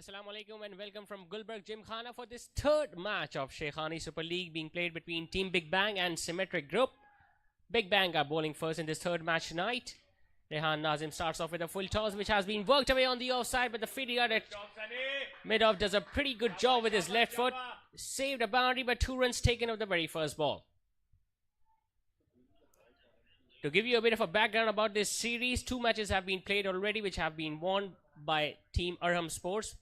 Assalamu alaikum and welcome from Gulberg Gymkhana for this third match of Sheikhani Super League being played between Team Big Bang and Symmetric Group. Big Bang are bowling first in this third match tonight. Rehan Nazim starts off with a full toss which has been worked away on the offside, but the fielder at mid-off does a pretty good job with his left foot. Saved a boundary, but 2 runs taken of the very first ball. To give you a bit of a background about this series, 2 matches have been played already which have been won by Team Arham Sports.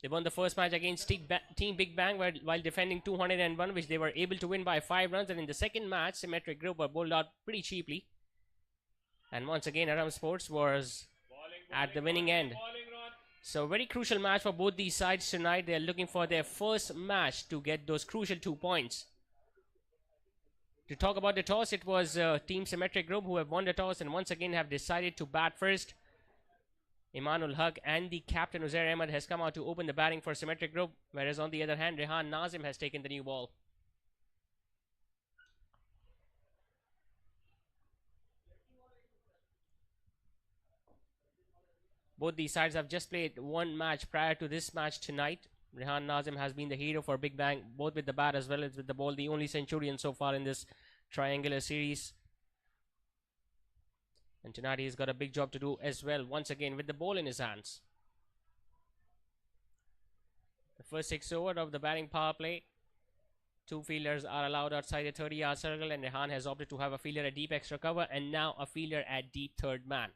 They won the first match against Team Big Bang while defending 201, which they were able to win by 5 runs. And in the second match, Symmetric Group were bowled out pretty cheaply. And once again, Arham Sports was at the winning end. So very crucial match for both these sides tonight. They are looking for their first match to get those crucial 2 points. To talk about the toss, it was Team Symmetric Group who have won the toss and once again have decided to bat first. Imanul Haq and the captain Uzair Ahmed has come out to open the batting for Symmetric Group, whereas on the other hand, Rehan Nazim has taken the new ball. Both these sides have just played 1 match prior to this match tonight. Rehan Nazim has been the hero for Big Bang, both with the bat as well as with the ball, the only centurion so far in this triangular series. And tonight he's got a big job to do as well, once again with the ball in his hands. The first 6 over of the batting power play. 2 fielders are allowed outside the 30-yard circle, and Rehan has opted to have a fielder at deep extra cover and now a fielder at deep third man.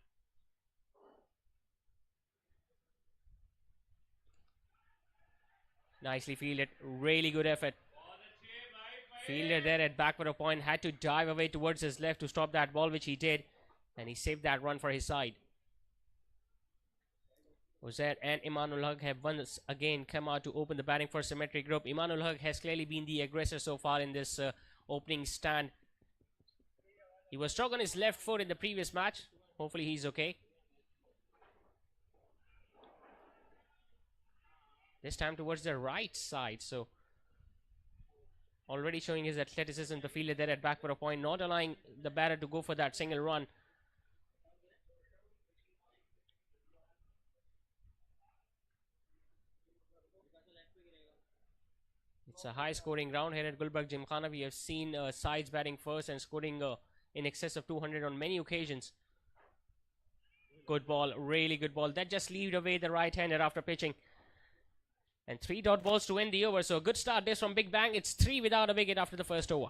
Nicely fielded, really good effort. Fielder there at back for a point had to dive away towards his left to stop that ball, which he did. And he saved that run for his side. Uzair and Imanul Haq have once again come out to open the batting for Symmetric Group. Imanul Haq has clearly been the aggressor so far in this opening stand. He was struck on his left foot in the previous match. Hopefully he's okay. This time towards the right side. So already showing his athleticism, the fielder there at back for a point, not allowing the batter to go for that single run. It's a high scoring ground here at Gulberg Gymkhana. We have seen sides batting first and scoring in excess of 200 on many occasions. Good ball, really good ball. That just leaved away the right-hander after pitching. And 3 dot balls to end the over. So a good start this from Big Bang. It's 3 without a wicket after the first over.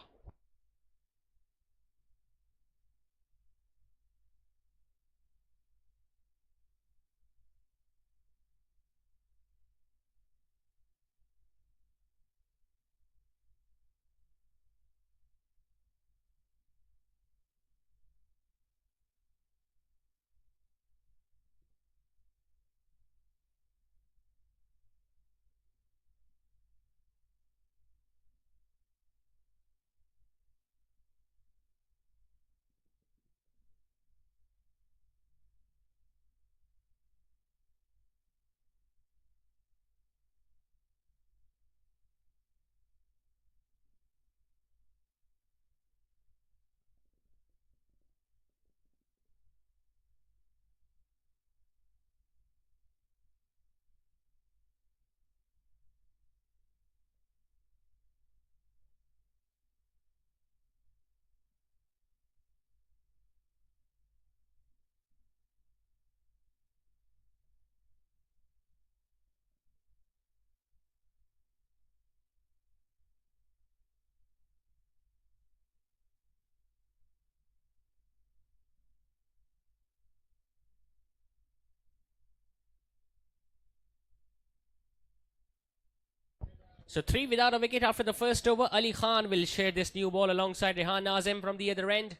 So 3 without a wicket after the first over. Ali Khan will share this new ball alongside Rehan Nazim from the other end.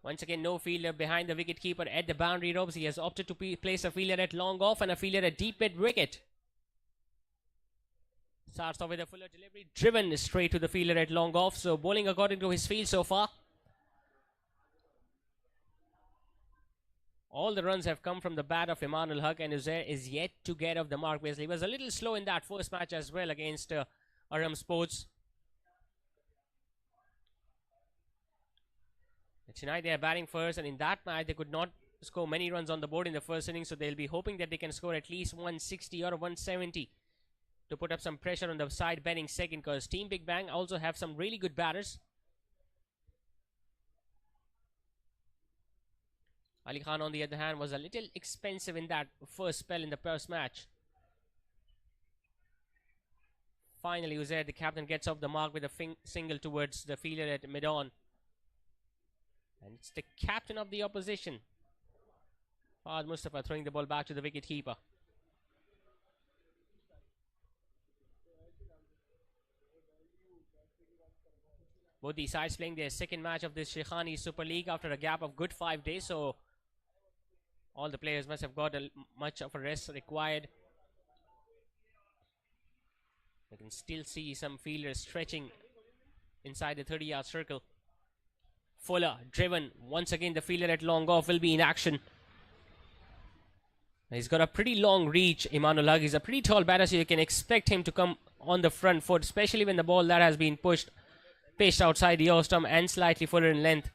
Once again, no fielder behind the wicketkeeper at the boundary ropes. He has opted to place a fielder at long off and a fielder at deep mid wicket. Starts off with a fuller delivery, driven straight to the fielder at long off. So bowling according to his field so far. All the runs have come from the bat of Imanul Haq, and Uzair is yet to get off the mark. He was a little slow in that first match as well against Arham Sports. Tonight they are batting first, and in that match they could not score many runs on the board in the first inning, so they'll be hoping that they can score at least 160 or 170 to put up some pressure on the side batting second, because Team Big Bang also have some really good batters. Ali Khan, on the other hand, was a little expensive in that first spell in the first match. Finally, Uzair, the captain, gets off the mark with a single towards the fielder at mid-on. And it's the captain of the opposition, Fahad Mustafa, throwing the ball back to the wicket-keeper. Both these sides playing their second match of this Sheikhani Super League after a gap of good 5 days, so all the players must have got much of a rest required. You can still see some fielders stretching inside the 30-yard circle. Fuller driven. Once again, the fielder at long off will be in action. He's got a pretty long reach, Imanul Haq. He's a pretty tall batter, so you can expect him to come on the front foot, especially when the ball that has been pitched outside the off stump and slightly fuller in length.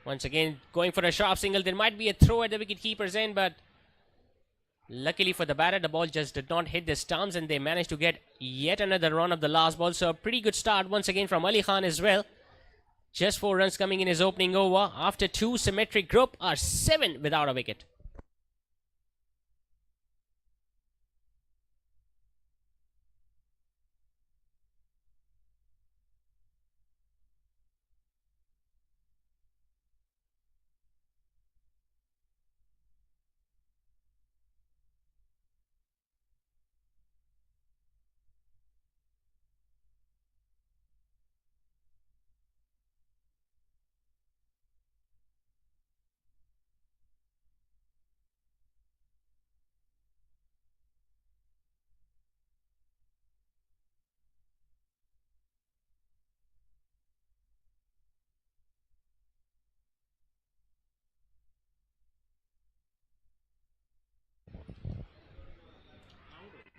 Once again, going for a sharp single. There might be a throw at the wicket-keeper's end, but luckily for the batter, the ball just did not hit the stumps, and they managed to get yet another run of the last ball. So a pretty good start once again from Ali Khan as well. Just 4 runs coming in his opening over. After 2, Symmetric Group are 7 without a wicket.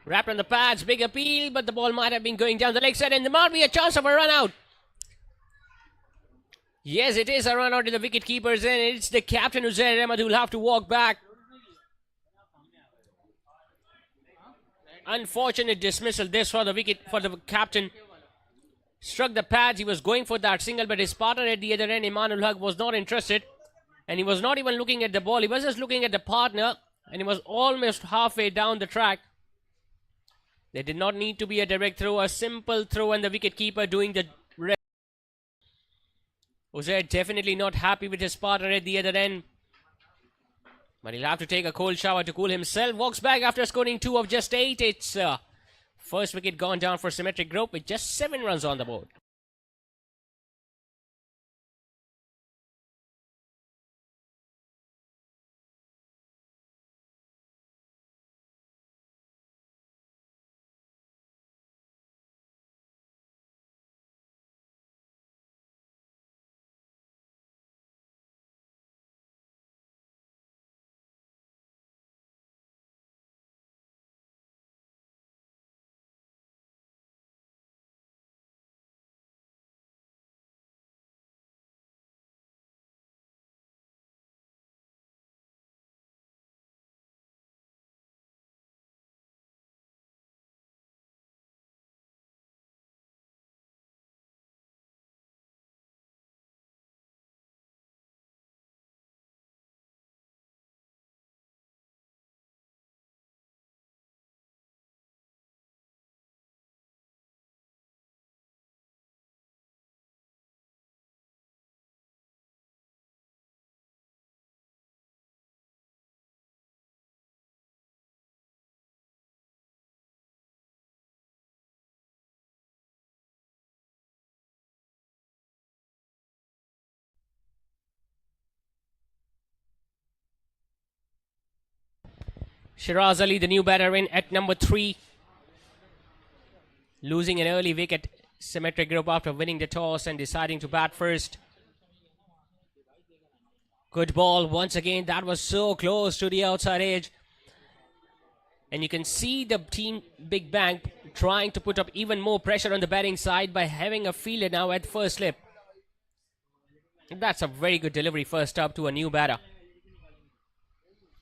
Wrapped on the pads, big appeal, but the ball might have been going down the leg side, and there might be a chance of a run out. Yes, it is a run out to the wicket keepers, and it's the captain Uzair Ahmed who will have to walk back. Unfortunate dismissal this for the captain. Struck the pads. He was going for that single, but his partner at the other end, Imanul Haq, was not interested, and he was not even looking at the ball. He was just looking at the partner, and he was almost halfway down the track. There did not need to be a direct throw, a simple throw, and the wicketkeeper doing the rest. Uzair definitely not happy with his partner at the other end, but he'll have to take a cold shower to cool himself. Walks back after scoring 2 of just 8. It's first wicket gone down for Symmetric Group with just 7 runs on the board. Shiraz Ali, the new batter, in at number 3. Losing an early wicket, Symmetric Group, after winning the toss and deciding to bat first. Good ball once again. That was so close to the outside edge. And you can see the team Big Bang trying to put up even more pressure on the batting side by having a fielder now at first slip. That's a very good delivery first up to a new batter.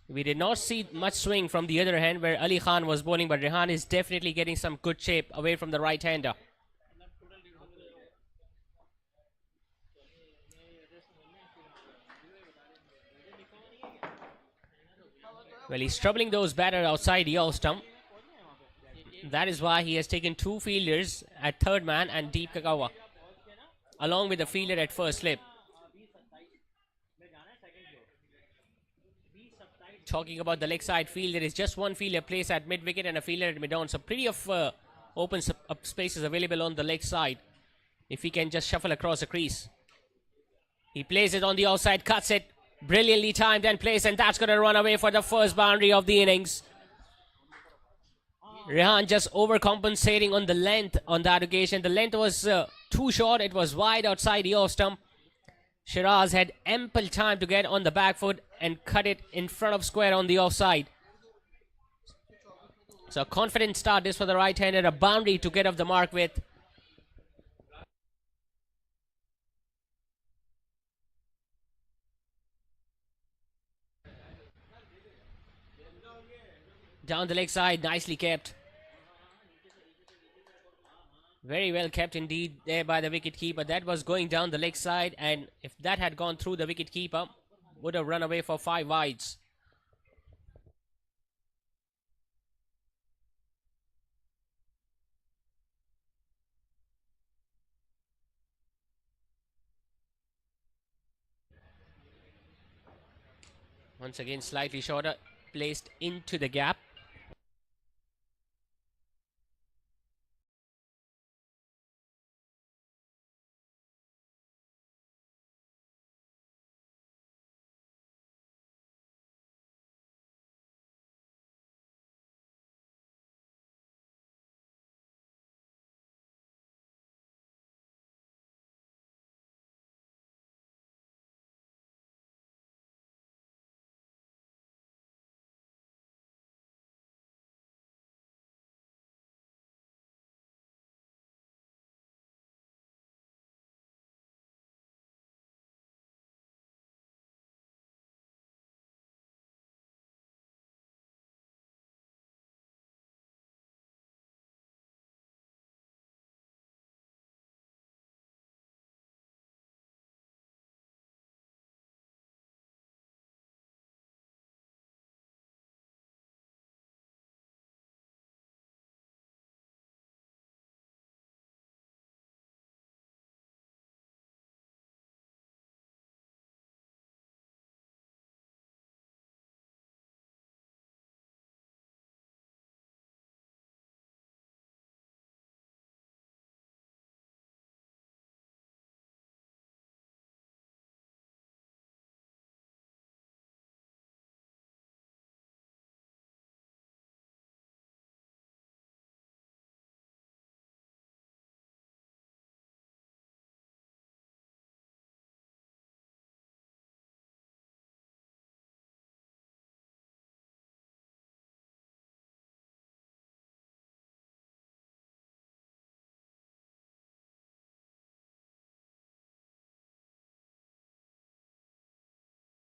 We did not see much swing from the other hand where Ali Khan was bowling, but Rehan is definitely getting some good shape away from the right-hander. Well, he's troubling those batters outside the off stump. That is why he has taken 2 fielders at third man and Deep Kakawa, along with the fielder at first slip. Talking about the leg side field, there is just one fielder placed at mid wicket and a fielder at mid on. So plenty of open spaces available on the leg side if he can just shuffle across the crease. He plays it on the outside, cuts it. Brilliantly timed and placed, and that's going to run away for the first boundary of the innings. Rehan just overcompensating on the length on that occasion. The length was too short. It was wide outside the off stump. Shiraz had ample time to get on the back foot and cut it in front of square on the offside. So a confident start this for the right-hander. A boundary to get off the mark with. Down the leg side, nicely kept. Very well kept indeed there by the wicket keeper. That was going down the leg side, and if that had gone through the wicket keeper, would have run away for 5 wides. Once again, slightly shorter, placed into the gap.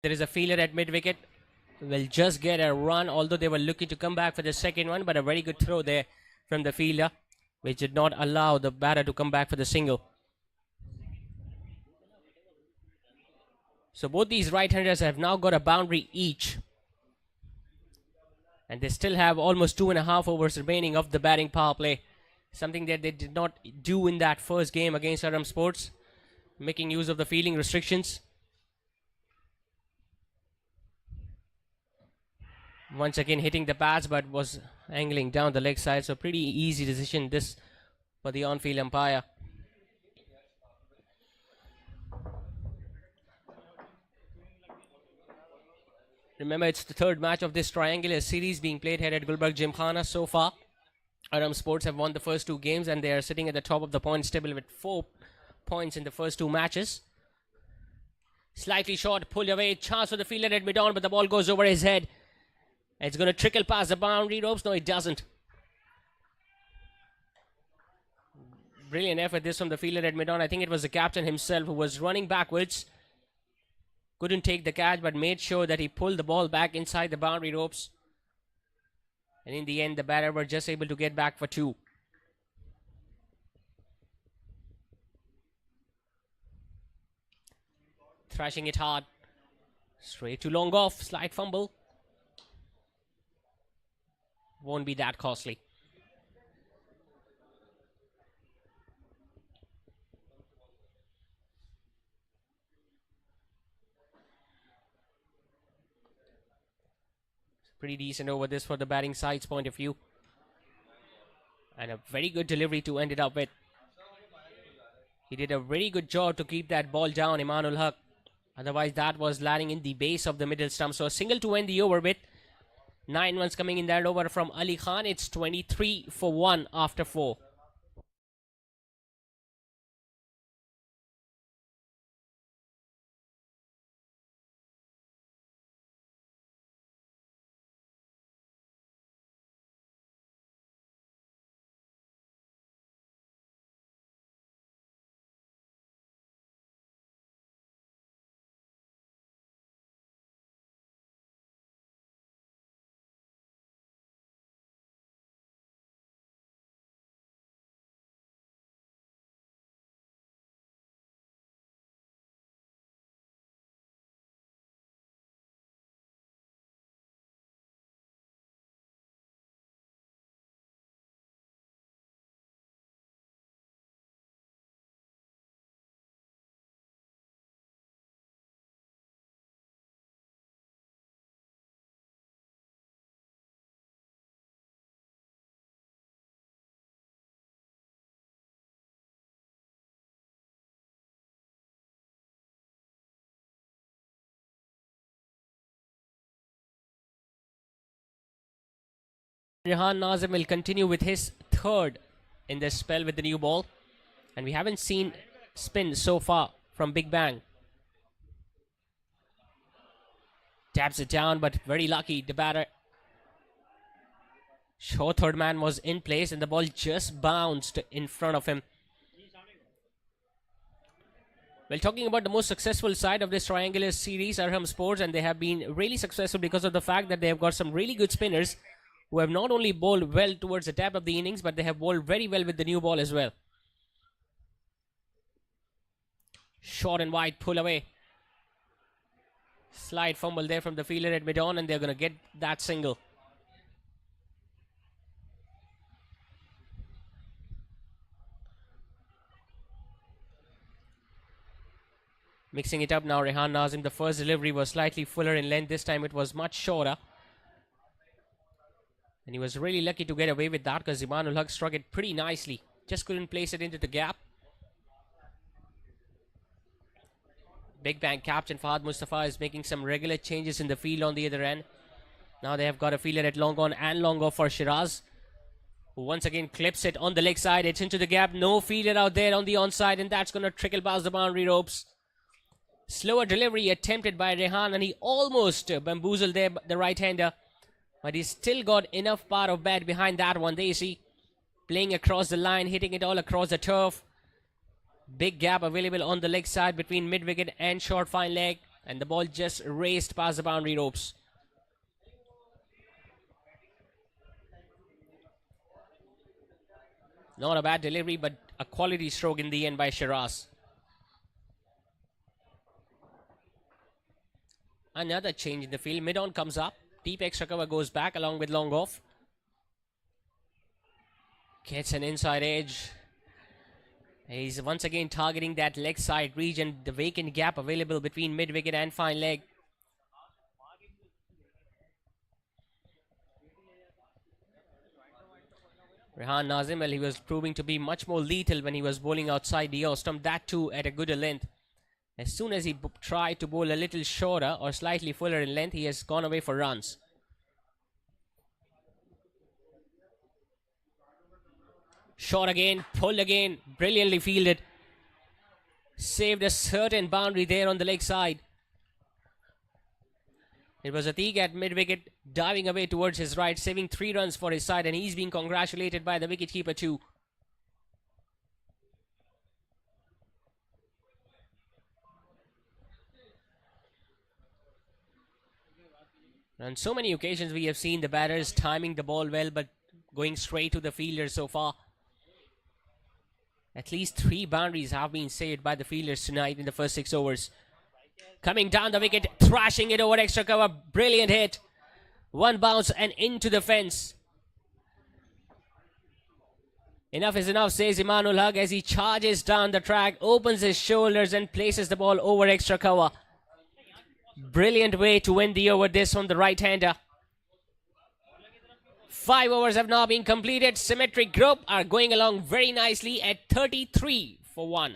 There is a fielder at mid wicket. Will just get a run, although they were looking to come back for the second one, but a very good throw there from the fielder, which did not allow the batter to come back for the single. So both these right-handers have now got a boundary each. And they still have almost 2.5 overs remaining of the batting power play. Something that they did not do in that first game against Durham Sports, making use of the fielding restrictions. Once again hitting the pads, but was angling down the leg side. So pretty easy decision this for the on-field umpire. Remember, it's the third match of this triangular series being played here at Gulbarg Gymkhana so far. Aram Sports have won the first two games and they are sitting at the top of the points table with 4 points in the first two matches. Slightly short, pulled away, chance for the fielder at mid-on, but the ball goes over his head. It's going to trickle past the boundary ropes. No, it doesn't. Brilliant effort this from the fielder at mid-on. I think it was the captain himself who was running backwards. Couldn't take the catch, but made sure that he pulled the ball back inside the boundary ropes. And in the end, the batter were just able to get back for 2. Thrashing it hard. Straight to long off. Slight fumble. Won't be that costly. Pretty decent over this for the batting side's point of view. And a very good delivery to end it up with. He did a very good job to keep that ball down, Imanul Haq. Otherwise, that was landing in the base of the middle stump. So a single to end the over with. 9 runs coming in that over from Ali Khan. It's 23 for 1 after 4. Rehan Nazim will continue with his third in this spell with the new ball. And we haven't seen spin so far from Big Bang. Taps it down, but very lucky. The batter. Short third man was in place and the ball just bounced in front of him. Well, talking about the most successful side of this triangular series, Arham Sports, and they have been really successful because of the fact that they have got some really good spinners who have not only bowled well towards the tap of the innings, but they have bowled very well with the new ball as well. Short and wide, pull away. Slight fumble there from the fielder at mid-on, and they're going to get that single. Mixing it up now, Rehan Nazim. The first delivery was slightly fuller in length. This time it was much shorter. And he was really lucky to get away with that because Imanul Haq struck it pretty nicely. Just couldn't place it into the gap. Big Bang captain Fahad Mustafa is making some regular changes in the field on the other end. Now they have got a fielder at long on and long off for Shiraz, who once again clips it on the leg side. It's into the gap. No fielder out there on the onside, and that's going to trickle past the boundary ropes. Slower delivery attempted by Rehan, and he almost bamboozled there, the right-hander. But he's still got enough power of bat behind that one. There you see, playing across the line, hitting it all across the turf. Big gap available on the leg side between mid-wicket and short fine leg. And the ball just raced past the boundary ropes. Not a bad delivery, but a quality stroke in the end by Shiraz. Another change in the field. Mid-on comes up. Deep extra cover goes back along with long off. Gets an inside edge. He's once again targeting that leg side region. The vacant gap available between mid-wicket and fine leg. Rehan Nazim, well, he was proving to be much more lethal when he was bowling outside the off stump. That too at a good length. As soon as he tried to bowl a little shorter or slightly fuller in length, he has gone away for runs. Shot again, pulled again, brilliantly fielded. Saved a certain boundary there on the leg side. It was Atiq at mid-wicket, diving away towards his right, saving 3 runs for his side, and he's being congratulated by the wicketkeeper too. On so many occasions we have seen the batters timing the ball well, but going straight to the fielder so far. At least 3 boundaries have been saved by the fielders tonight in the first 6 overs. Coming down the wicket, thrashing it over extra cover. Brilliant hit. 1 bounce and into the fence. Enough is enough, says Emmanuel Haq as he charges down the track, opens his shoulders and places the ball over extra cover. Brilliant way to win the over this from the right-hander. 5 overs have now been completed. Symmetric group are going along very nicely at 33 for 1.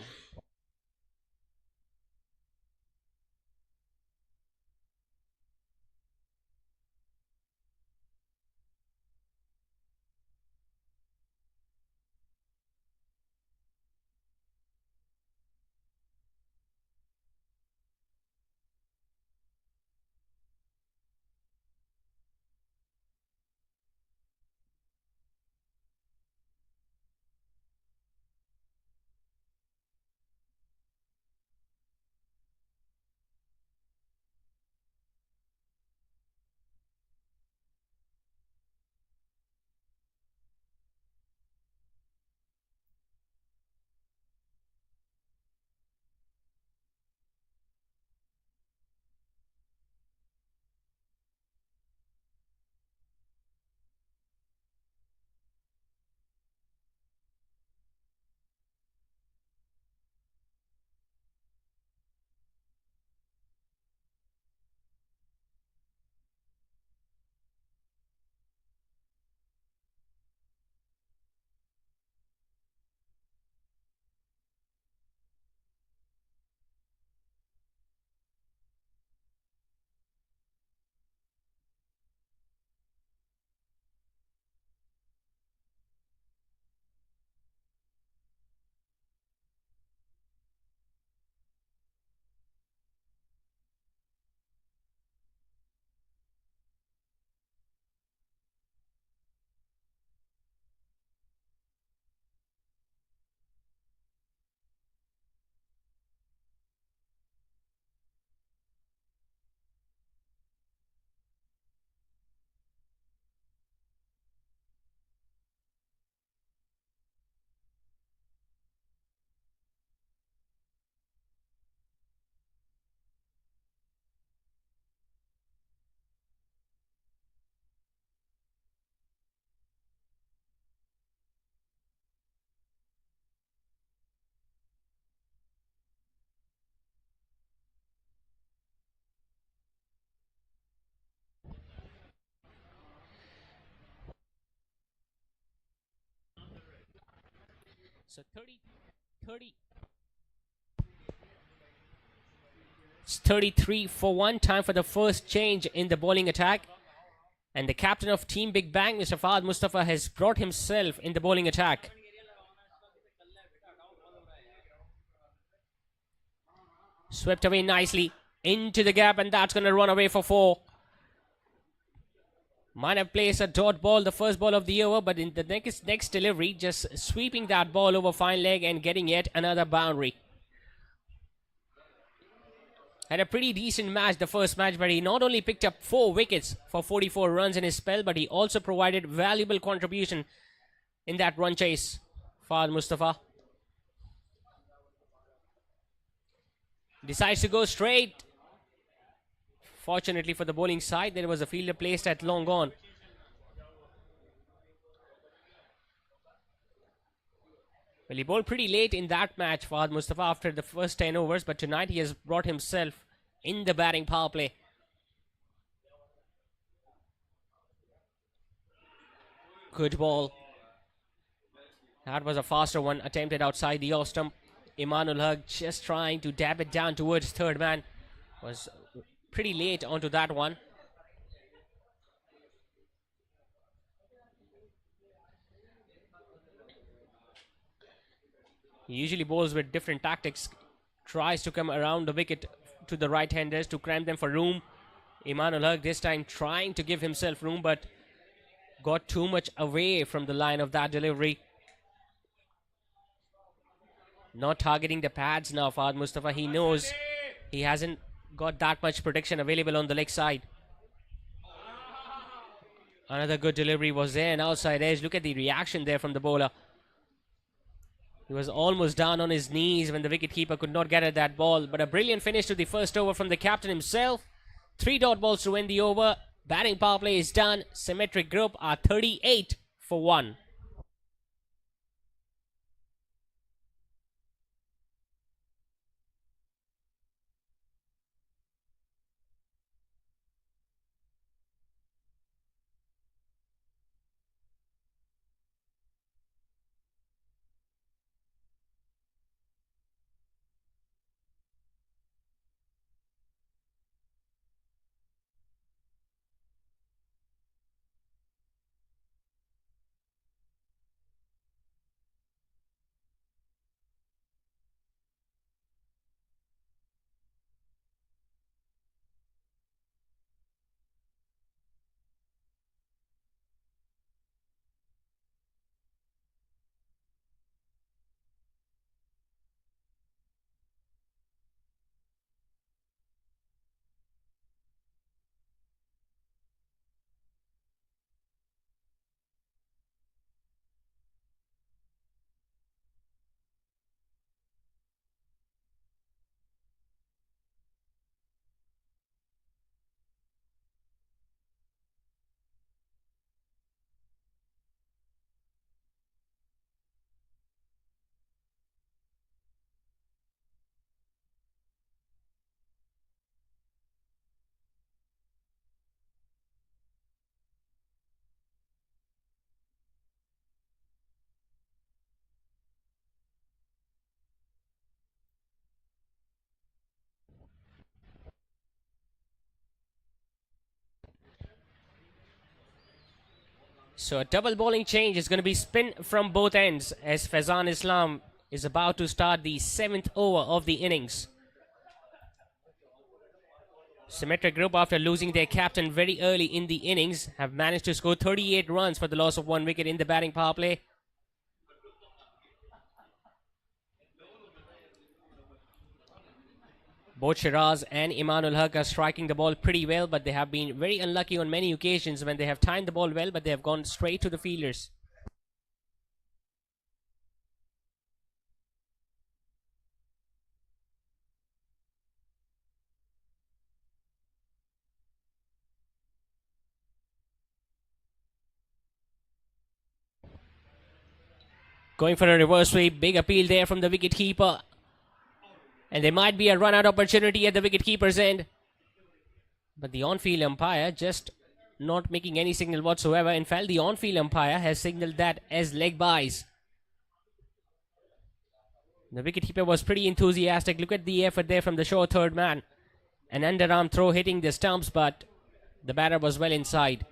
So 30. It's 33 for 1. Time for the first change in the bowling attack. And the captain of Team Big Bang, Mr. Fahad Mustafa, has brought himself in the bowling attack. Swept away nicely into the gap, and that's going to run away for 4. Might have placed a dot ball, the first ball of the over, but in the next delivery, just sweeping that ball over fine leg and getting yet another boundary. Had a pretty decent match, the first match, but he not only picked up 4 wickets for 44 runs in his spell, but he also provided valuable contribution in that run chase. Fahad Mustafa decides to go straight. Fortunately for the bowling side, there was a fielder placed at long on. Well, he bowled pretty late in that match, Fahad Mustafa, after the first 10 overs, but tonight he has brought himself in the batting power play. Good ball. That was a faster one, attempted outside the off stump. Emmanuel Hug just trying to dab it down towards third man. Was pretty late onto that one. He usually bowls with different tactics. Tries to come around the wicket to the right-handers to cram them for room. Emmanuel Hug this time trying to give himself room, but got too much away from the line of that delivery. Not targeting the pads now, Fahad Mustafa. He knows he hasn't got that much protection available on the leg side. Another good delivery was there, an outside edge. Look at the reaction there from the bowler. He was almost down on his knees when the wicketkeeper could not get at that ball. But a brilliant finish to the first over from the captain himself. 3 dot balls to end the over. Batting power play is done. Symmetric Group are 38 for 1. So a double bowling change is going to be spin from both ends as Faizan Islam is about to start the 7th over of the innings. Symmetric Group, after losing their captain very early in the innings, have managed to score 38 runs for the loss of 1 wicket in the batting power play. Both Shiraz and Emmanuel Haq are striking the ball pretty well, but they have been very unlucky on many occasions when they have timed the ball well, but they have gone straight to the fielders. Going for a reverse sweep, big appeal there from the wicket-keeper. And there might be a run-out opportunity at the wicket-keeper's end. But the on-field umpire just not making any signal whatsoever. In fact, the on-field umpire has signaled that as leg byes. The wicket-keeper was pretty enthusiastic. Look at the effort there from the short third man. An underarm throw hitting the stumps, but the batter was well inside.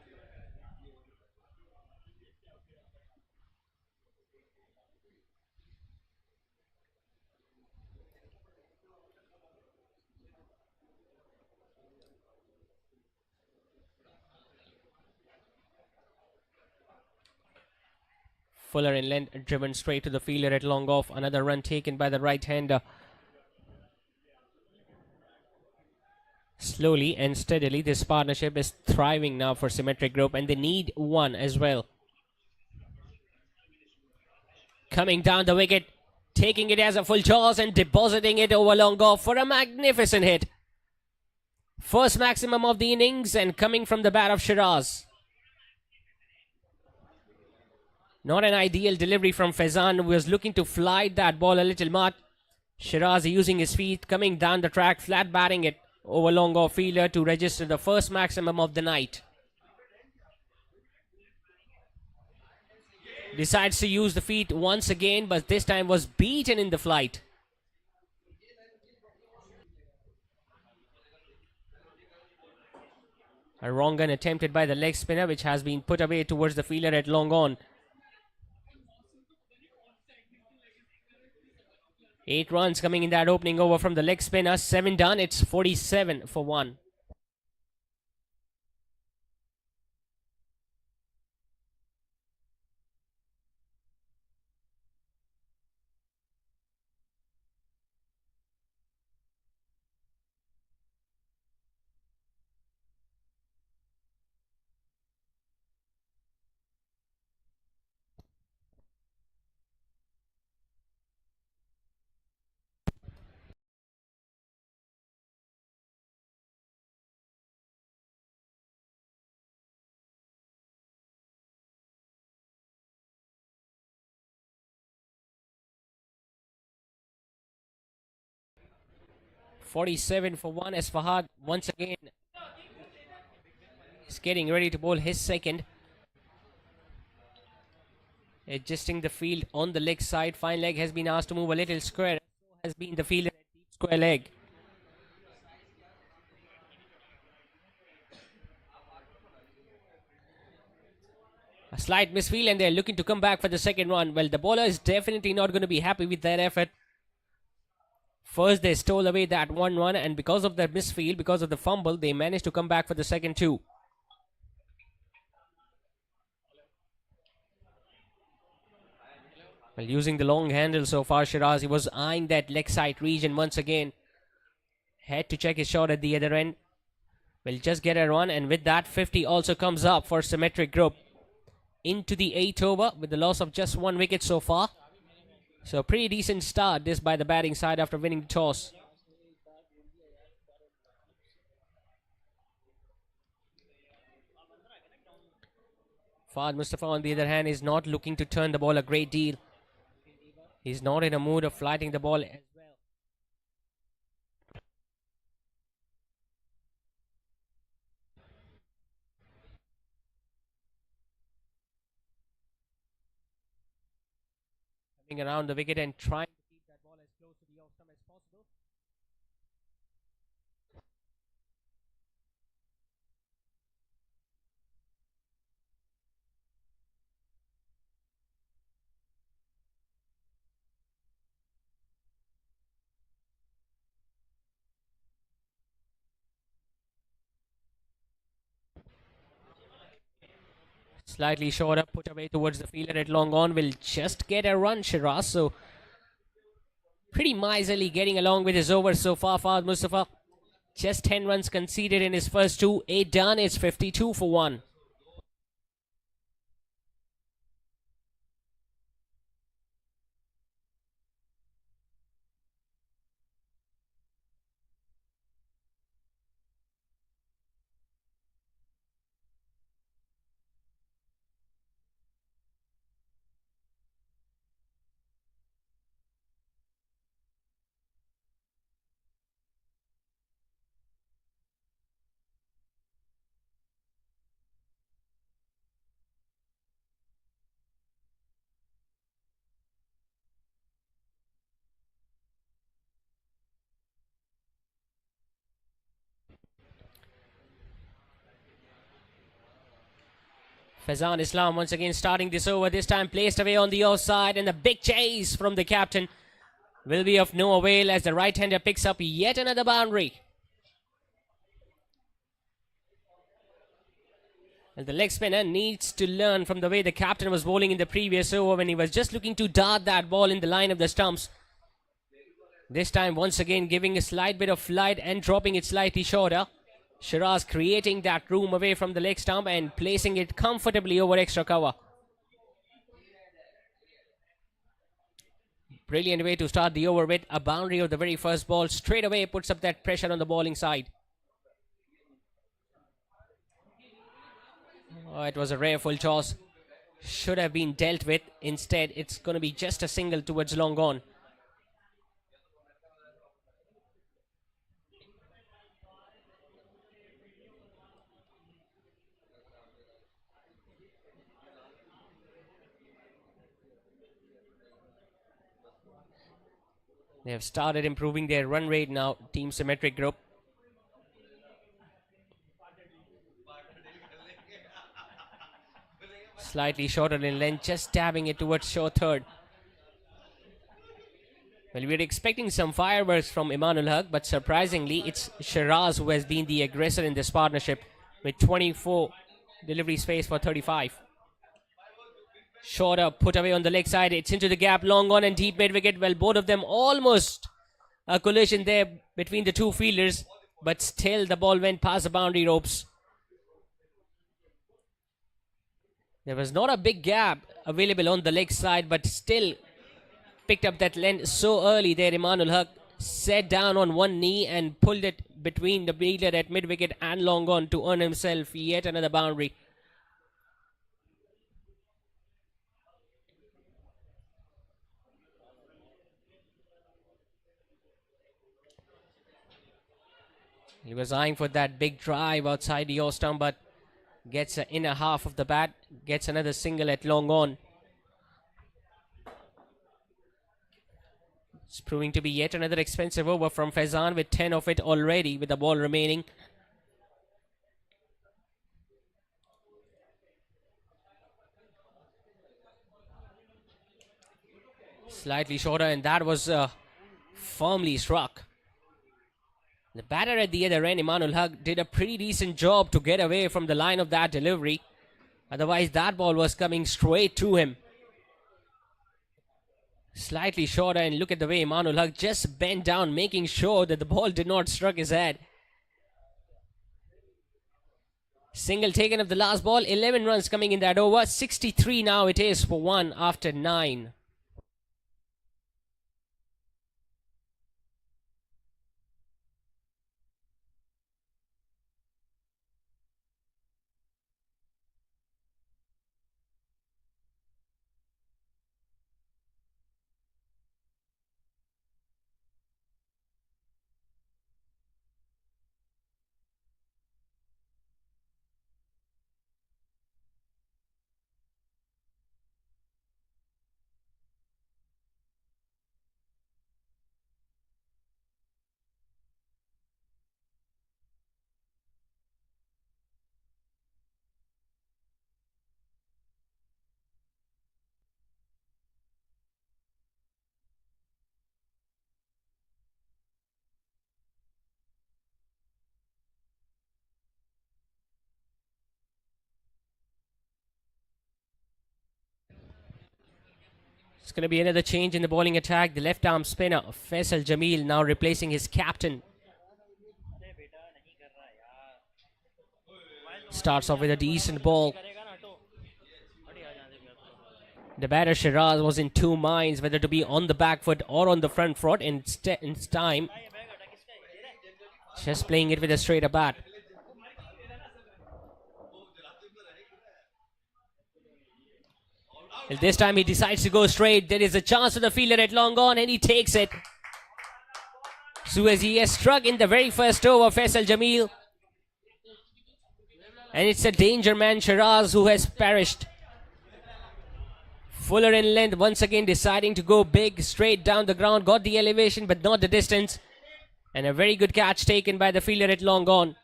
Fuller in length, driven straight to the fielder at long off. Another run taken by the right-hander. Slowly and steadily, this partnership is thriving now for Symmetric Group, and they need one as well. Coming down the wicket, taking it as a full toss and depositing it over long off for a magnificent hit. First maximum of the innings and coming from the bat of Shiraz. Not an ideal delivery from Faizan, who was looking to fly that ball a little much. Shiraz using his feet, coming down the track, flat batting it over long off fielder to register the first maximum of the night. Decides to use the feet once again, but this time was beaten in the flight. A wrong gun attempted by the leg spinner, which has been put away towards the fielder at long on. 8 runs coming in that opening over from the leg spinner. 7 done. It's 47 for 1. "47 for 1" as Fahad once again is getting ready to bowl his second. Adjusting the field on the leg side. Fine leg has been asked to move a little square. So has been the fielder at deep square leg. A slight misfield and they're looking to come back for the second run. Well, the bowler is definitely not going to be happy with their effort. First, they stole away that 1 run, and because of the misfield, because of the fumble, they managed to come back for the second too. Well, using the long handle so far, Shiraz, he was eyeing that leg side region once again. Had to check his shot at the other end. Will just get a run, and with that, 50 also comes up for Symmetric Group. Into the 8th over with the loss of just 1 wicket so far. So, pretty decent start this by the batting side after winning the toss. Fahad Mustafa, on the other hand, is not looking to turn the ball a great deal. He's not in a mood of flighting the ball as well. Coming around the wicket and trying to keep that ball as close to the off stump as possible. Slightly short up, put away towards the fielder at long on. Will just get a run, Shiraz. So, pretty miserly getting along with his overs so far, Fahad Mustafa. Just 10 runs conceded in his first 2. 8 done. It's 52 for 1. Faizan Islam once again starting this over. This time placed away on the offside, and the big chase from the captain will be of no avail as the right-hander picks up yet another boundary. And the leg spinner needs to learn from the way the captain was bowling in the previous over when he was just looking to dart that ball in the line of the stumps. This time once again giving a slight bit of flight and dropping it slightly shorter. Shiraz creating that room away from the leg stump and placing it comfortably over extra cover. Brilliant way to start the over with a boundary of the very first ball. Straight away puts up that pressure on the bowling side. Oh, it was a rare full toss. Should have been dealt with. Instead, it's going to be just a single towards long on. They have started improving their run rate now, Team Symmetric Group. Slightly shorter in length, just dabbing it towards short third. Well, we were expecting some fireworks from Emmanuel Haq, but surprisingly, it's Shiraz who has been the aggressor in this partnership with 24 delivery space for 35. Shorter, put away on the leg side. It's into the gap, long on and deep mid wicket. Well, both of them almost a collision there between the two fielders, but still the ball went past the boundary ropes. There was not a big gap available on the leg side, but still picked up that length so early there. Emmanuel Haq sat down on one knee and pulled it between the fielder at mid wicket and long on to earn himself yet another boundary. He was eyeing for that big drive outside the off stump, but gets the inner half of the bat, gets another single at long on. It's proving to be yet another expensive over from Faizan with 10 of it already with the ball remaining. Slightly shorter, and that was firmly struck. The batter at the other end, Emmanuel Haq, did a pretty decent job to get away from the line of that delivery. Otherwise, that ball was coming straight to him. Slightly shorter, and look at the way Emmanuel Haq just bent down, making sure that the ball did not struck his head. Single taken of the last ball, 11 runs coming in that over. 63 now it is for one after 9. It's going to be another change in the bowling attack. The left arm spinner, Faisal Jamil, now replacing his captain. Starts off with a decent ball. The batter Shiraz was in two minds whether to be on the back foot or on the front foot in time. Just playing it with a straighter bat. Well, this time he decides to go straight. There is a chance for the fielder at long on, and he takes it. So as he has struck in the very first over, Faisal Jamil. And it's a danger man, Shiraz, who has perished. Fuller in length, once again deciding to go big, straight down the ground. Got the elevation, but not the distance. And a very good catch taken by the fielder at long on.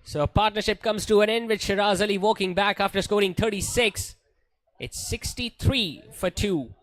So partnership comes to an end with Shiraz Ali walking back after scoring 36. It's 63 for 2.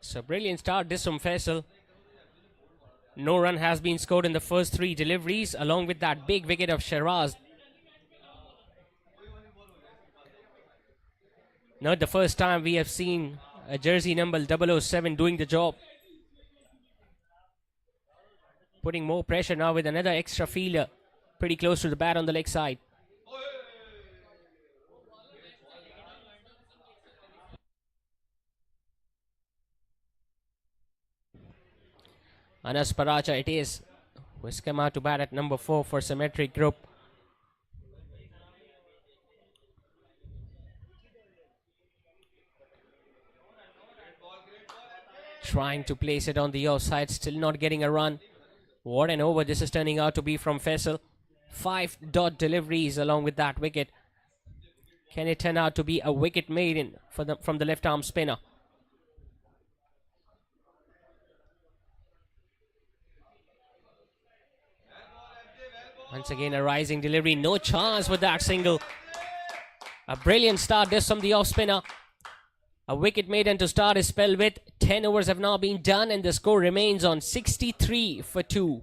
So brilliant start this from Faisal. No run has been scored in the first 3 deliveries, along with that big wicket of Shiraz. Not the first time we have seen a jersey number 007 doing the job. Putting more pressure now with another extra fielder pretty close to the bat on the leg side. Anas Paracha it is, who has come out to bat at number 4 for Symmetric Group. Trying to place it on the offside, still not getting a run. What an over this is turning out to be from Faisal. 5 dot deliveries along with that wicket. Can it turn out to be a wicket maiden from the left arm spinner? Once again a rising delivery, no chance with that single. A brilliant start this from the off spinner. A wicket maiden to start his spell with. 10 overs have now been done and the score remains on 63 for 2.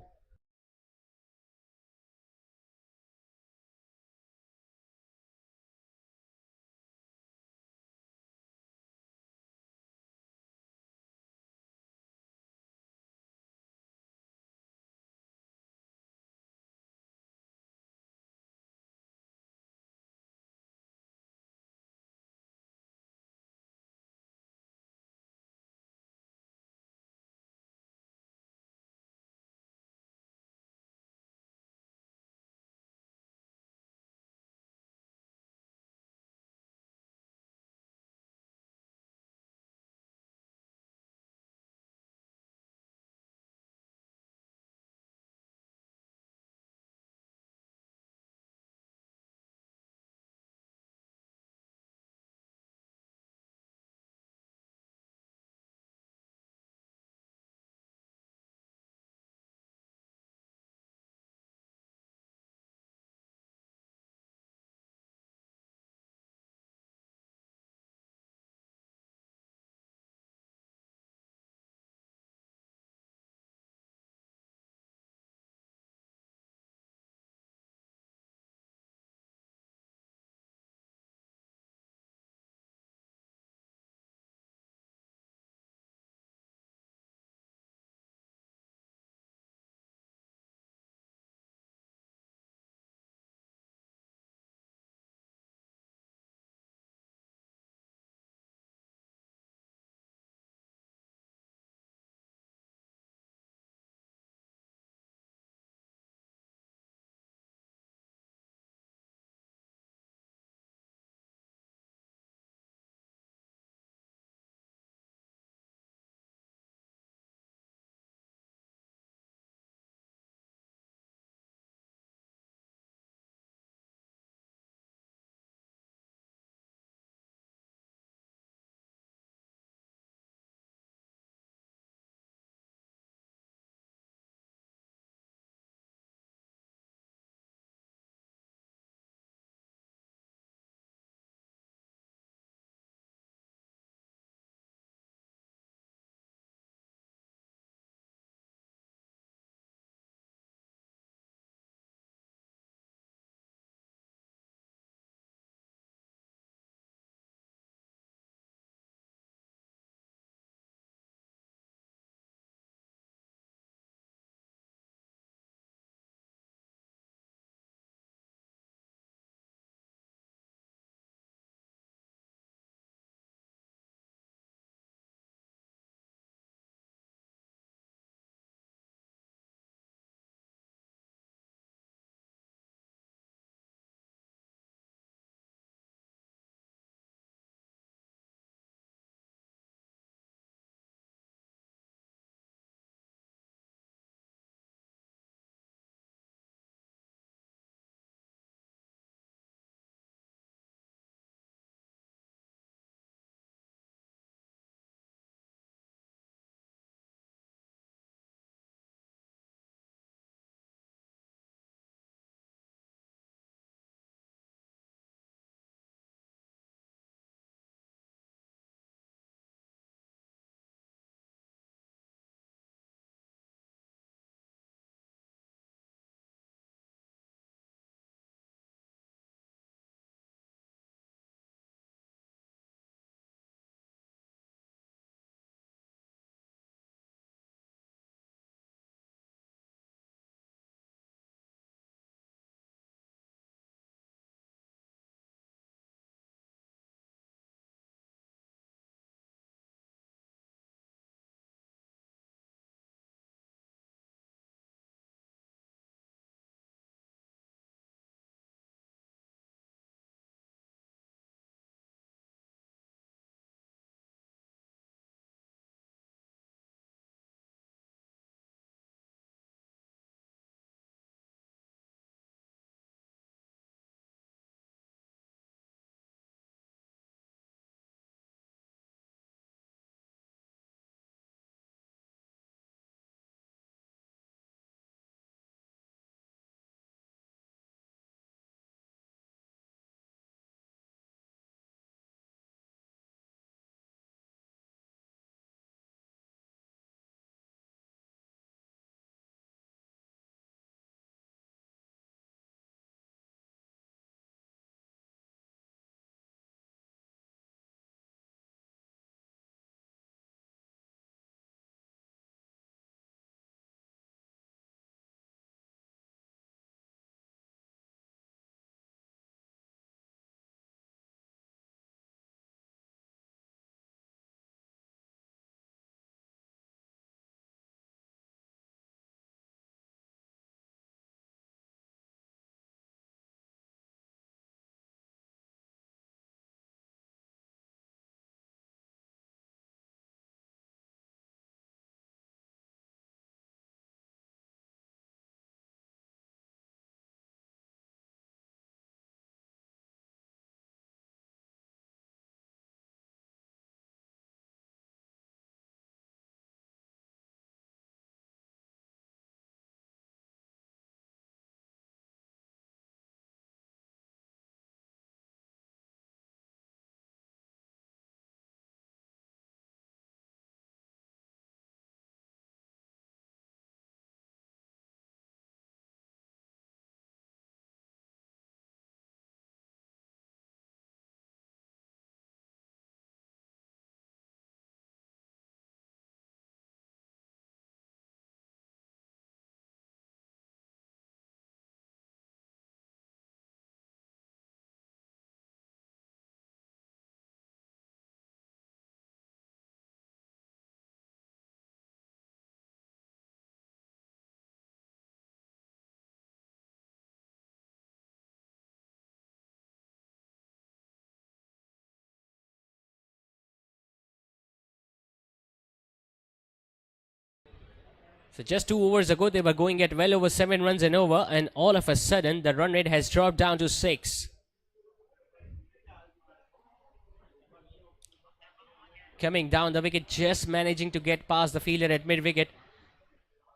So just 2 overs ago, they were going at well over 7 runs an over, and all of a sudden, the run rate has dropped down to 6. Coming down the wicket, just managing to get past the fielder at mid-wicket.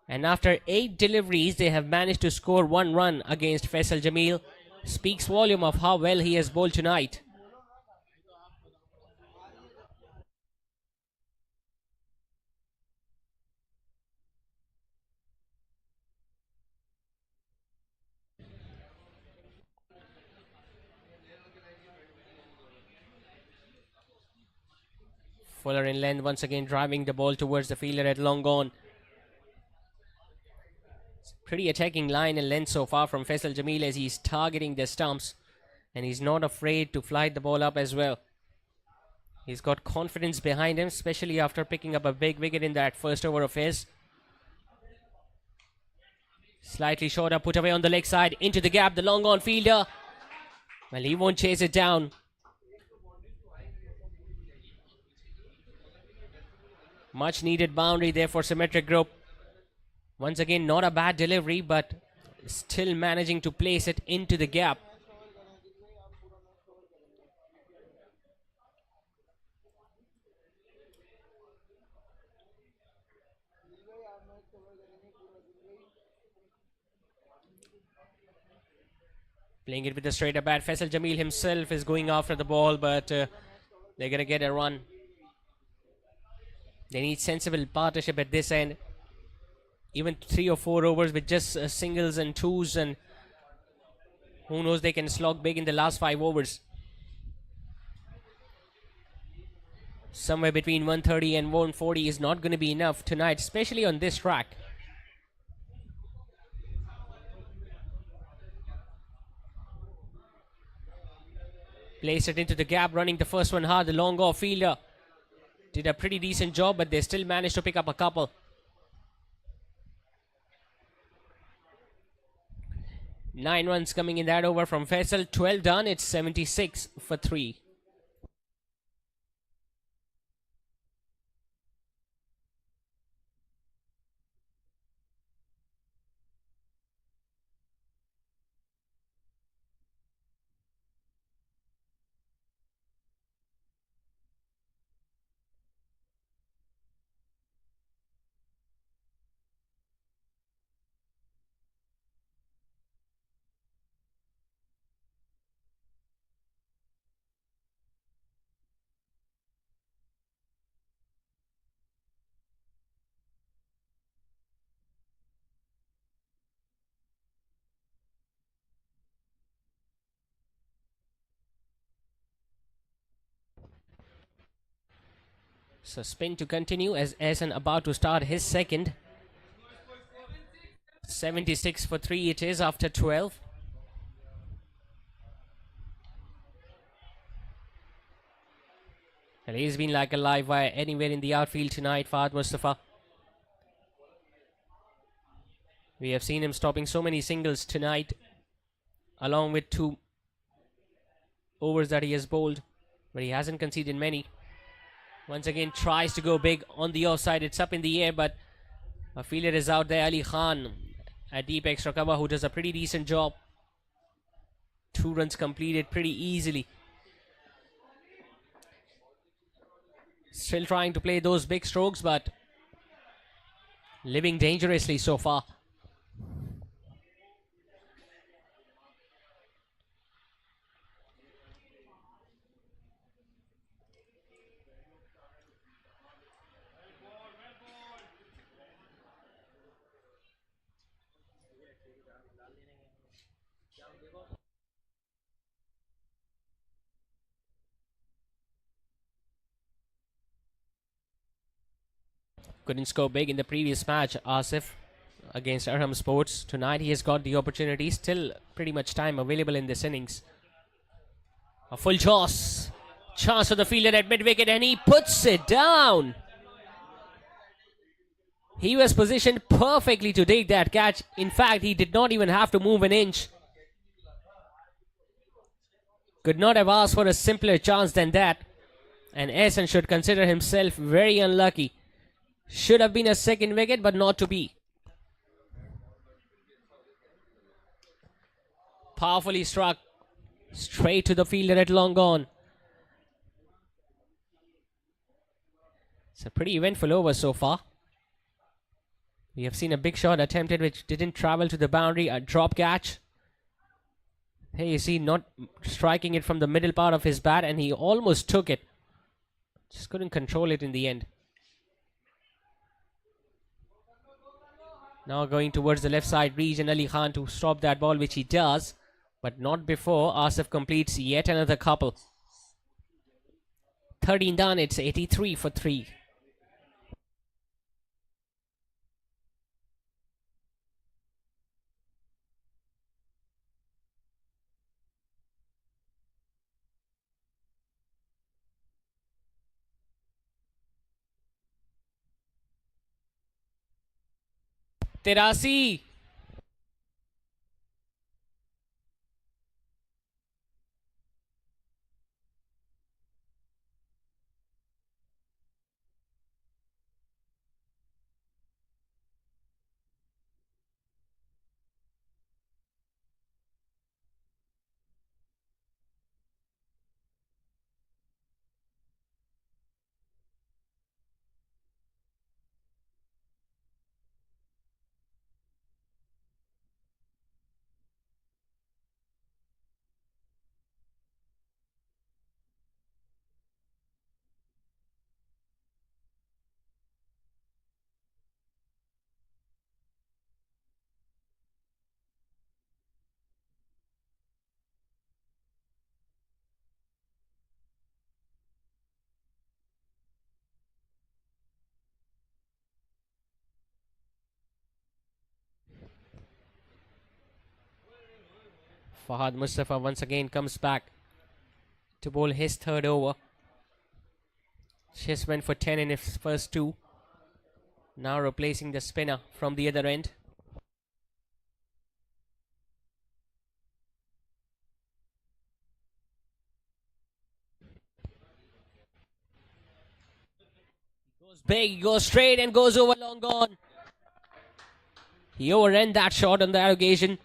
And after 8 deliveries, they have managed to score 1 run against Faisal Jamil. Speaks volume of how well he has bowled tonight. Fuller in length, once again driving the ball towards the fielder at long on. Pretty attacking line and length so far from Faisal Jamil as he's targeting the stumps, and he's not afraid to fly the ball up as well. He's got confidence behind him, especially after picking up a big wicket in that first over of his. Slightly shorter, put away on the leg side, into the gap, the long on fielder. Well, he won't chase it down. Much needed boundary there for Symmetric Group. Once again, not a bad delivery, but still managing to place it into the gap. Playing it with a straighter bat. Faisal Jamil himself is going after the ball, but they're going to get a run. They need sensible partnership at this end. Even 3 or 4 overs with just singles and twos, and who knows, they can slog big in the last 5 overs. Somewhere between 130 and 140 is not going to be enough tonight, especially on this track. Place it into the gap, running the first one hard. The long off fielder did a pretty decent job, but they still managed to pick up a couple. 9 runs coming in that over from Faisal. 12 done. It's 76 for 3. So spin to continue as Ehsan about to start his second. 76 for 3 it is after 12. And he's been like a live wire anywhere in the outfield tonight, Fahad Mustafa. We have seen him stopping so many singles tonight, along with 2 overs that he has bowled, but he hasn't conceded many. Once again tries to go big on the offside. It's up in the air, but a fielder is out there. Ali Khan at deep extra cover, who does a pretty decent job. 2 runs completed pretty easily. Still trying to play those big strokes, but living dangerously so far. Couldn't score big in the previous match, Asif, against Arham Sports. Tonight he has got the opportunity. Still pretty much time available in this innings. A full toss. Chance for the fielder at mid-wicket, and he puts it down. He was positioned perfectly to take that catch. In fact, he did not even have to move an inch. Could not have asked for a simpler chance than that. And Ehsan should consider himself very unlucky. Should have been a second wicket, but not to be. Powerfully struck. Straight to the fielder at long gone. It's a pretty eventful over so far. We have seen a big shot attempted which didn't travel to the boundary. A drop catch. Hey, you see, not striking it from the middle part of his bat, and he almost took it. Just couldn't control it in the end. Now going towards the left side region, Ali Khan to stop that ball, which he does, but not before Asif completes yet another couple. 13 done, it's 83 for 3. Terasi. Fahad Mustafa once again comes back to bowl his third over. Just went for 10 in his first 2. Now replacing the spinner from the other end. Goes big, goes straight and goes over long gone. He overran that shot on that occasion.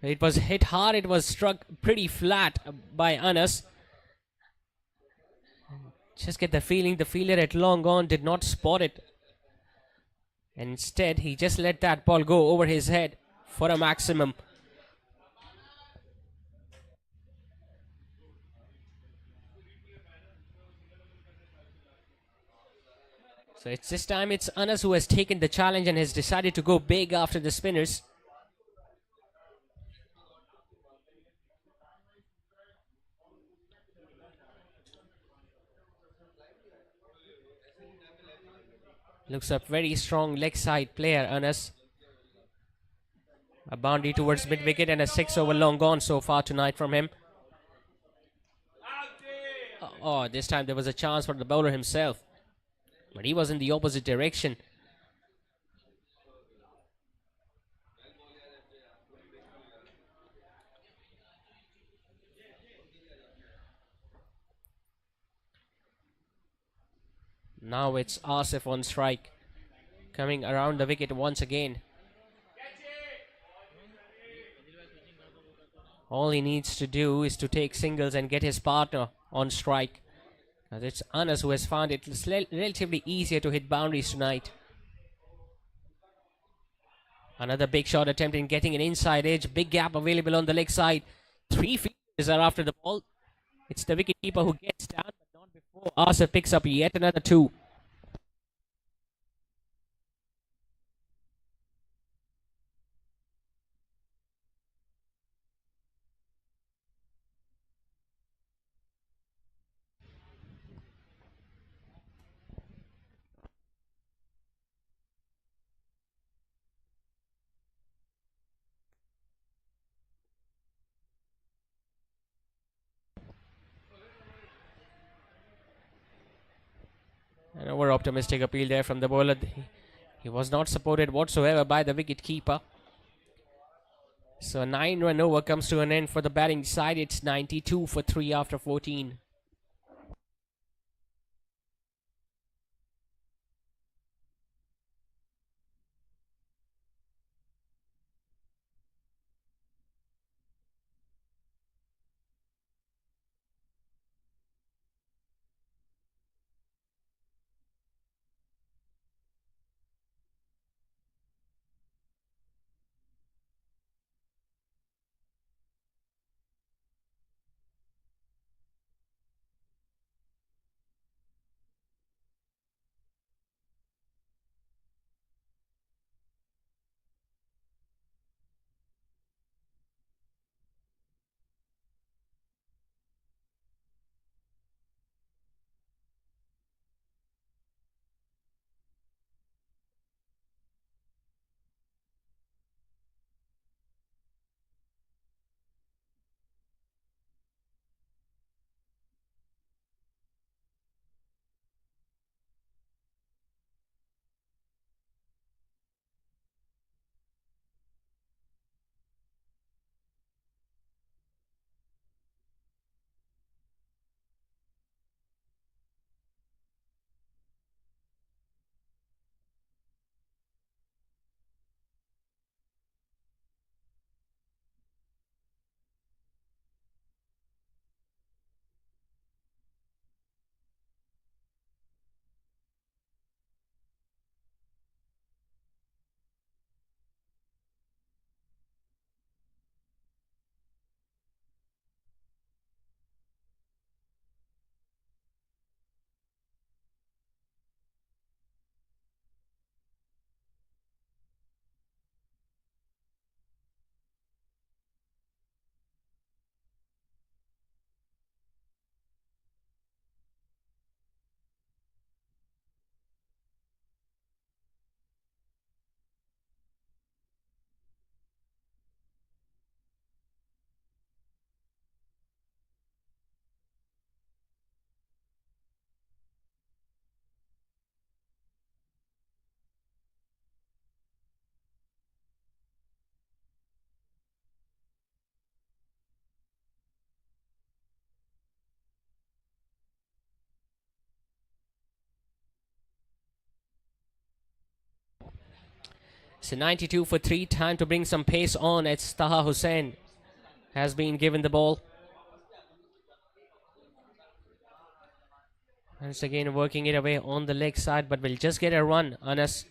It was hit hard, it was struck pretty flat by Anas. Just get the feeling the fielder at long gone did not spot it. And instead, he just let that ball go over his head for a maximum. So it's this time it's Anas who has taken the challenge and has decided to go big after the spinners. Looks a very strong leg side player, Anas. A boundary towards mid wicket and a 6 over long gone so far tonight from him. Oh, this time there was a chance for the bowler himself, but he was in the opposite direction. Now it's Asif on strike, coming around the wicket once again. All he needs to do is to take singles and get his partner on strike. As it's Anas who has found it relatively easier to hit boundaries tonight. Another big shot attempt in getting an inside edge. Big gap available on the leg side. 3 fielders are after the ball. It's the wicketkeeper who gets down, but not before Asif picks up yet another 2. An over optimistic appeal there from the bowler. He was not supported whatsoever by the wicketkeeper. So a 9-run over comes to an end for the batting side. It's 92 for 3 after 14. So 92 for 3. Time to bring some pace on. It's Taha Hussain has been given the ball. Once again working it away on the leg side, but will just get a run, Anas.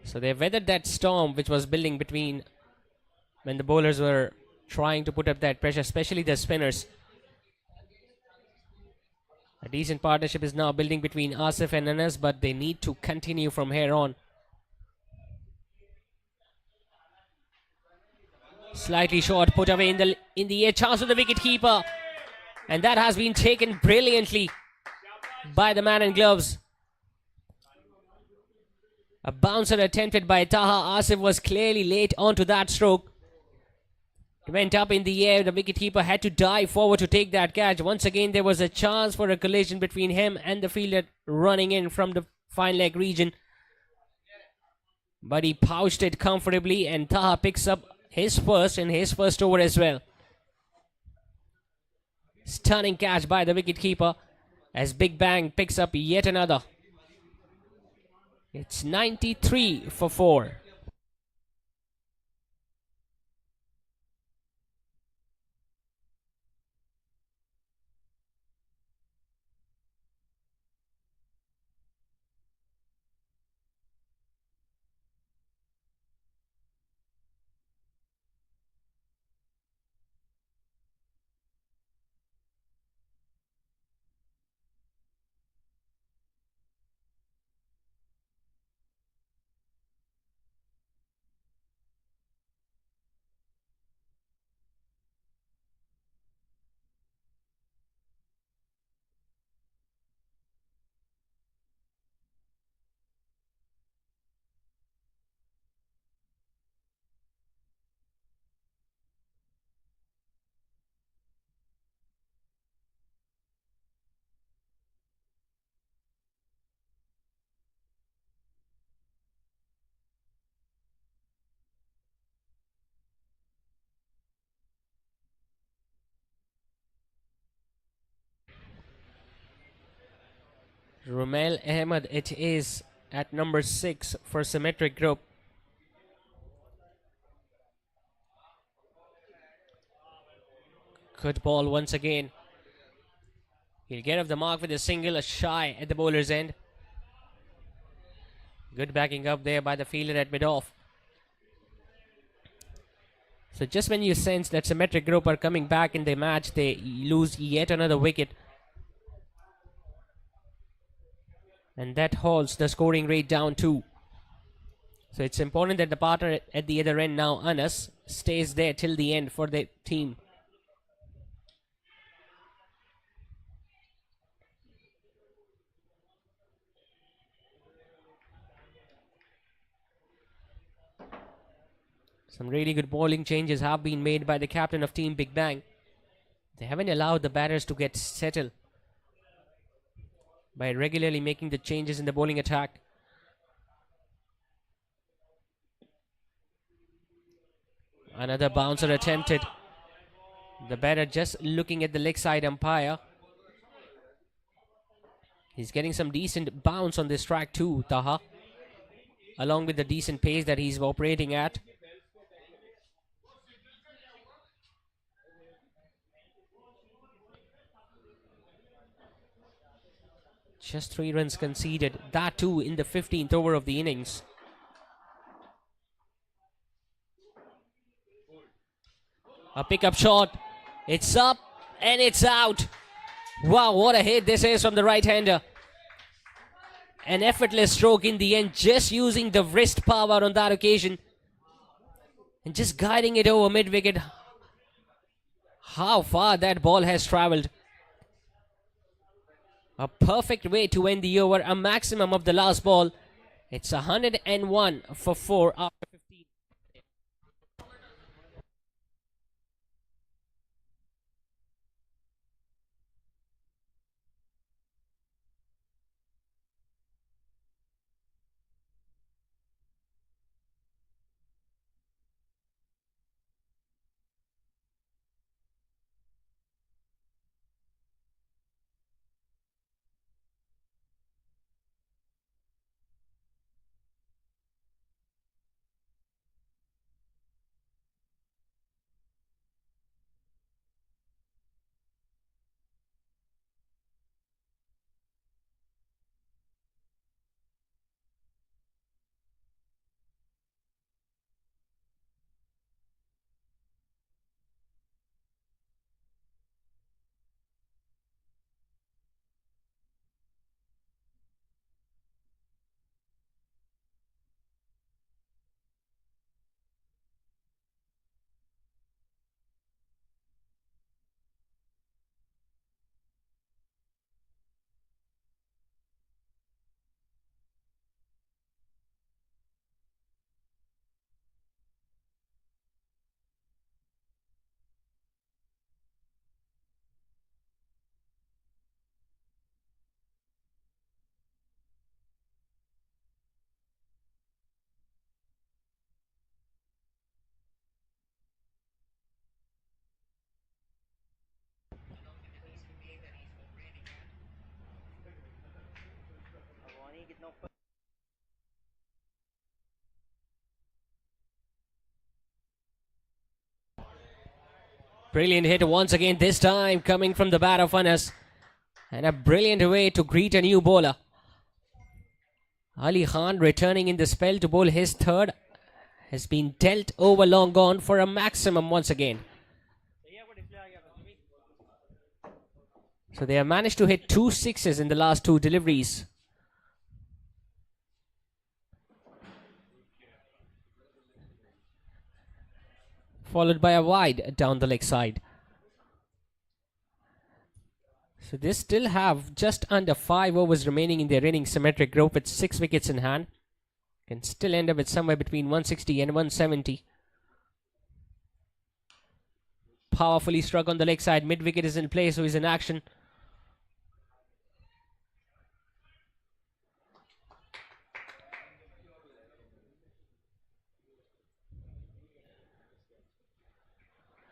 So they weathered that storm which was building between when the bowlers were trying to put up that pressure, especially the spinners. A decent partnership is now building between Asif and Anas, but they need to continue from here on. Slightly short, put away in the air, chance of the wicket keeper, and that has been taken brilliantly by the man in gloves. A bouncer attempted by Taha. Asif was clearly late onto that stroke. It went up in the air. The wicketkeeper had to dive forward to take that catch. Once again, there was a chance for a collision between him and the fielder running in from the fine leg region. But he pouched it comfortably, and Taha picks up his first in his first over as well. Stunning catch by the wicketkeeper as Big Bang picks up yet another. It's 93 for 4. Rumail Ahmed it is at number 6 for Symmetric Group. Good ball once again. He'll get off the mark with a single, a shy at the bowler's end. Good backing up there by the fielder at mid-off. So just when you sense that Symmetric Group are coming back in the match, they lose yet another wicket. And that holds the scoring rate down too. So it's important that the partner at the other end now, Anas, stays there till the end for the team. Some really good bowling changes have been made by the captain of Team Big Bang. They haven't allowed the batters to get settled by regularly making the changes in the bowling attack. Another bouncer attempted. The batter just looking at the leg side umpire. He's getting some decent bounce on this track too, Taha, along with the decent pace that he's operating at. Just 3 runs conceded, that too in the 15th over of the innings. A pickup shot. It's up and it's out. Wow, what a hit this is from the right-hander. An effortless stroke in the end, just using the wrist power on that occasion. And just guiding it over mid-wicket. How far that ball has travelled. A perfect way to end the over, a maximum of the last ball. It's 101 for 4 after 15. Brilliant hit once again, this time coming from the bat of Anas. And a brilliant way to greet a new bowler. Ali Khan returning in the spell to bowl his third. Has been dealt over long gone for a maximum once again. So they have managed to hit 2 sixes in the last 2 deliveries. Followed by a wide down the leg side. So they still have just under 5 overs remaining in their innings symmetric group with 6 wickets in hand. Can still end up with somewhere between 160 and 170. Powerfully struck on the leg side. Mid wicket is in play, so he's in action.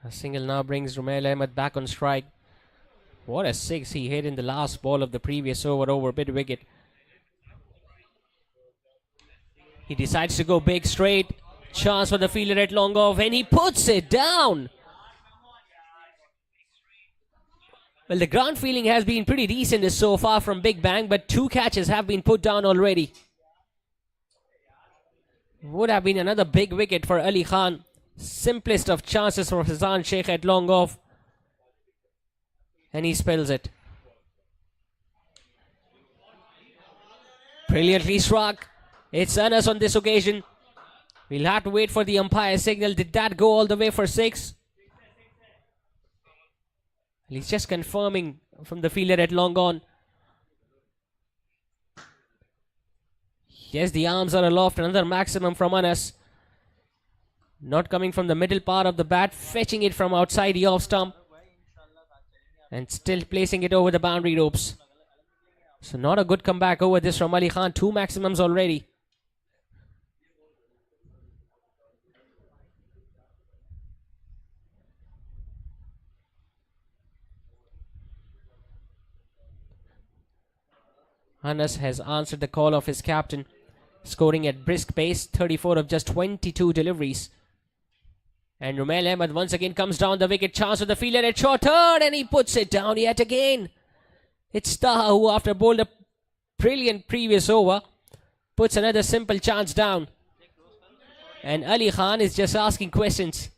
A single now brings Rumail Ahmed back on strike. What a 6 he hit in the last ball of the previous over mid wicket. He decides to go big straight. Chance for the fielder at long off, and he puts it down. Well, the ground feeling has been pretty decent so far from Big Bang, but 2 catches have been put down already. Would have been another big wicket for Ali Khan. Simplest of chances for Fazan Sheikh at long off. And he spells it. Brilliantly struck. It's Anas on this occasion. We'll have to wait for the umpire signal. Did that go all the way for 6? He's just confirming from the fielder at long on. Yes, the arms are aloft. Another maximum from Anas. Not coming from the middle part of the bat. Fetching it from outside the off stump. And still placing it over the boundary ropes. So not a good comeback over this from Ali Khan. 2 maximums already. Anas has answered the call of his captain, scoring at brisk pace, 34 of just 22 deliveries. And Rumail Ahmed once again comes down the wicket. Chance with the fielder at short third, and he puts it down yet again. It's Taha who, after bowled a brilliant previous over, puts another simple chance down. And Ali Khan is just asking questions.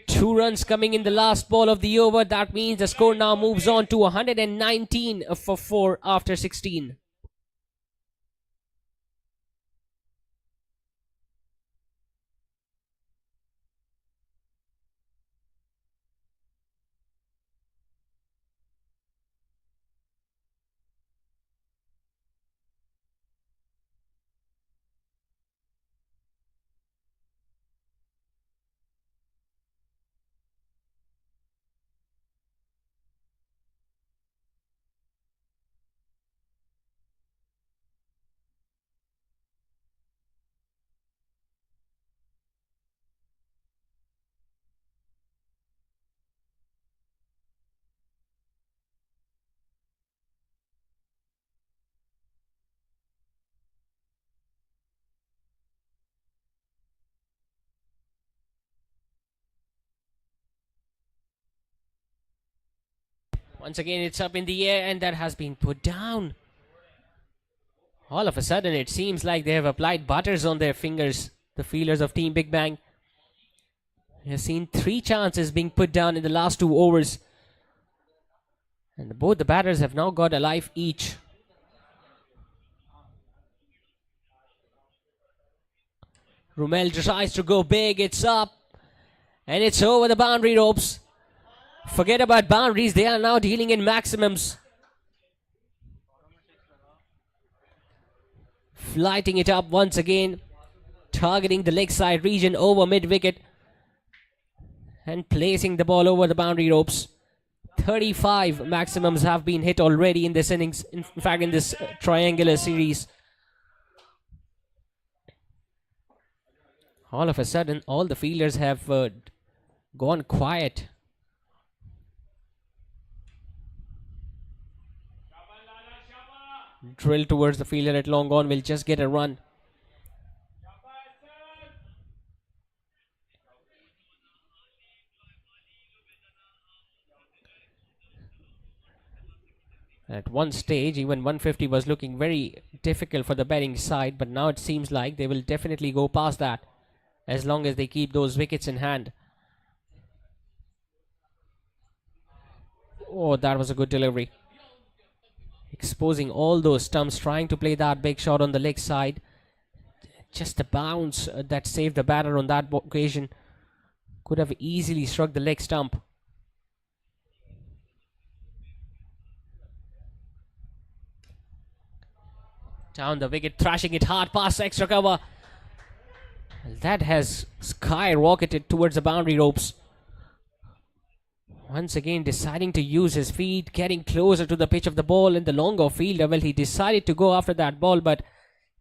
Two runs coming in the last ball of the over. That means the score now moves on to 119 for 4 after 16. Once again, it's up in the air, and that has been put down. All of a sudden, it seems like they have applied butters on their fingers, the fielders of Team Big Bang. We have seen 3 chances being put down in the last 2 overs. And both the batters have now got a life each. Rumail tries to go big, it's up. And it's over the boundary ropes. Forget about boundaries, they are now dealing in maximums. Flighting it up once again. Targeting the leg side region over mid-wicket. And placing the ball over the boundary ropes. 35 maximums have been hit already in this innings. In fact, in this triangular series. All of a sudden, all the fielders have gone quiet. Drill towards the fielder at long on will just get a run. At one stage, even 150 was looking very difficult for the betting side, but now it seems like they will definitely go past that as long as they keep those wickets in hand. Oh, that was a good delivery. Exposing all those stumps, trying to play that big shot on the leg side. Just the bounce that saved the batter on that occasion. Could have easily struck the leg stump. Down the wicket, thrashing it hard past extra cover. That has skyrocketed towards the boundary ropes. Once again deciding to use his feet, getting closer to the pitch of the ball in the longer fielder. Well, he decided to go after that ball, but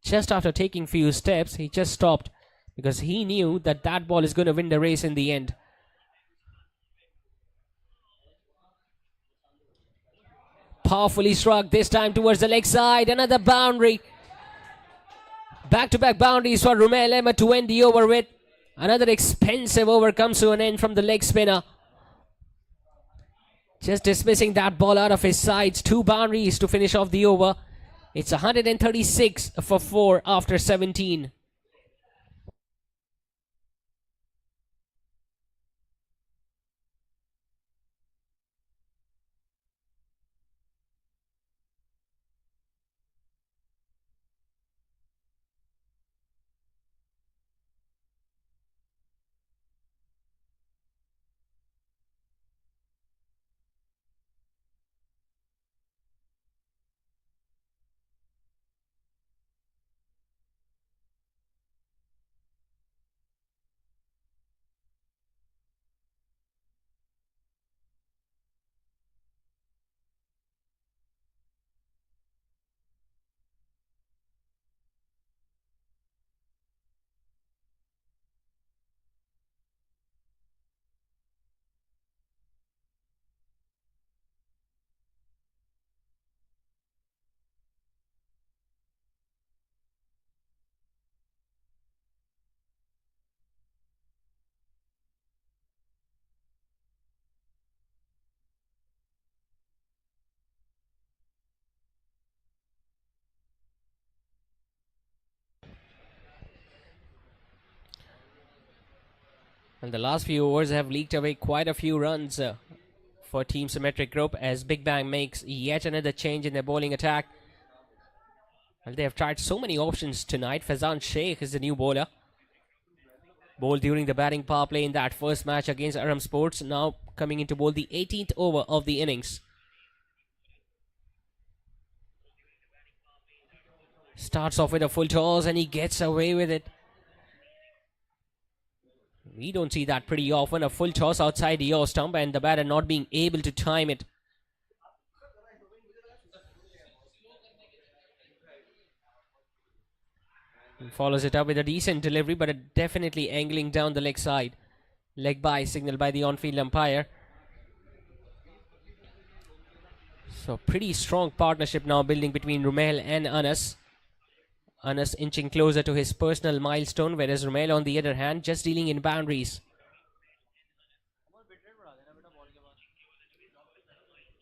just after taking few steps, he just stopped because he knew that that ball is going to win the race in the end. Powerfully struck, this time towards the leg side. Another boundary. Back-to-back boundaries for Rumail Ahmed to end the over with. Another expensive over comes to an end from the leg spinner. Just dismissing that ball out of his sides. 2 boundaries to finish off the over. It's 136 for 4 after 17. And the last few overs have leaked away quite a few runs for Team Symmetric Group as Big Bang makes yet another change in their bowling attack. Well, they have tried so many options tonight. Faizan Sheikh is the new bowler. Bowled during the batting power play in that first match against Aram Sports. Now coming in to bowl the 18th over of the innings. Starts off with a full toss and he gets away with it. We don't see that pretty often. A full toss outside the yaw stump and the batter not being able to time it. He follows it up with a decent delivery, but definitely angling down the leg side. Leg by signaled by the on-field umpire. So pretty strong partnership now building between Rumail and Anas. Anas inching closer to his personal milestone, whereas Rumail on the other hand just dealing in boundaries.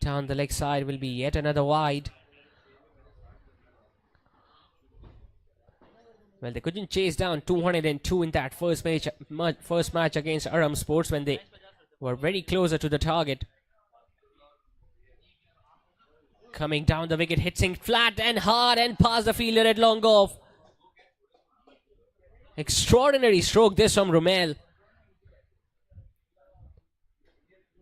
Down the leg side will be yet another wide. Well, they couldn't chase down 202 in that first match against Aram Sports when they were very closer to the target. Coming down the wicket, hitting flat and hard and past the fielder at long off. Extraordinary stroke this from Rumail.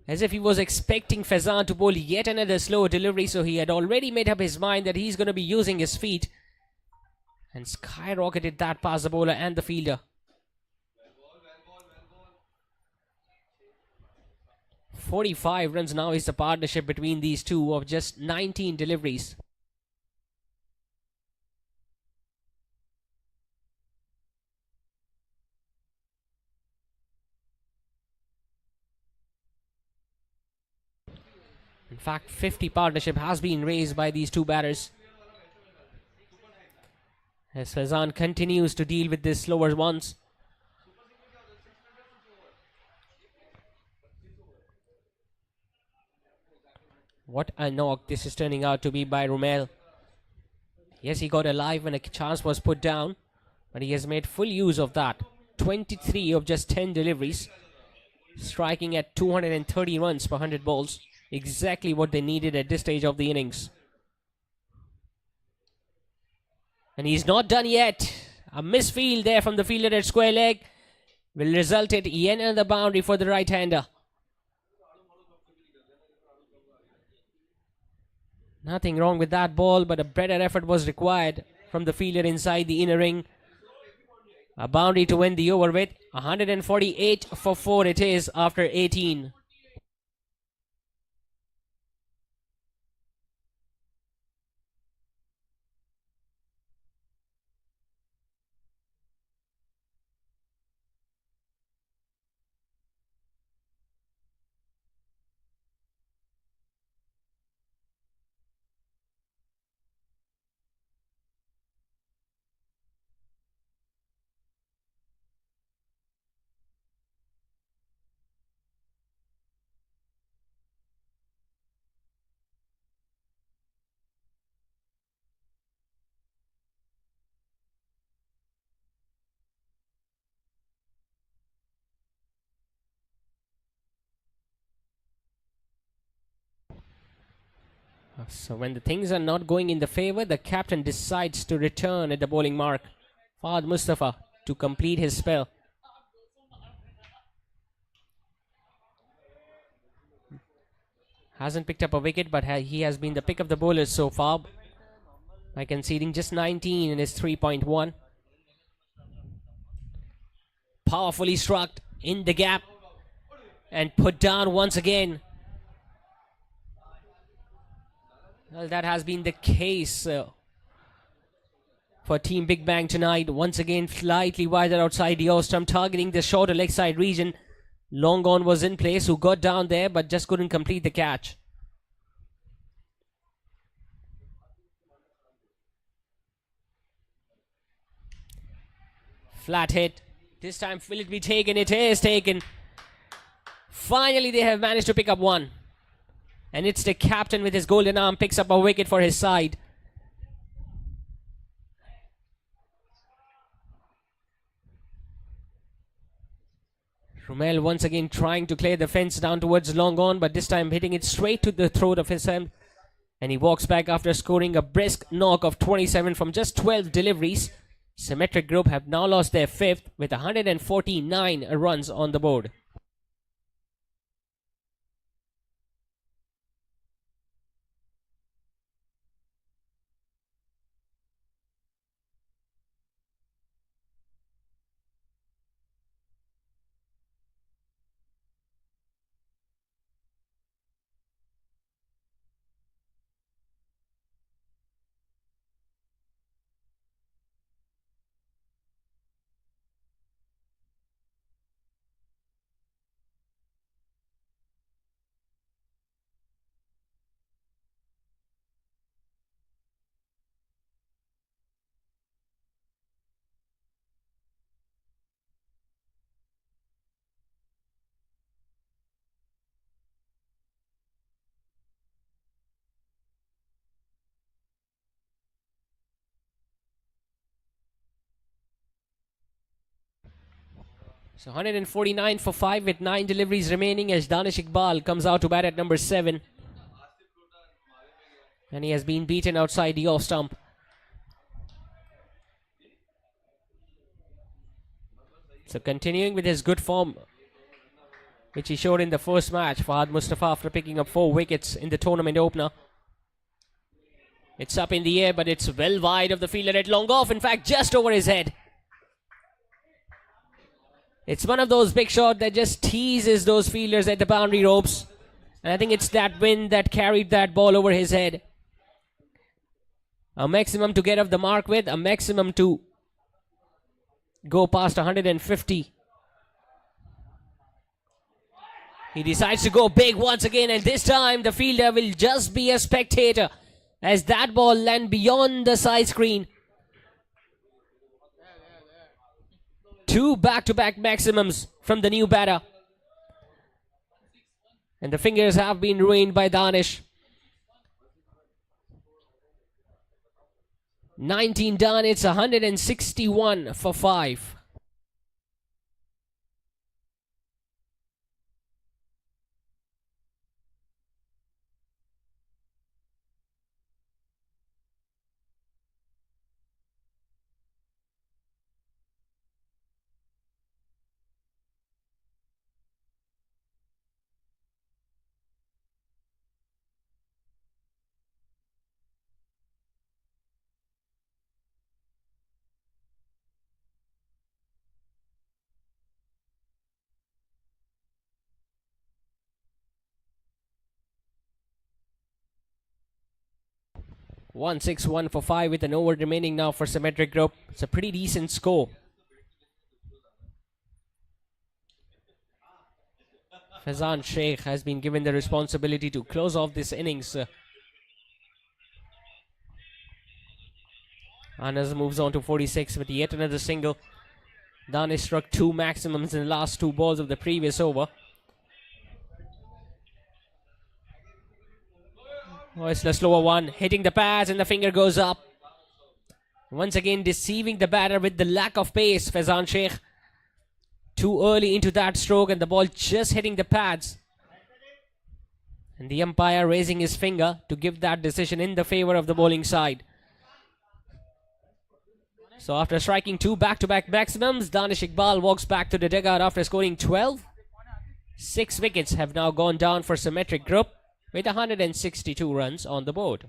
As if he was expecting Faizan to bowl yet another slow delivery, so he had already made up his mind that he's going to be using his feet. And skyrocketed that past the bowler and the fielder. 45 runs now is the partnership between these two of just 19 deliveries. In fact, 50 partnership has been raised by these two batters. As Faizan continues to deal with these slower ones. What a knock this is turning out to be by Romel. Yes, he got alive when a chance was put down, but he has made full use of that. 23 of just 10 deliveries, striking at 230 runs per 100 balls. Exactly what they needed at this stage of the innings. And he's not done yet. A misfield there from the fielder at square leg will result in yet another boundary for the right-hander. Nothing wrong with that ball, but a better effort was required from the fielder inside the inner ring. A boundary to win the over with. 148 for 4 it is after 18. So when the things are not going in the favour, the captain decides to return at the bowling mark. Fahad Mustafa to complete his spell. Hasn't picked up a wicket, but he has been the pick of the bowlers so far by conceding just 19 in his 3.1. Powerfully struck in the gap and put down once again. Well, that has been the case for Team Big Bang tonight. Once again, slightly wider outside the off stump, targeting the shorter leg side region. Long on was in place, who got down there but just couldn't complete the catch. Flat hit. This time, will it be taken? It is taken. Finally, they have managed to pick up one. And it's the captain with his golden arm picks up a wicket for his side. Romel once again trying to clear the fence down towards long on, but this time hitting it straight to the throat of his hand. And he walks back after scoring a brisk knock of 27 from just 12 deliveries. Symmetric Group have now lost their fifth with 149 runs on the board. So 149 for 5 with 9 deliveries remaining as Danish Iqbal comes out to bat at number 7. And he has been beaten outside the off stump. So continuing with his good form, which he showed in the first match, Fahad Mustafa after picking up 4 wickets in the tournament opener. It's up in the air, but it's well wide of the fielder at long off. In fact, just over his head. It's one of those big shots that just teases those fielders at the boundary ropes. And I think it's that wind that carried that ball over his head. A maximum to get off the mark with, a maximum to go past 150. He decides to go big once again, and this time the fielder will just be a spectator as that ball lands beyond the side screen. 2 back-to-back maximums from the new batter. And the fingers have been ruined by Danish. 19 done. It's 161 for 5. One 6-1 for 5 with an over remaining now for Symmetric Group. It's a pretty decent score. Faizan Sheikh has been given the responsibility to close off this innings. Anas moves on to 46 with yet another single. Danish struck 2 maximums in the last 2 balls of the previous over. Oh, it's the slower one, hitting the pads and the finger goes up. Once again deceiving the batter with the lack of pace, Faizan Sheikh. Too early into that stroke and the ball just hitting the pads. And the umpire raising his finger to give that decision in the favour of the bowling side. So after striking 2 back-to-back maximums, Danish Iqbal walks back to the dugout after scoring 12. 6 wickets have now gone down for Symmetric Group, with 162 runs on the board.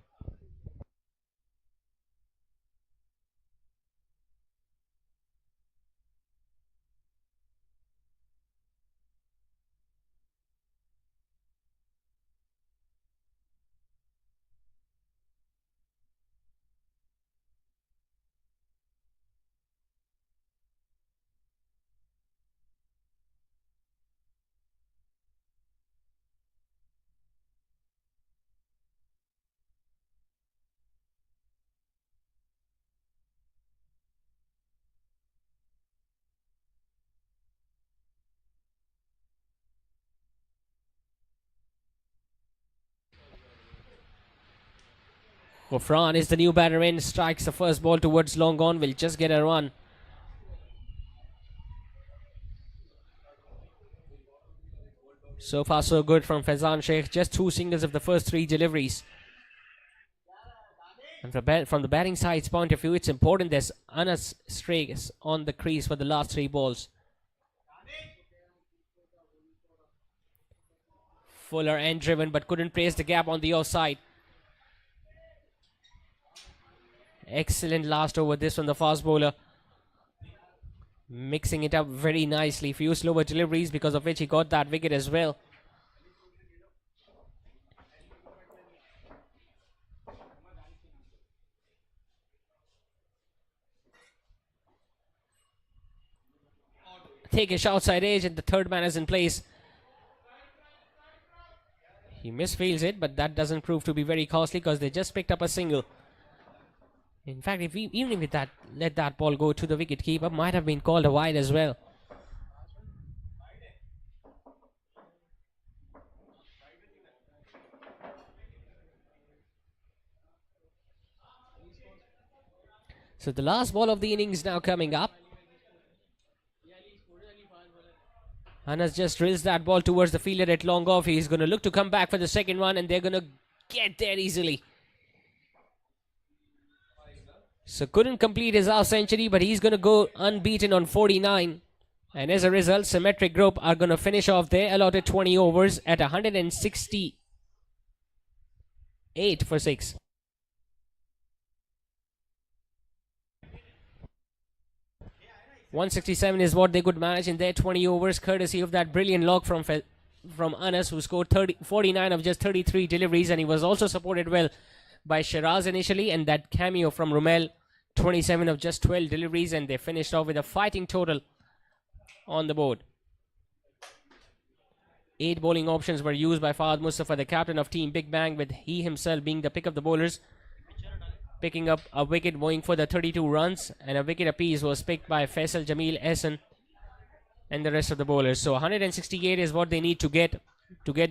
Ghaffran is the new batter in, strikes the first ball towards long on, will just get a run. So far so good from Faizan Sheikh, just 2 singles of the first 3 deliveries. And from the batting side's point of view, it's important there's Anas Stragas on the crease for the last 3 balls. Fuller end driven but couldn't place the gap on the offside. Excellent last over this from the fast bowler. Mixing it up very nicely. Few slower deliveries because of which he got that wicket as well. Thikish outside edge and the third man is in place. He misfields it, but that doesn't prove to be very costly because they just picked up a single. In fact, even if that let that ball go to the wicket keeper, might have been called a wide as well. So the last ball of the innings now coming up. Anas just drills that ball towards the fielder at long off. He's going to look to come back for the second one and they're going to get there easily. So couldn't complete his half century, but he's going to go unbeaten on 49. And as a result, Symmetric Group are going to finish off their allotted 20 overs at 168 for 6. .167 is what they could manage in their 20 overs, courtesy of that brilliant log from Anas, who scored 49 of just 33 deliveries, and he was also supported well by Shiraz initially, and that cameo from Rumel, 27 of just 12 deliveries, and they finished off with a fighting total on the board. 8 bowling options were used by Fahad Mustafa, the captain of Team Big Bang, with he himself being the pick of the bowlers, picking up a wicket going for the 32 runs, and a wicket apiece was picked by Faisal, Jamil, Ehsan and the rest of the bowlers. So 168 is what they need to get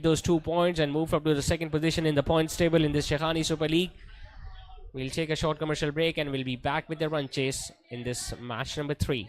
those 2 points and move up to the second position in the points table in this Sheikhani Super League. We'll take a short commercial break and we'll be back with the run chase in this match number 3.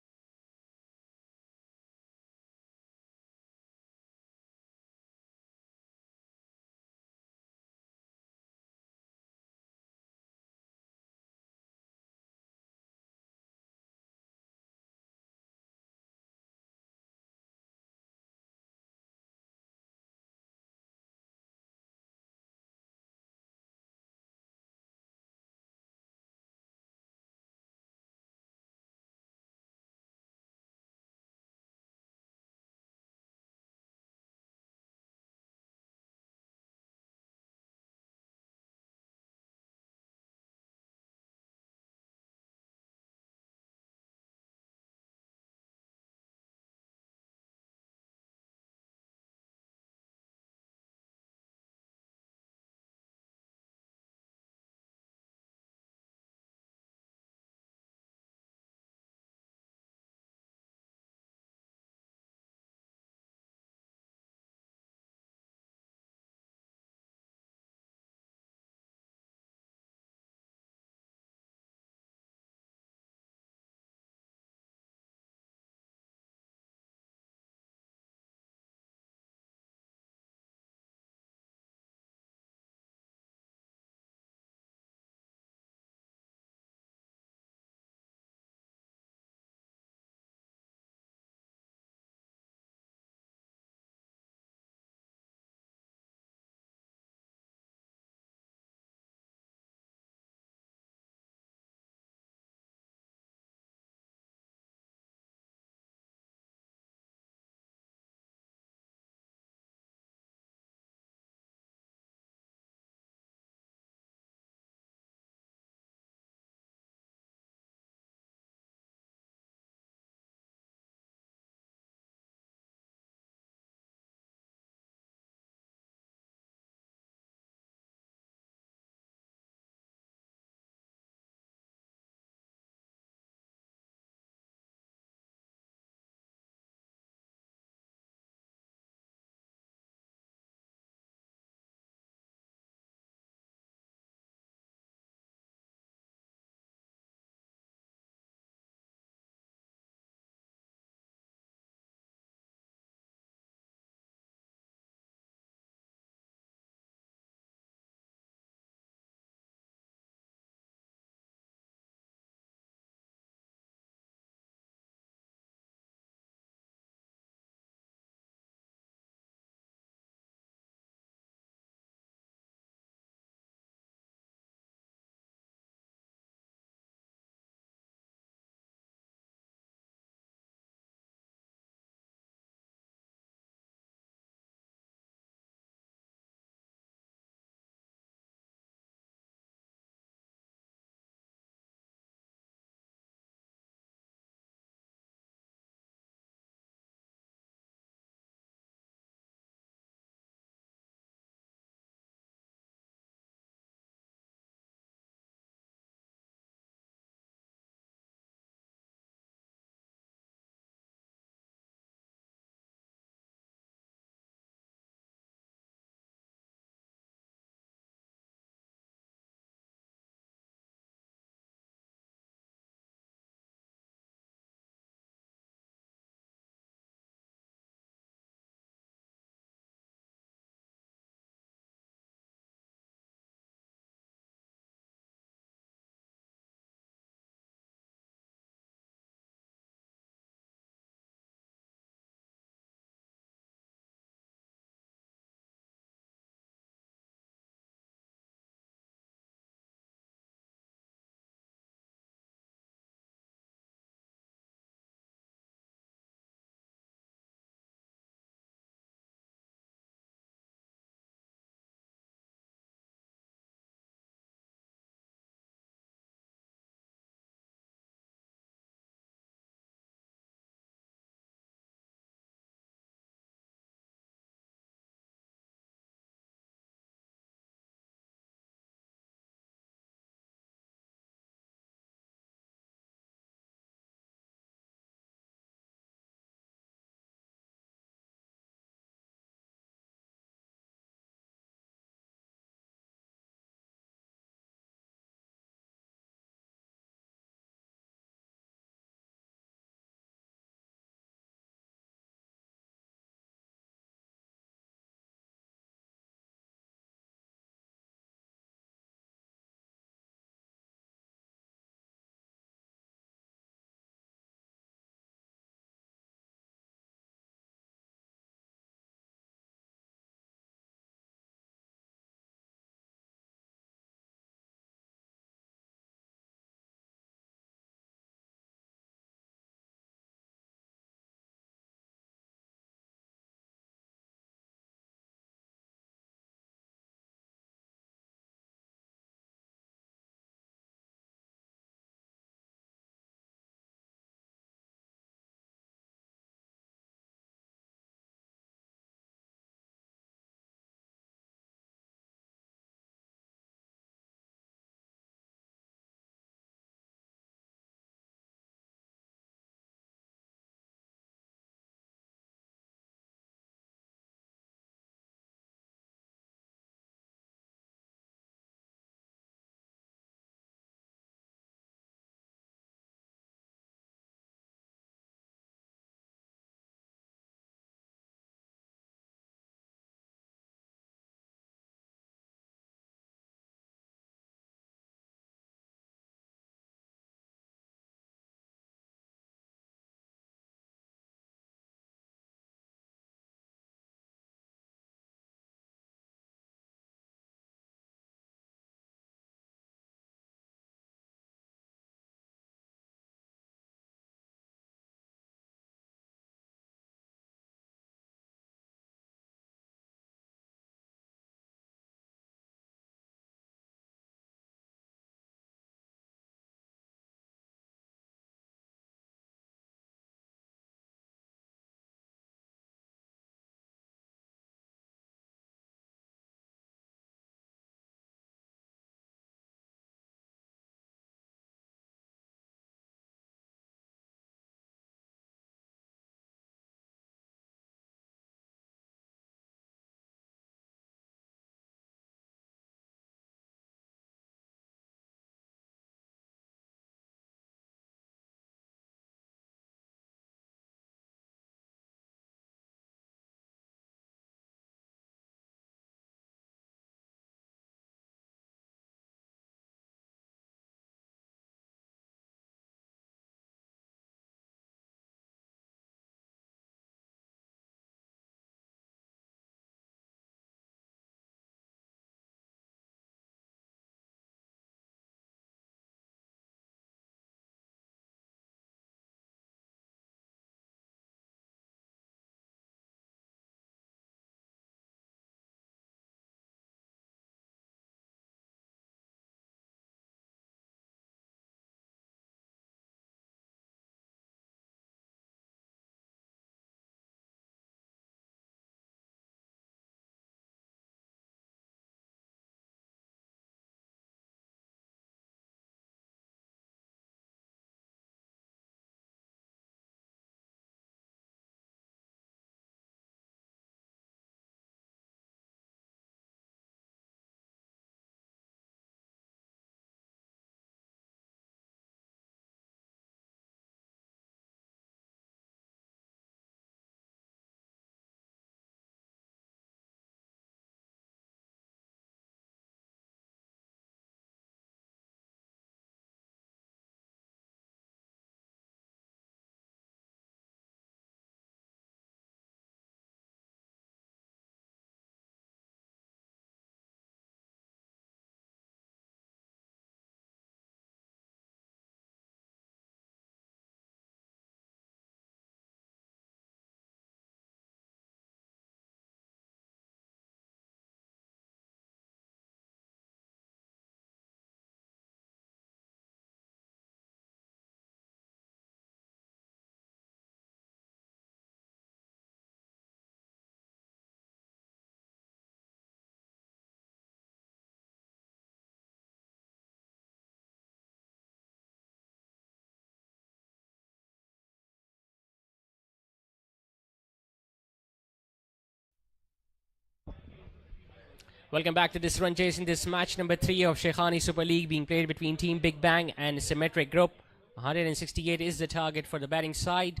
Welcome back to this run chase in this match number 3 of Sheikhani Super League being played between Team Big Bang and Symmetric Group. 168 is the target for the batting side.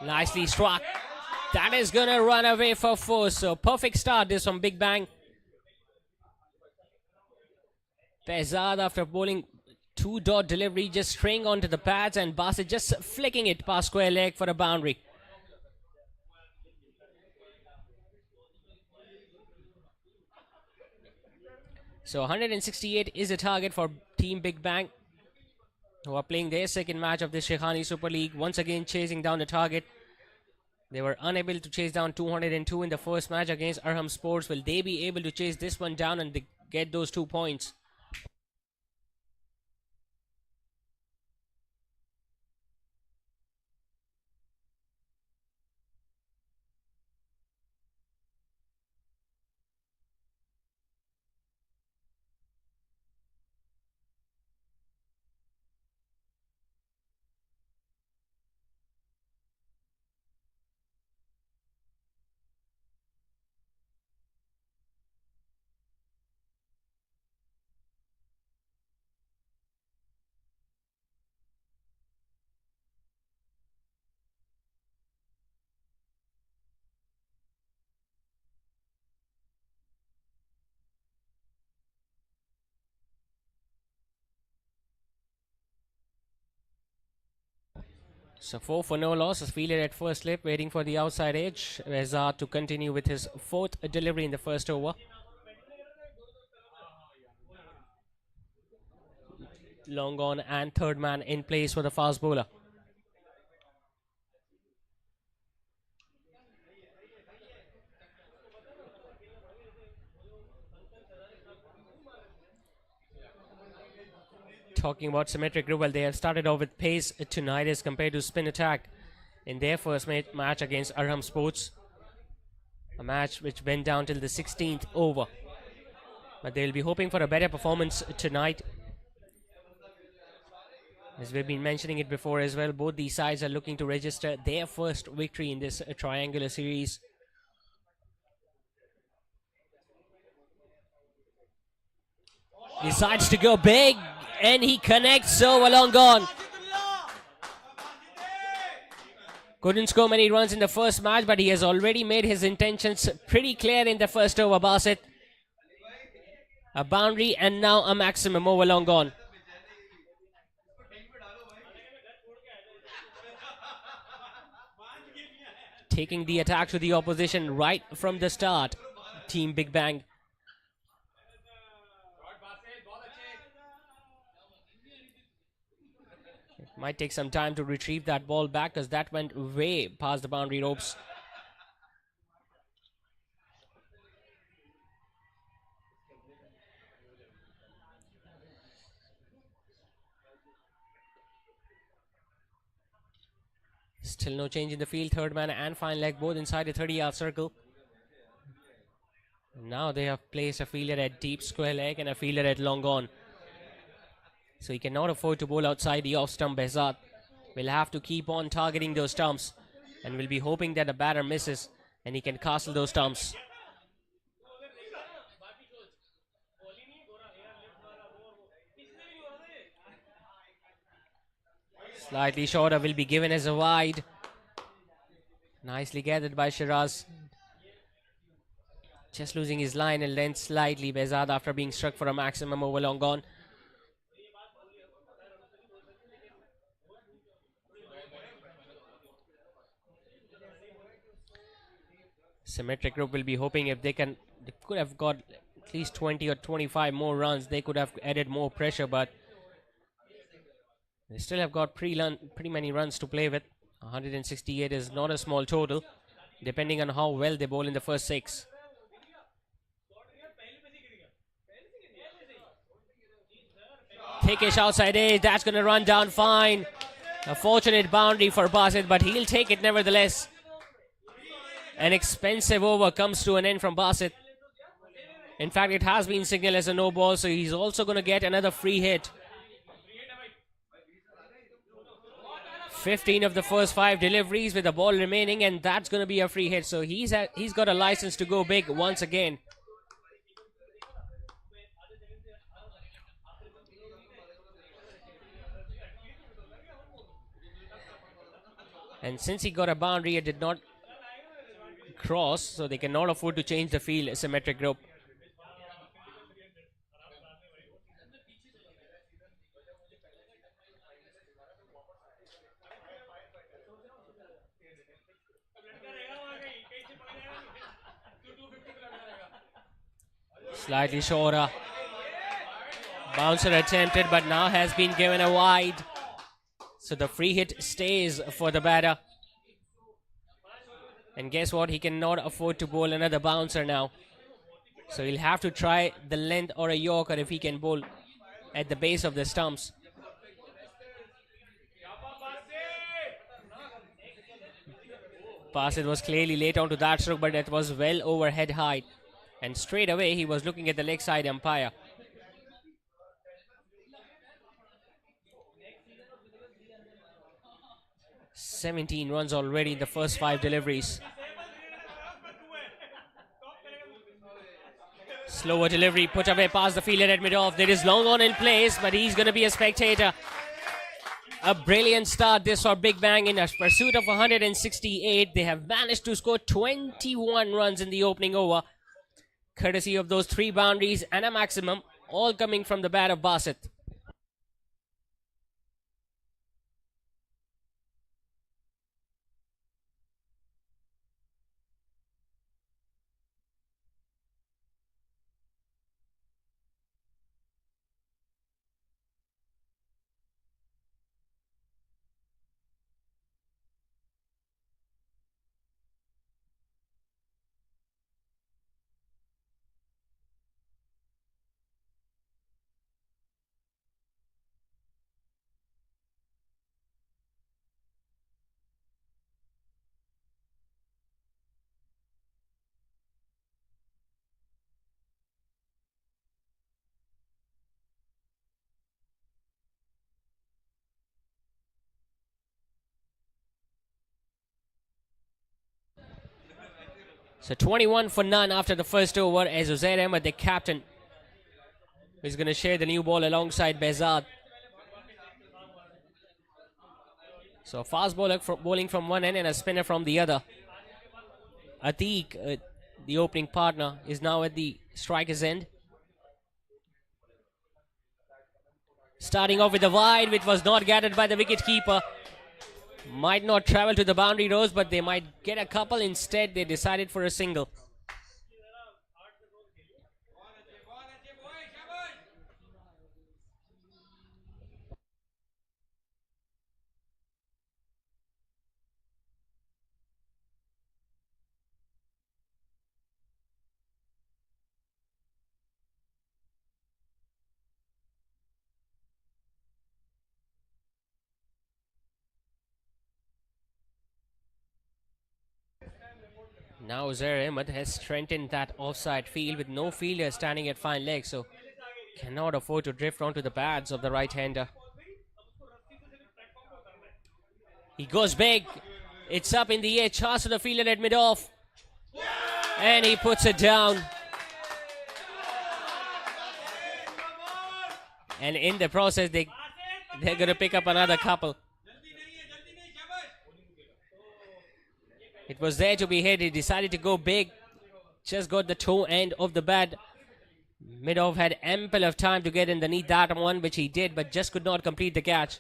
Nicely struck. That is going to run away for 4. So perfect start this from Big Bang. Behzad, after bowling 2-dot delivery, just straying onto the pads, and Basit just flicking it past square leg for a boundary. So 168 is the target for Team Big Bang, who are playing their second match of the Sheikhani Super League. Once again chasing down the target. They were unable to chase down 202 in the first match against Arham Sports. Will they be able to chase this one down and get those 2 points? So 4 for no loss as Fielder at first slip, waiting for the outside edge. Behzad to continue with his 4th delivery in the first over. Long on and third man in place for the fast bowler. Talking about Symmetric Group, well, they have started off with pace tonight as compared to spin attack in their first match against Arham Sports. A match which went down till the 16th over. But they'll be hoping for a better performance tonight. As we've been mentioning it before as well, both these sides are looking to register their first victory in this triangular series. Decides to go big, and he connects, so long gone. Couldn't score many runs in the first match, but he has already made his intentions pretty clear in the first over. Basit, a boundary and now a maximum over, long gone. Taking the attack to the opposition right from the start, Team Big Bang. Might take some time to retrieve that ball back because that went way past the boundary ropes. Still no change in the field. Third man and fine leg both inside the 30-yard circle. Now they have placed a fielder at deep square leg and a fielder at long on. So he cannot afford to bowl outside the off stump. Behzad will have to keep on targeting those stumps and will be hoping that the batter misses and he can castle those stumps. Slightly shorter, will be given as a wide. Nicely gathered by Shiraz. Just losing his line and length slightly. Behzad after being struck for a maximum over, long gone. Symmetric Group will be hoping if they could have got at least 20 or 25 more runs, they could have added more pressure, but they still have got pretty many runs to play with. 168 is not a small total, depending on how well they bowl in the first 6. Thickish outside edge, that's going to run down fine. A fortunate boundary for Basit, but he'll take it nevertheless. An expensive over comes to an end from Basit. In fact, it has been signaled as a no ball, so he's also going to get another free hit. 15 of the first 5 deliveries with the ball remaining, and that's going to be a free hit. So he's got a license to go big once again. And since he got a boundary, it did not cross, so they cannot afford to change the field symmetric group. Slightly shorter. Bouncer attempted, but now has been given a wide. So the free hit stays for the batter. And guess what? He cannot afford to bowl another bouncer now. So he'll have to try the length or a Yorker if he can bowl at the base of the stumps. Basit was clearly late onto that stroke, but it was well over head height. And straight away, he was looking at the leg side umpire. "17 runs already in the first 5 deliveries. Slower delivery, put away past the fielder at mid-off. There is long on in place, but he's going to be a spectator. A brilliant start this for Big Bang in a pursuit of 168. They have managed to score 21 runs in the opening over, courtesy of those 3 boundaries and a maximum, all coming from the bat of Basit. So 21 for none after the first over, as Uzair Ahmed, the captain, is going to share the new ball alongside Behzad. So a fast bowler bowling from one end and a spinner from the other. Atiq, the opening partner, is now at the striker's end. Starting off with a wide, which was not gathered by the wicket-keeper. Might not travel to the boundary rows, but they might get a couple. Instead, they decided for a single. Now Uzair Ahmed has strengthened that offside field with no fielder standing at fine leg, so cannot afford to drift onto the pads of the right-hander. He goes big. It's up in the air. Chance to the fielder at mid-off. And he puts it down. And in the process, they're going to pick up another couple. It was there to be hit. He decided to go big. Just got the toe end of the bat. Mid-off had ample of time to get underneath that one, which he did, but just could not complete the catch.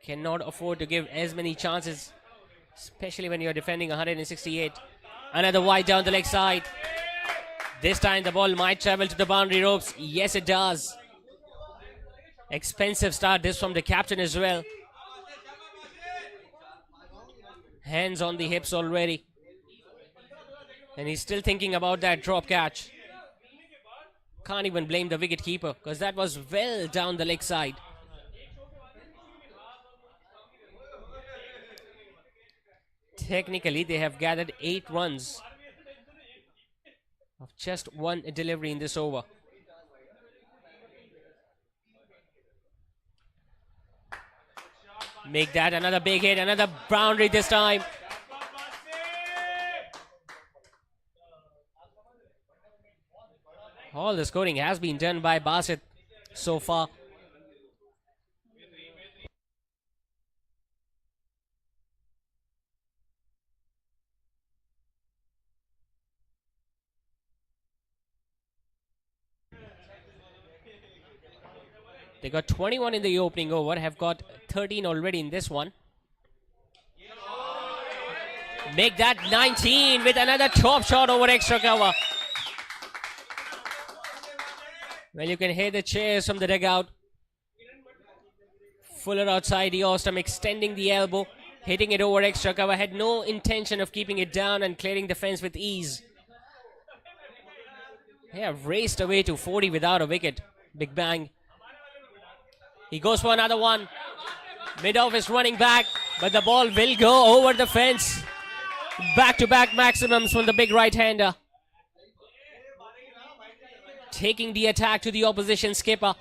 Cannot afford to give as many chances, especially when you're defending 168. Another wide down the leg side. This time the ball might travel to the boundary ropes. Yes, it does. Expensive start this from the captain as well. Hands on the hips already. And he's still thinking about that drop catch. Can't even blame the wicket keeper, because that was well down the leg side. Technically, they have gathered 8 runs of just one delivery in this over. Make that another big hit, another boundary this time. All the scoring has been done by Basit so far. They got 21 in the opening over, have got 13 already in this one. Make that 19 with another top shot over extra cover. Well, you can hear the cheers from the dugout. Fuller outside the off-stump, extending the elbow, hitting it over extra cover. Had no intention of keeping it down and clearing the fence with ease. They have raced away to 40 without a wicket. Big Bang. He goes for another one. Mid-off is running back, but the ball will go over the fence. Back-to-back maximums from the big right-hander. Taking the attack to the opposition skipper.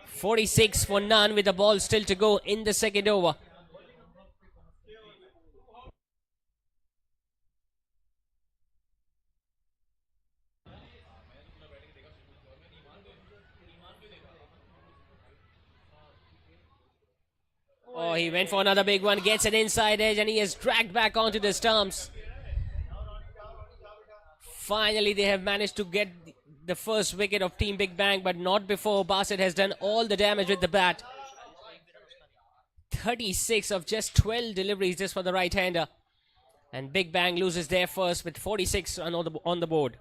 46 for none with the ball still to go in the second over. Oh, he went for another big one, gets an inside edge, and he is dragged back onto the stumps. Finally, they have managed to get the first wicket of Team Big Bang, but not before Basit has done all the damage with the bat. 36 of just 12 deliveries just for the right-hander. And Big Bang loses their first with 46 on the board.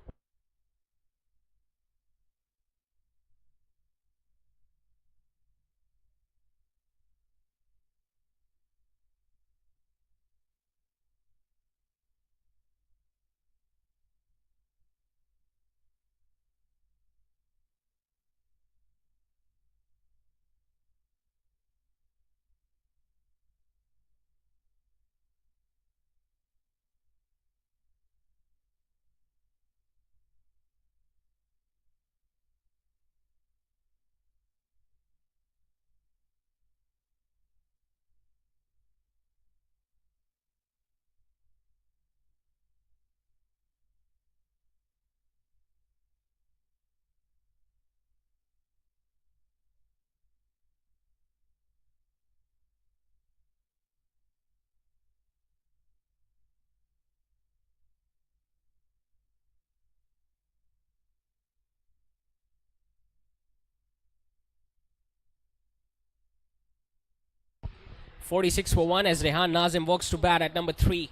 .46 for 1 as Rehan Nazim walks to bat at number 3.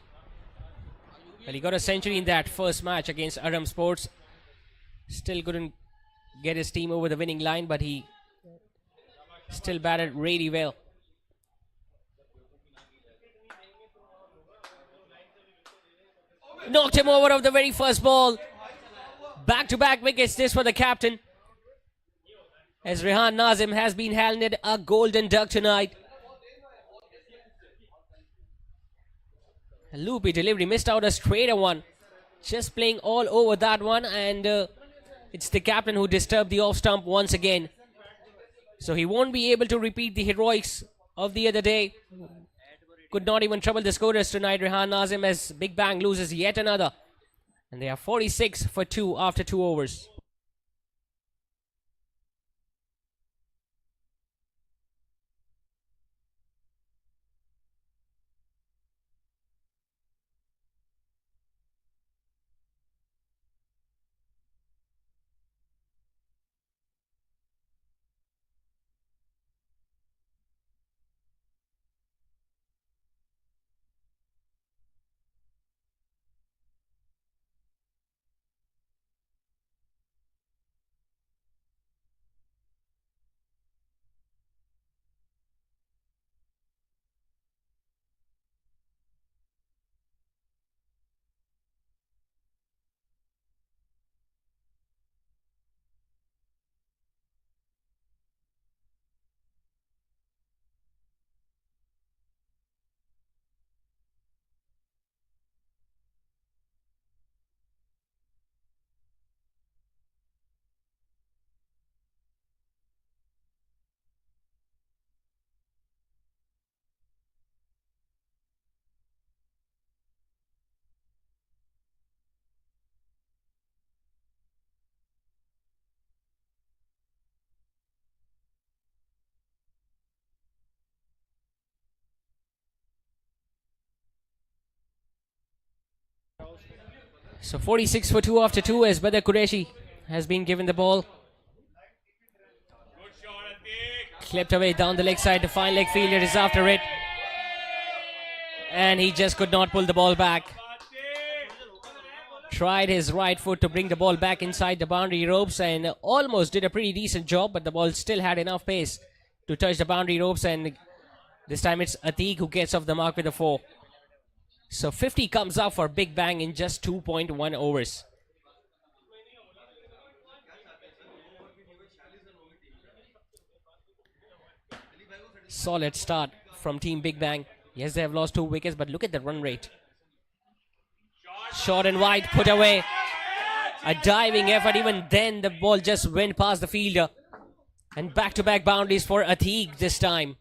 Well, he got a century in that first match against Arham Sports. Still couldn't get his team over the winning line, but he still batted really well. Knocked him over of the very first ball. Back-to-back wickets this for the captain, as Rehan Nazim has been handed a golden duck tonight. A loopy delivery, missed out a straighter one. Just playing all over that one, and it's the captain who disturbed the off stump once again. So he won't be able to repeat the heroics of the other day. Could not even trouble the scorers tonight, Rehan Nazim, as Big Bang loses yet another. And they are 46 for 2 after 2 overs. So 46 for 2 after 2 as Badr Qureshi has been given the ball. Clipped away down the leg side. The fine leg fielder is after it. And he just could not pull the ball back. Tried his right foot to bring the ball back inside the boundary ropes and almost did a pretty decent job, but the ball still had enough pace to touch the boundary ropes, and this time it's Atiq who gets off the mark with a 4. So 50 comes out for Big Bang in just 2.1 overs. Solid start from Team Big Bang. Yes, they have lost 2 wickets, but look at the run rate. Short and wide, put away. A diving effort. Even then, the ball just went past the fielder. And back-to-back boundaries for Atiq this time.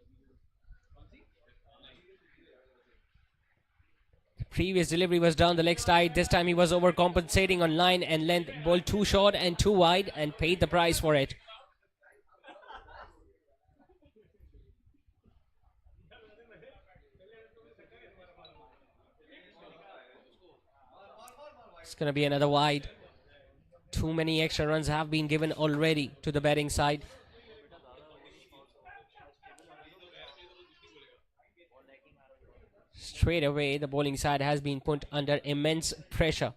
The previous delivery was down the leg side. This time he was overcompensating on line and length. Ball too short and too wide and paid the price for it. It's going to be another wide. Too many extra runs have been given already to the batting side. Straight away, the bowling side has been put under immense pressure.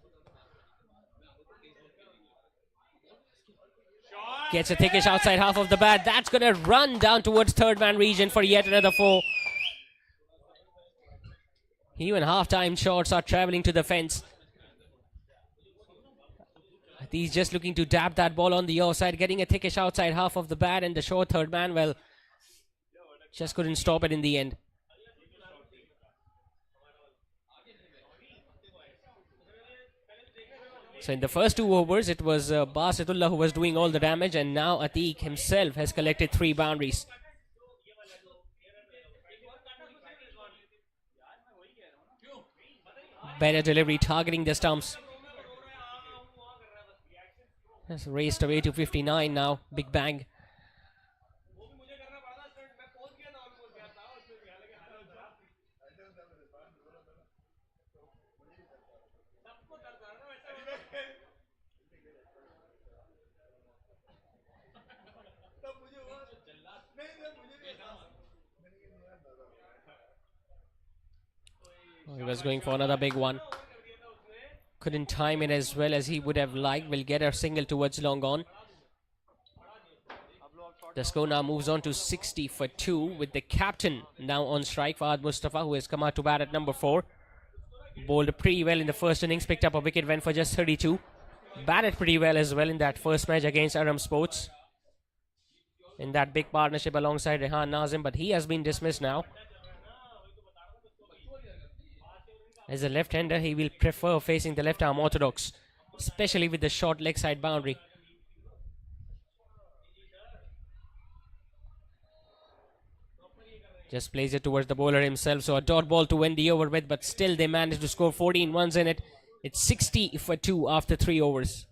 Gets a thickish outside half of the bat. That's going to run down towards third man region for yet another 4. Even half-time shots are travelling to the fence. He's just looking to dab that ball on the offside, getting a thickish outside half of the bat, and the short third man, well, just couldn't stop it in the end. So in the first 2 overs, it was Basitullah who was doing all the damage, and now Atiq himself has collected 3 boundaries. Better delivery, targeting the stumps. Has raced away to 59 now. Big Bang. He was going for another big one. Couldn't time it as well as he would have liked. Will get a single towards long on. The score now moves on to 60 for 2 with the captain now on strike, Fahad Mustafa, who has come out to bat at number 4. Bowled pretty well in the first innings, picked up a wicket, went for just 32. Batted pretty well as well in that first match against Aram Sports, in that big partnership alongside Rehan Nazim, but he has been dismissed now. As a left-hander, he will prefer facing the left-arm orthodox, especially with the short leg side boundary. Just plays it towards the bowler himself, so a dot ball to end the over with, but still they managed to score 14 runs in it. It's 60 for 2 after 3 overs.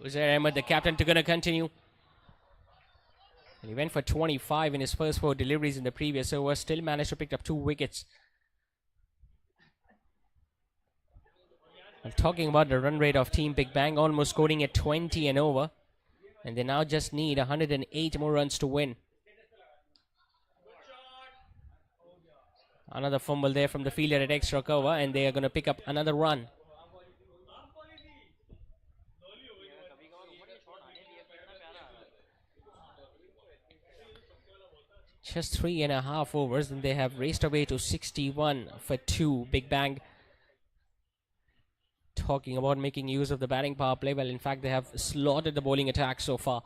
Uzair Ahmed, the captain, to gonna continue. And he went for 25 in his first 4 deliveries in the previous over. Still managed to pick up 2 wickets. I'm talking about the run rate of Team Big Bang, almost scoring at 20 and over. And they now just need 108 more runs to win. Another fumble there from the fielder at extra cover, and they are going to pick up another run. Just 3.5 overs, and they have raced away to 61 for 2. Big Bang talking about making use of the batting power play. Well, in fact, they have slaughtered the bowling attack so far.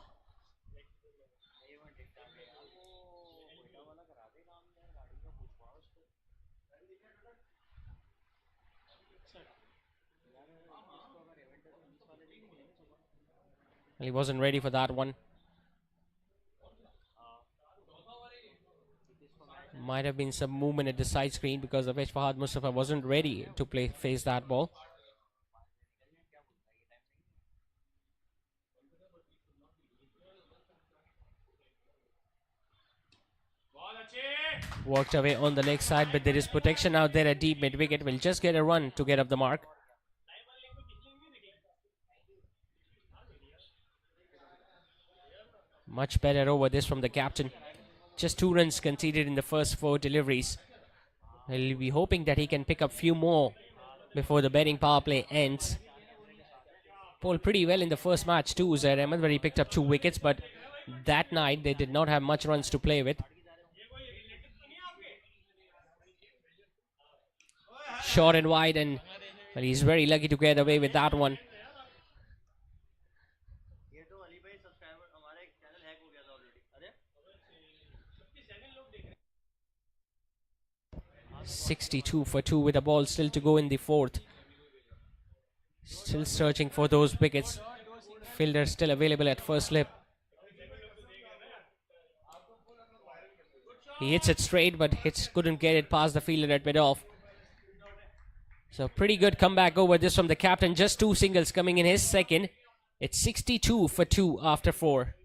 Well, he wasn't ready for that one. Might have been some movement at the side screen because of which Fahad Mustafa wasn't ready to face that ball. Worked away on the leg side, but there is protection out there at deep mid wicket. Will just get a run to get up the mark. Much better over this from the captain. Just 2 runs conceded in the first 4 deliveries. He'll be hoping that he can pick up few more before the batting power play ends. Bowled pretty well in the first match too, Zaid Ahmed, where he picked up 2 wickets, but that night they did not have much runs to play with. Short and wide, and well, he's very lucky to get away with that one. 62 for 2 with a ball still to go in the 4th. Still searching for those wickets. Fielder still available at first slip. He hits it straight, but couldn't get it past the fielder at mid-off. So pretty good comeback over this from the captain. Just 2 singles coming in his second. It's 62 for 2 after 4.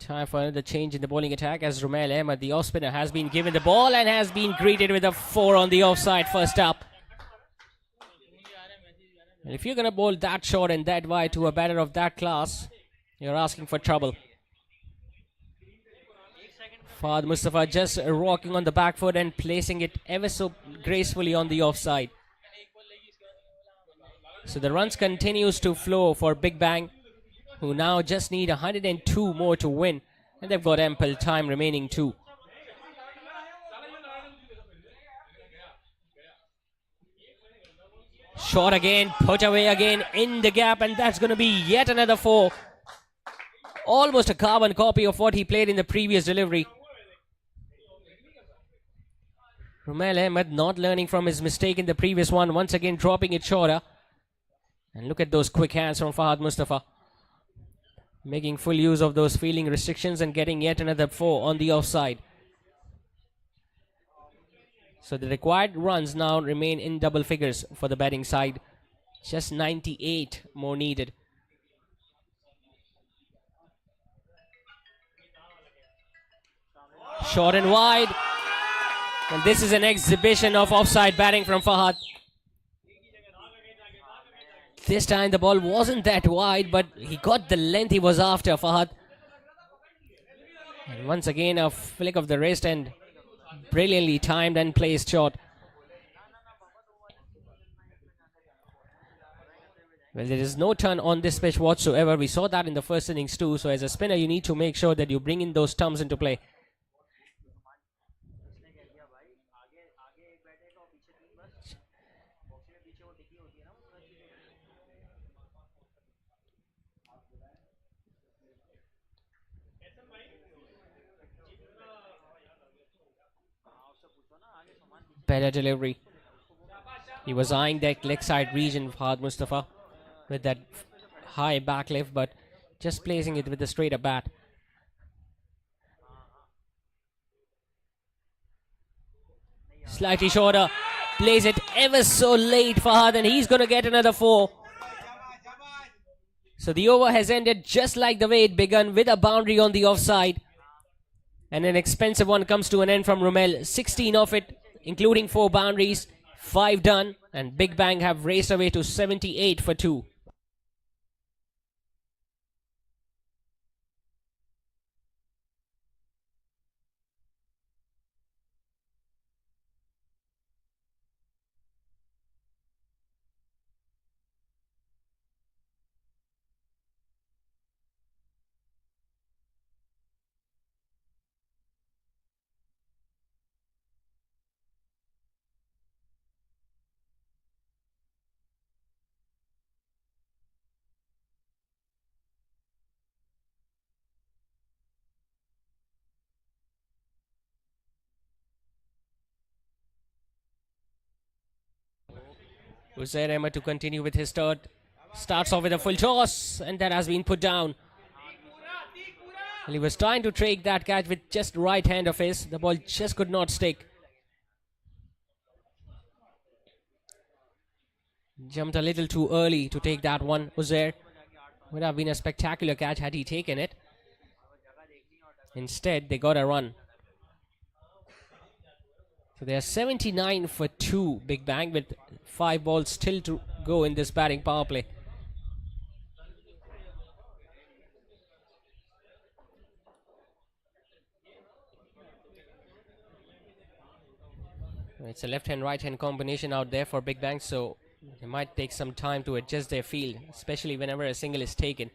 Time for another change in the bowling attack as Rumail Ahmed, the off spinner, has been given the ball and has been greeted with a 4 on the offside first up. And if you're going to bowl that short and that wide to a batter of that class, you're asking for trouble. Fahad Mustafa just rocking on the back foot and placing it ever so gracefully on the offside. So the runs continues to flow for Big Bang, who now just need 102 more to win, and they've got ample time remaining too. Shot again, put away again in the gap, and that's going to be yet another 4. Almost a carbon copy of what he played in the previous delivery. Rumail Ahmed not learning from his mistake in the previous one, once again dropping it shorter. And look at those quick hands from Fahad Mustafa, making full use of those fielding restrictions and getting yet another 4 on the offside. So the required runs now remain in double figures for the batting side. Just 98 more needed. Short and wide. And this is an exhibition of offside batting from Fahad. This time the ball wasn't that wide, but he got the length he was after, Fahad. And once again a flick of the wrist and brilliantly timed and placed shot. Well, there is no turn on this pitch whatsoever. We saw that in the first innings too. So as a spinner, you need to make sure that you bring in those stumps into play. Better delivery. He was eyeing that leg side region, Fahad Mustafa, with that high back lift, but just placing it with a straighter bat. Slightly shorter. Plays it ever so late, Fahad, and he's going to get another 4. So the over has ended just like the way it began, with a boundary on the offside. And an expensive one comes to an end from Romel. 16 of it, including 4 boundaries. 5 done, and Big Bang have raced away to 78 for 2. Uzair Ahmed to continue with his third. Starts off with a full toss, and that has been put down. Well, he was trying to take that catch with just right hand of his. The ball just could not stick. Jumped a little too early to take that one. Uzair would have been a spectacular catch had he taken it. Instead, they got a run. So they are 79 for 2, Big Bang, with 5 balls still to go in this batting power play. It's a left-hand, right-hand combination out there for Big Bang, so it might take some time to adjust their field, especially whenever a single is taken.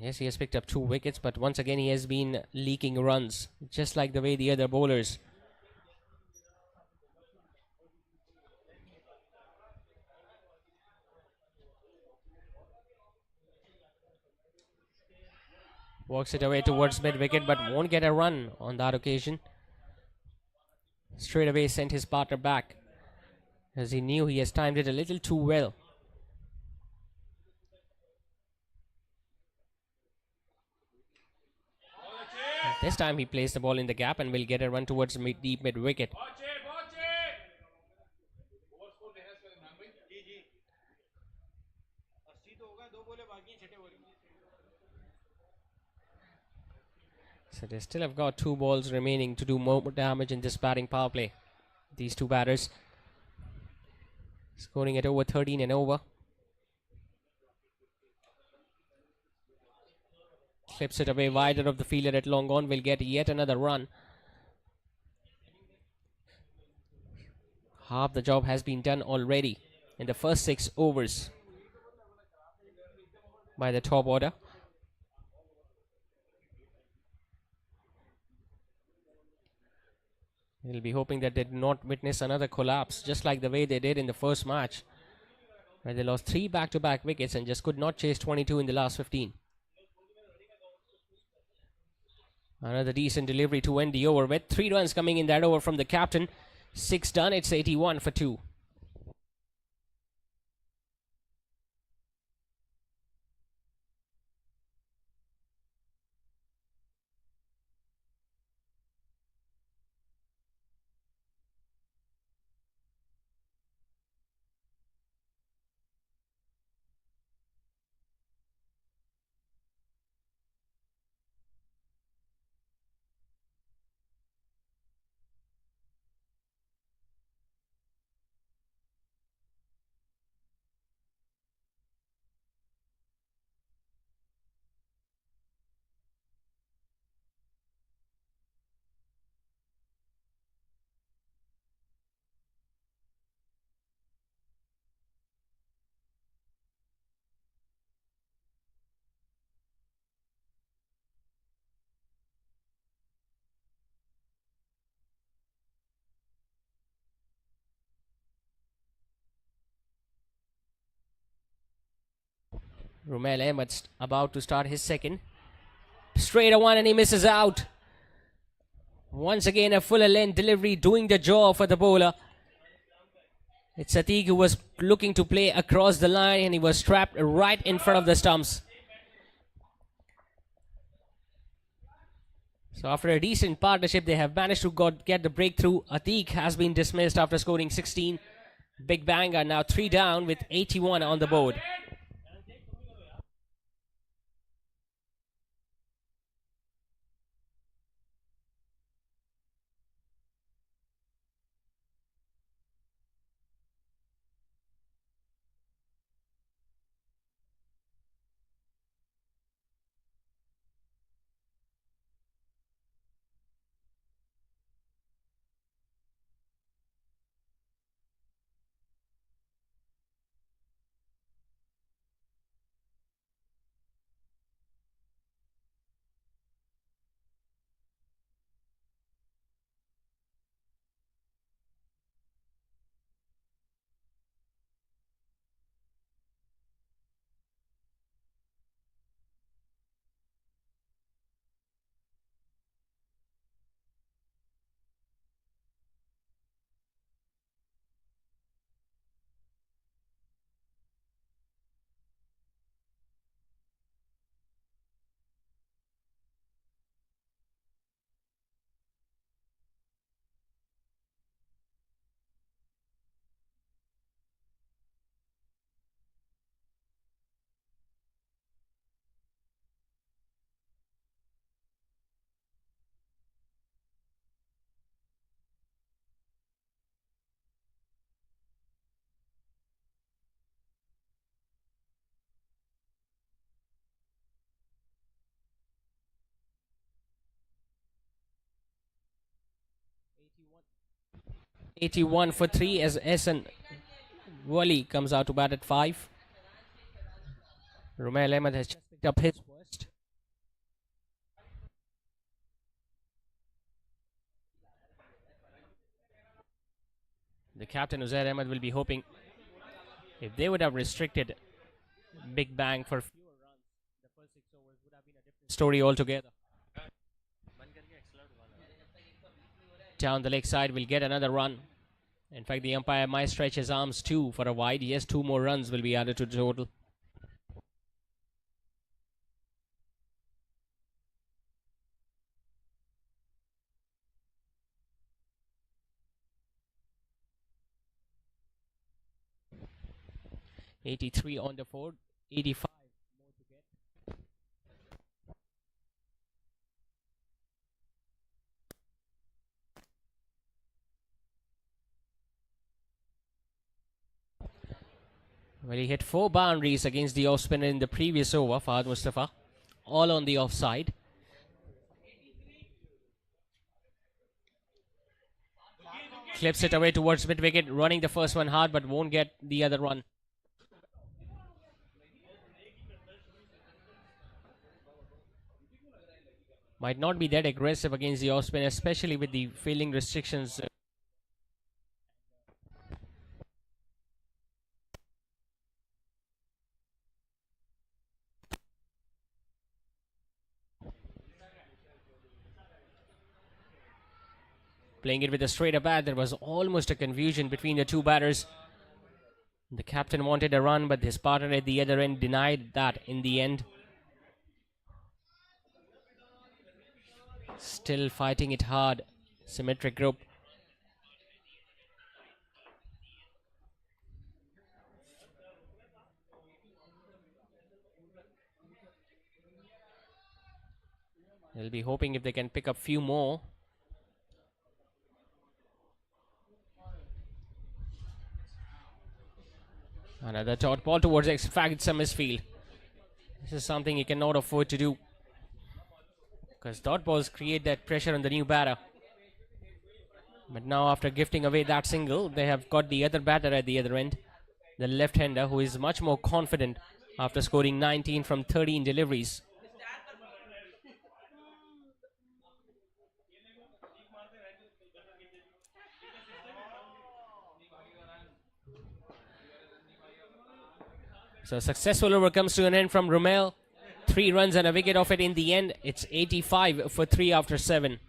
Yes, he has picked up 2 wickets, but once again he has been leaking runs, just like the way the other bowlers. Walks it away towards mid-wicket, but won't get a run on that occasion. Straight away sent his partner back, as he knew he has timed it a little too well. This time he placed the ball in the gap and will get a run towards deep mid-wicket. So they still have got 2 balls remaining to do more damage in this batting power play. These 2 batters scoring at over 13 and over. Clips it away wider of the fielder at long on, will get yet another run. Half the job has been done already in the first 6 overs by the top order. We'll be hoping that they do not witness another collapse, just like the way they did in the first match, where they lost 3 back-to-back wickets and just could not chase 22 in the last 15. Another decent delivery to end the over with 3 runs coming in that over from the captain. 6 done, it's 81 for 2. Rumel Ahmed about to start his second. Straight a one and he misses out. Once again, a fuller length delivery doing the job for the bowler. It's Atiq who was looking to play across the line and he was trapped right in front of the stumps. So after a decent partnership, they have managed to get the breakthrough. Atiq has been dismissed after scoring 16. Big Bang are now 3 down with 81 on the board. '81 for 3 as Ehsan Wali comes out to bat at 5. Rumel Ahmed has just picked up his first. The captain Uzair Ahmed will be hoping if they would have restricted Big Bang for fewer runs, the first 6 overs would have been a different story altogether. Down the leg side will get another run. In fact, the umpire might stretch his arms too for a wide. Yes, 2 more runs will be added to the total. '83 on the board, 85 more to get. Well, he hit 4 boundaries against the off spinner in the previous over, Fahad Mustafa, all on the offside. Clips it away towards mid wicket, running the first one hard but won't get the other one. Might not be that aggressive against the off spinner, especially with the fielding restrictions. Playing it with a straighter bat, there was almost a confusion between the two batters. The captain wanted a run, but his partner at the other end denied that in the end. Still fighting it hard. Symmetric group. They'll be hoping if they can pick up few more. Another dot ball towards X. In fact, it's a misfield. This is something you cannot afford to do, because dot balls create that pressure on the new batter. But now, after gifting away that single, they have got the other batter at the other end, the left-hander, who is much more confident after scoring 19 from 13 deliveries. So successful over comes to an end from Romel. 3 runs and a wicket off it in the end. It's 85 for 3 after 7.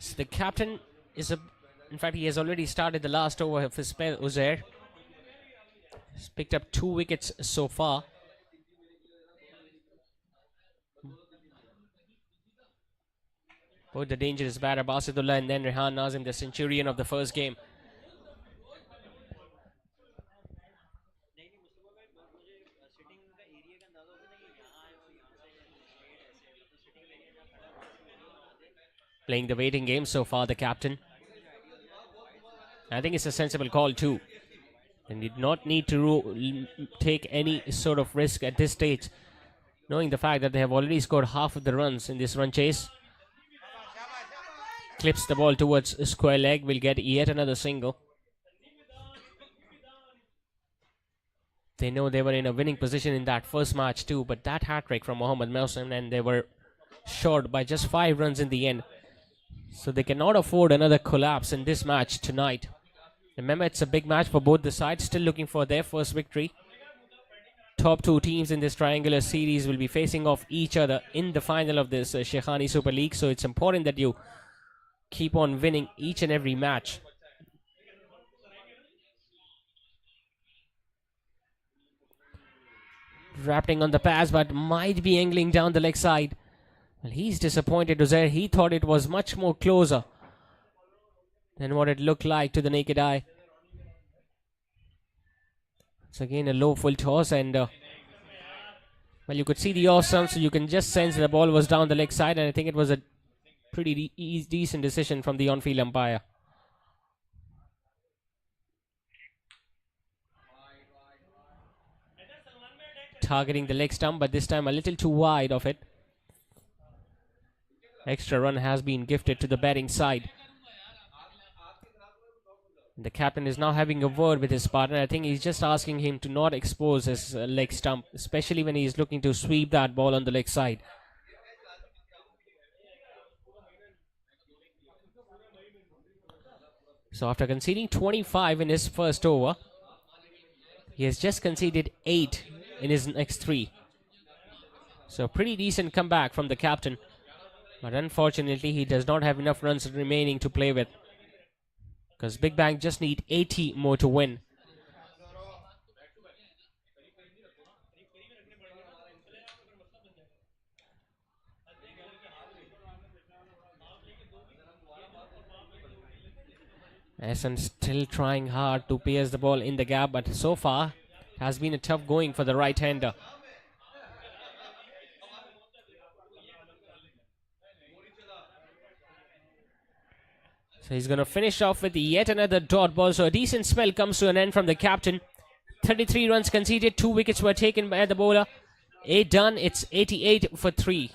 So the captain is a. In fact, he has already started the last over of his spell. Uzair. He's picked up 2 wickets so far. Both the dangerous batter Basidullah and then Rehan Nazim, the centurion of the first game. Playing the waiting game so far, the captain. I think it's a sensible call too. They did not need to take any sort of risk at this stage, knowing the fact that they have already scored half of the runs in this run chase. Clips the ball towards a square leg, will get yet another single. They know they were in a winning position in that first match too, but that hat-trick from Mohammad Mohsin and they were short by just 5 runs in the end. So they cannot afford another collapse in this match tonight. Remember, it's a big match for both the sides, still looking for their first victory. Top 2 teams in this triangular series will be facing off each other in the final of this Sheikhani Super League, so it's important that you keep on winning each and every match. Wrapping on the pass, but might be angling down the leg side. Well, he's disappointed, Uzair. He thought it was much more closer than what it looked like to the naked eye. It's again a low full toss, and well, you could see the awesome, so you can just sense the ball was down the leg side, and I think it was a pretty decent decision from the on-field umpire. Targeting the leg stump, but this time a little too wide of it. Extra run has been gifted to the batting side. The captain is now having a word with his partner. I think he's just asking him to not expose his leg stump, especially when he's looking to sweep that ball on the leg side. So after conceding 25 in his first over, he has just conceded 8 in his next 3. So pretty decent comeback from the captain. But unfortunately, he does not have enough runs remaining to play with, because Big Bang just need 80 more to win. Essen still trying hard to pierce the ball in the gap, but so far has been a tough going for the right-hander. So he's going to finish off with yet another dot ball. So a decent spell comes to an end from the captain. 33 runs conceded, 2 wickets were taken by the bowler. 8 done, it's 88 for 3.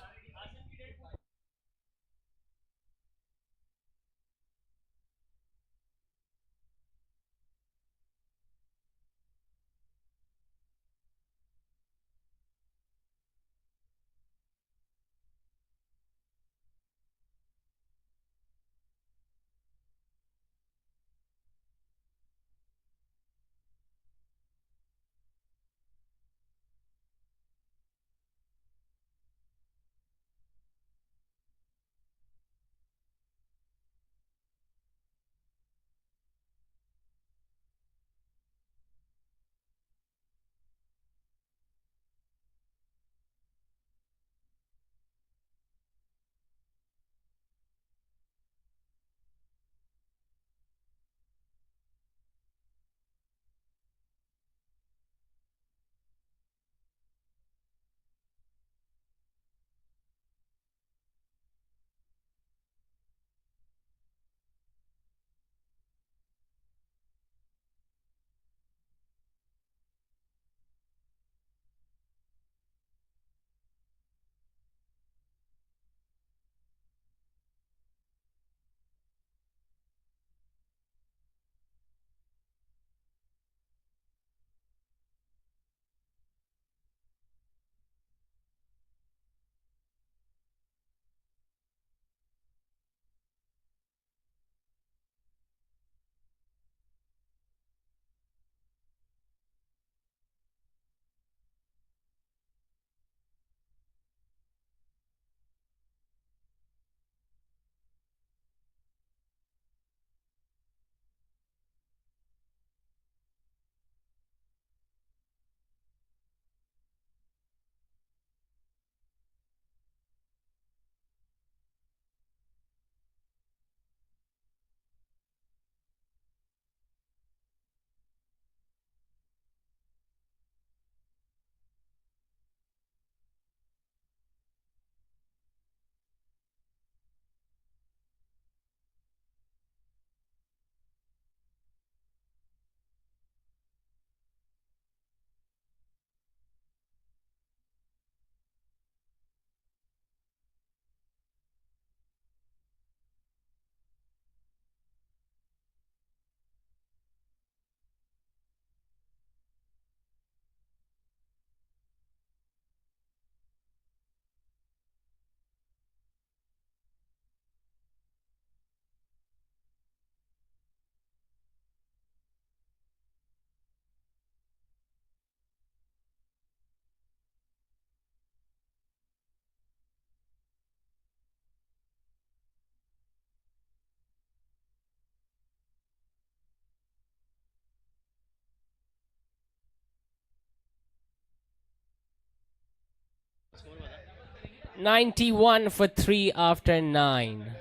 91 for 3 after 9.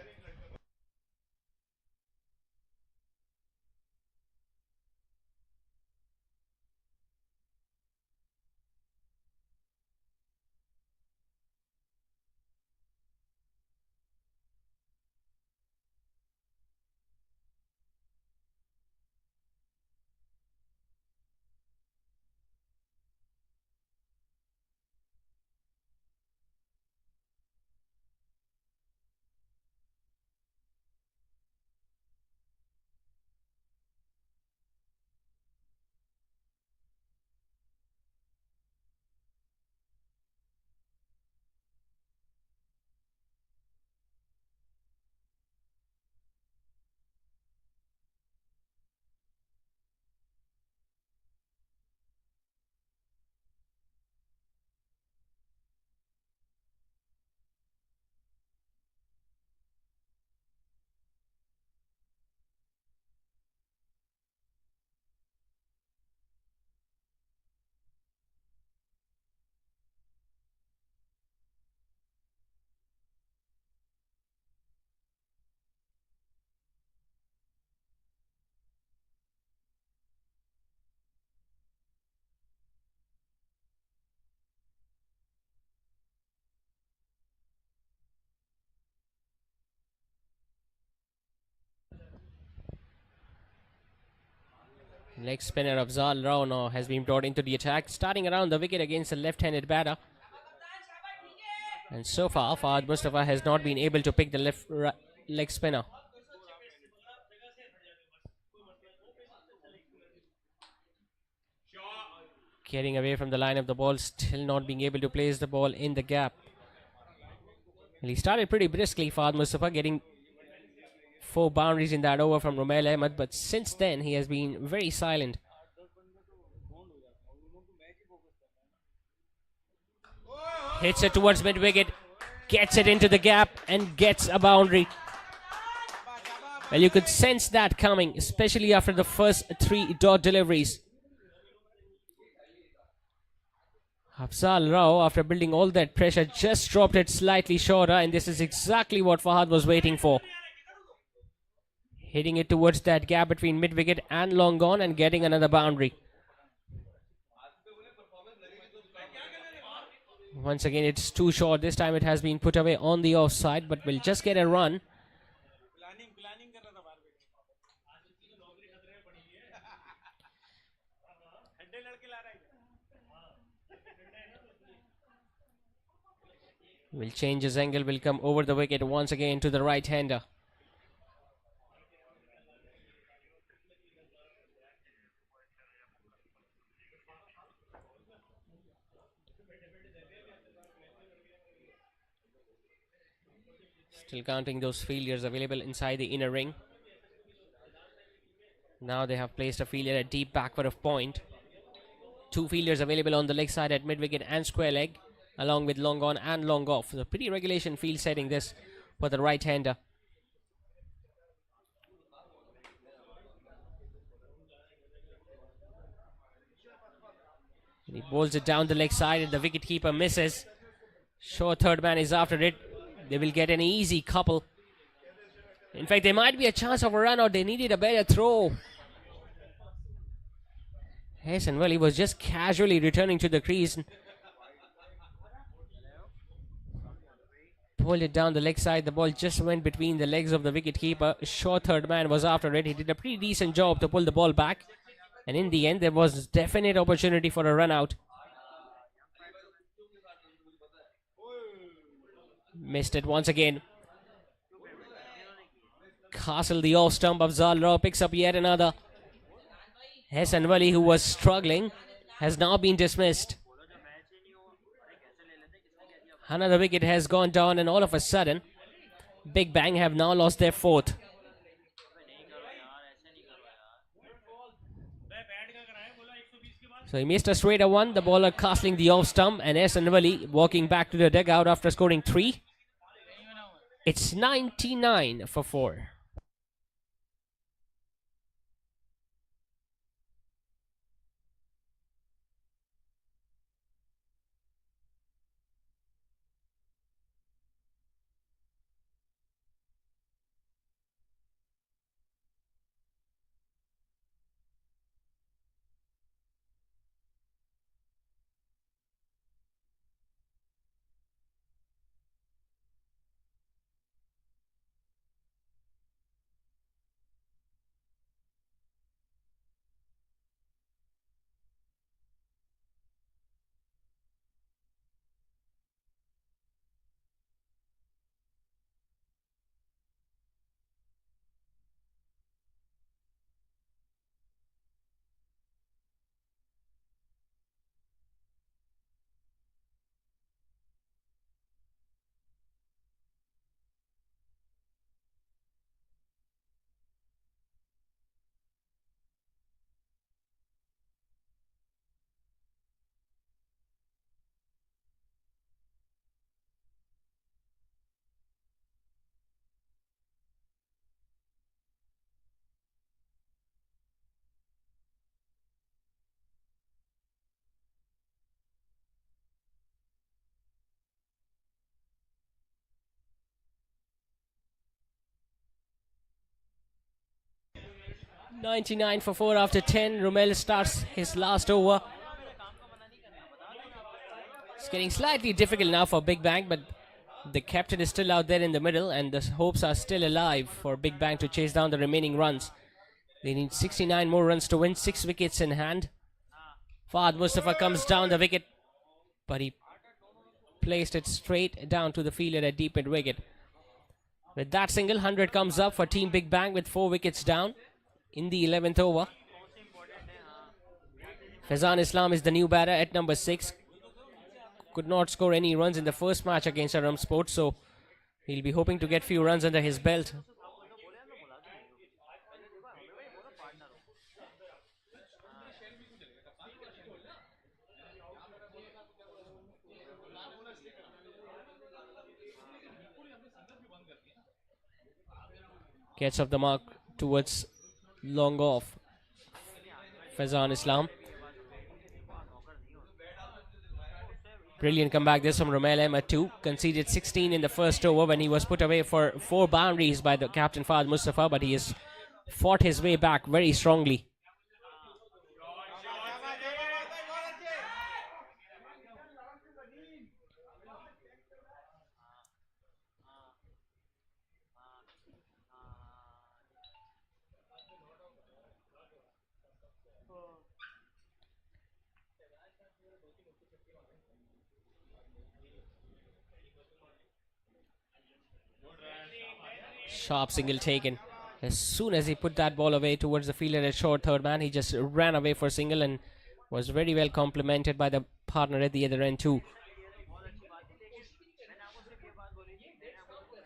Leg spinner Afzal Rao now has been brought into the attack, starting around the wicket against a left-handed batter. And so far, Fahad Mustafa has not been able to pick the leg spinner. Getting away from the line of the ball, still not being able to place the ball in the gap. Well, he started pretty briskly, Fahad Mustafa, getting 4 boundaries in that over from Rumail Ahmed, but since then he has been very silent. Hits it towards mid-wicket, gets it into the gap and gets a boundary. Well, you could sense that coming, especially after the first 3 dot deliveries. Afzal Rao, after building all that pressure, just dropped it slightly shorter, and this is exactly what Fahad was waiting for. Hitting it towards that gap between mid-wicket and long on and getting another boundary. Once again, it's too short. This time it has been put away on the offside, but will just get a run. Will change his angle, will come over the wicket once again to the right-hander. Still counting those fielders available inside the inner ring. Now they have placed a fielder at deep backward of point. 2 fielders available on the leg side at mid-wicket and square leg, along with long on and long off. So pretty regulation field setting this for the right-hander. He bowls it down the leg side and the wicket-keeper misses. Sure, third man is after it. They will get an easy couple. In fact, there might be a chance of a run out. They needed a better throw. Yes, and well, he was just casually returning to the crease. Pulled it down the leg side. The ball just went between the legs of the wicket-keeper. Sure, third man was after it. He did a pretty decent job to pull the ball back. And in the end, there was definite opportunity for a run out. Missed it once again. Castle the off stump of Afzal Rao picks up yet another. Hassan Wali, who was struggling, has now been dismissed. Another wicket has gone down, and all of a sudden, Big Bang have now lost their 4th. So he missed a straighter one. The bowler castling the off stump, and Hassan Wali walking back to the dugout after scoring 3. It's 99 for 4. 99 for 4 after 10. Romel starts his last over. It's getting slightly difficult now for Big Bang, but the captain is still out there in the middle, and the hopes are still alive for Big Bang to chase down the remaining runs. They need 69 more runs to win, 6 wickets in hand. Fahad Mustafa comes down the wicket, but he placed it straight down to the fielder at deep mid wicket. With that single, 100 comes up for Team Big Bang with 4 wickets down in the 11th over. Faizan Islam is the new batter at number 6. Could not score any runs in the first match against Aram Sports, so he'll be hoping to get few runs under his belt. Gets up the mark towards long off. Faizan Islam. Brilliant comeback this from Romel Ahmed too. Conceded 16 in the first over when he was put away for 4 boundaries by the captain Fahad Mustafa, but he has fought his way back very strongly. Sharp single taken. As soon as he put that ball away towards the fielder at short third man, he just ran away for a single and was very well complimented by the partner at the other end too.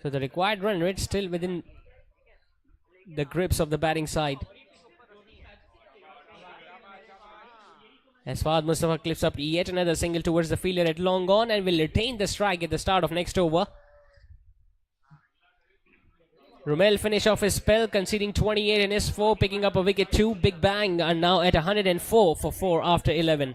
So the required run rate still within the grips of the batting side. As Fahad Mustafa clips up yet another single towards the fielder at long on and will retain the strike at the start of next over. Romel finish off his spell, conceding 28 in his 4, picking up a wicket too. Big Bang are now at 104 for 4 after 11.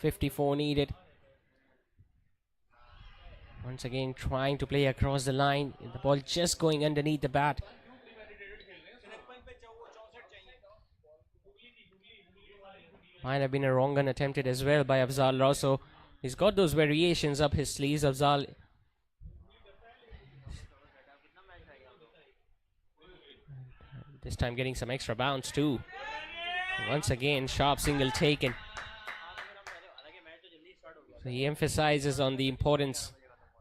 .54 needed. Once again trying to play across the line. The ball just going underneath the bat. Might have been a wrong gun attempted as well by Afzal Rao. So he's got those variations up his sleeves. Afzal this time getting some extra bounce too. Once again, sharp single taken. So he emphasizes on the importance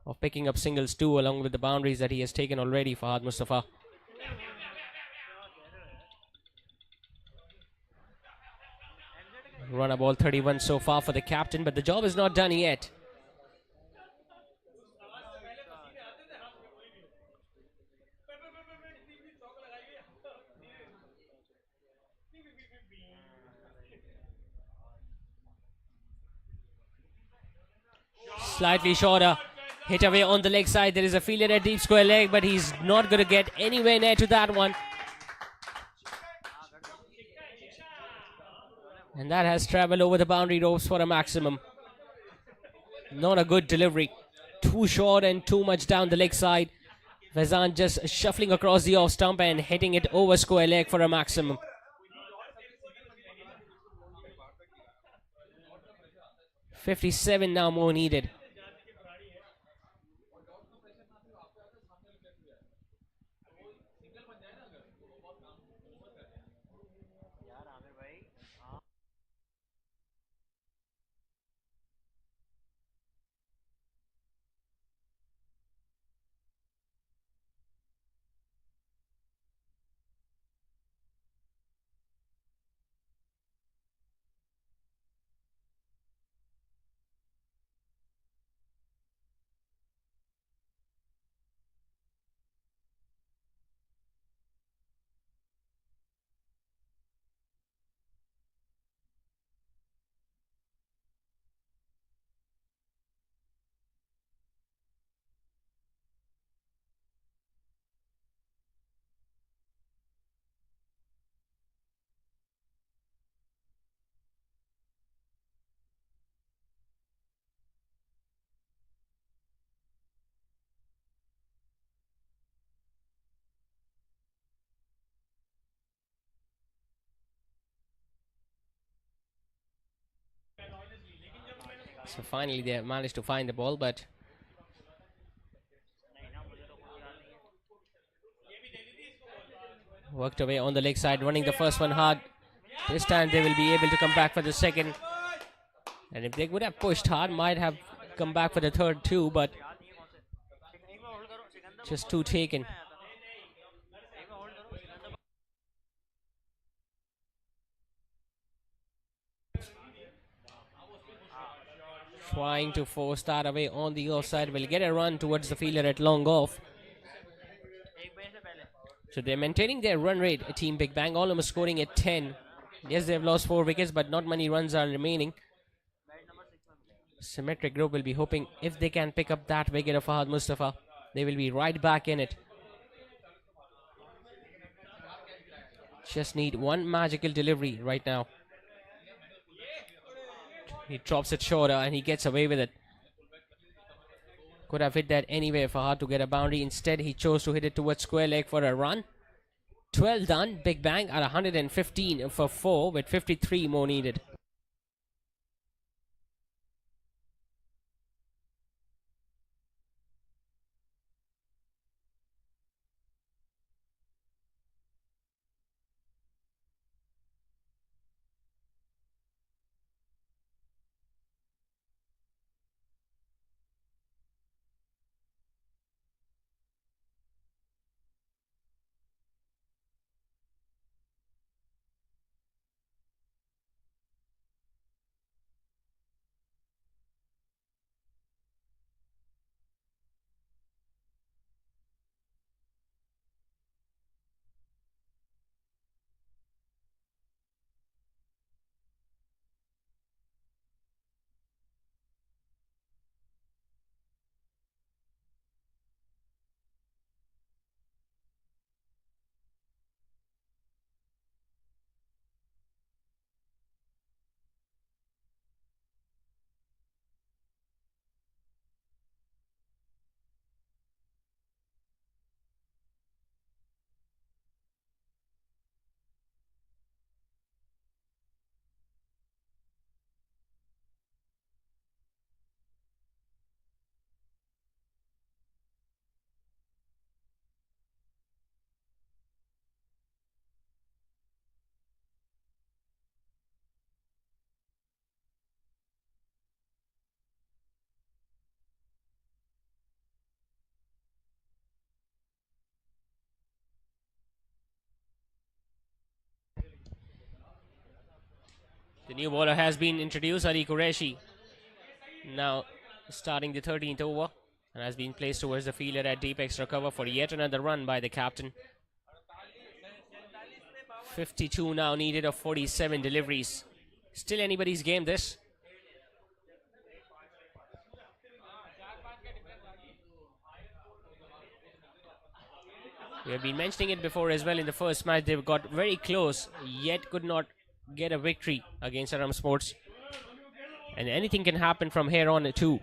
of picking up singles too, along with the boundaries that he has taken already for Fahad Mustafa. Run a ball 31 so far for the captain, but the job is not done yet. Slightly shorter. Hit away on the leg side. There is a fielder at deep square leg, but he's not going to get anywhere near to that one. And that has travelled over the boundary ropes for a maximum. Not a good delivery. Too short and too much down the leg side. Faizan just shuffling across the off stump and hitting it over square leg for a maximum. .57 now more needed. So finally they have managed to find the ball, but worked away on the leg side, running the first one hard. This time they will be able to come back for the second. And if they would have pushed hard, might have come back for the third too, but just two taken. Trying to force that away on the offside. Will get a run towards the fielder at long off. So they're maintaining their run rate, Team Big Bang, almost scoring at 10. Yes, they've lost 4 wickets, but not many runs are remaining. Symmetric Group will be hoping if they can pick up that wicket of Fahad Mustafa, they will be right back in it. Just need one magical delivery right now. He drops it shorter and he gets away with it. Could have hit that anywhere for Fahad to get a boundary. Instead, he chose to hit it towards square leg for a run. 12 done. Big Bang at 115 for 4 with 53 more needed. The new bowler has been introduced, Ali Qureshi. Now starting the 13th over and has been placed towards the fielder at deep extra cover for yet another run by the captain. 52 now needed of 47 deliveries. Still anybody's game this. We have been mentioning it before as well. In the first match they got very close yet could not get a victory against Aram Sports. And anything can happen from here on too.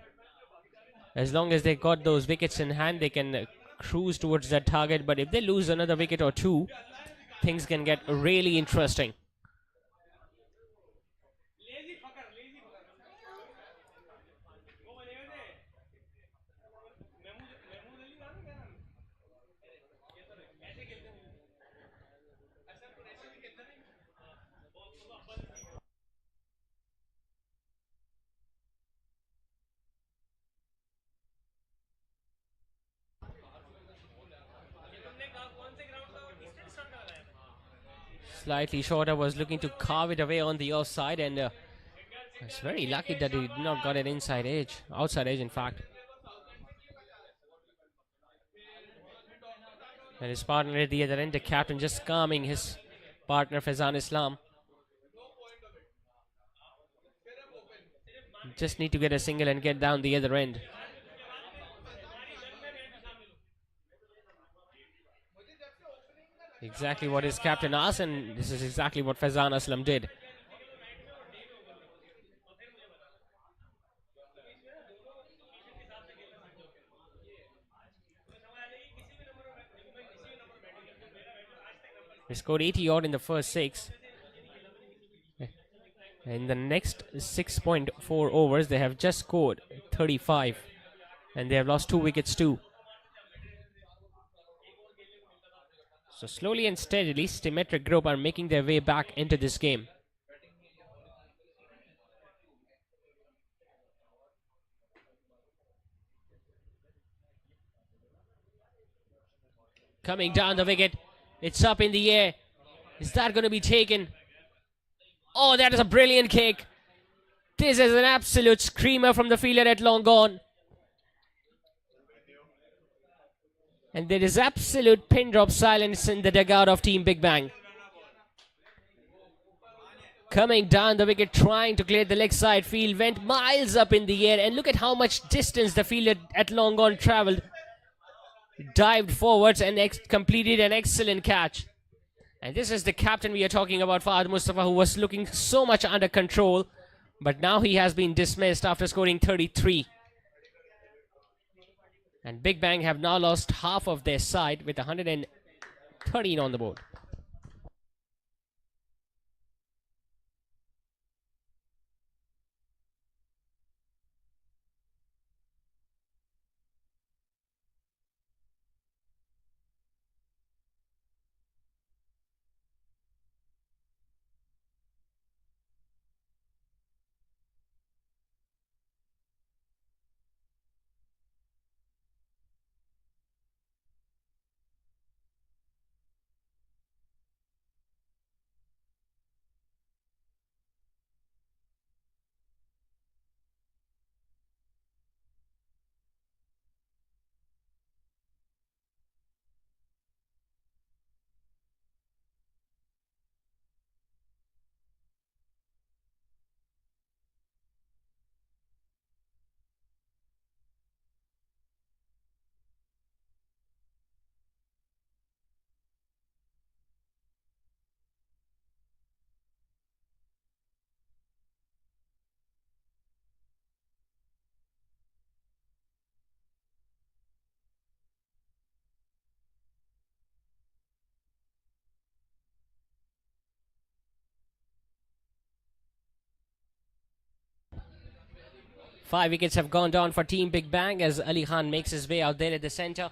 As long as they got those wickets in hand, they can cruise towards that target. But if they lose another wicket or two, things can get really interesting. Slightly shorter, was looking to carve it away on the offside, and it's very lucky that he did not got an inside edge, outside edge in fact. And his partner at the other end, the captain, just calming his partner Faizan Islam. Just need to get a single and get down the other end. Exactly what his captain asked, and this is exactly what Faizan Aslam did. He scored 80 odd in the first 6. In the next 6.4 overs, they have just scored 35, and they have lost 2 wickets too. So slowly and steadily, Stemetric Group are making their way back into this game. Coming down the wicket, it's up in the air. Is that going to be taken? Oh, that is a brilliant kick. This is an absolute screamer from the fielder at long gone. And there is absolute pin drop silence in the dugout of Team Big Bang. Coming down the wicket, trying to clear the leg side field, went miles up in the air, and look at how much distance the fielder at long gone travelled. Dived forwards and completed an excellent catch. And this is the captain we are talking about, Fahad Mustafa, who was looking so much under control, but now he has been dismissed after scoring 33. And Big Bang have now lost half of their side with 113 on the board. Five wickets have gone down for Team Big Bang as Ali Khan makes his way out there at the centre.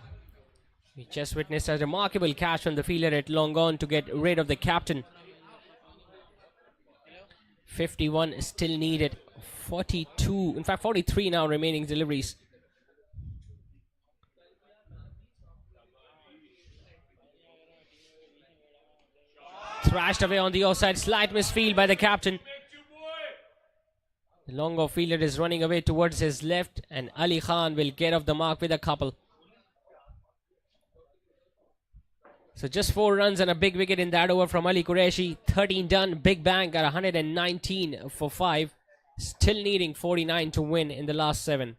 We just witnessed a remarkable catch from the fielder at long on to get rid of the captain. 51 still needed. 42, in fact 43 now remaining deliveries. Thrashed away on the offside, slight misfield by the captain. The long off fielder is running away towards his left, and Ali Khan will get off the mark with a couple. So just 4 runs and a big wicket in that over from Ali Qureshi. 13 done. Big Bang got 119 for 5. Still needing 49 to win in the last 7.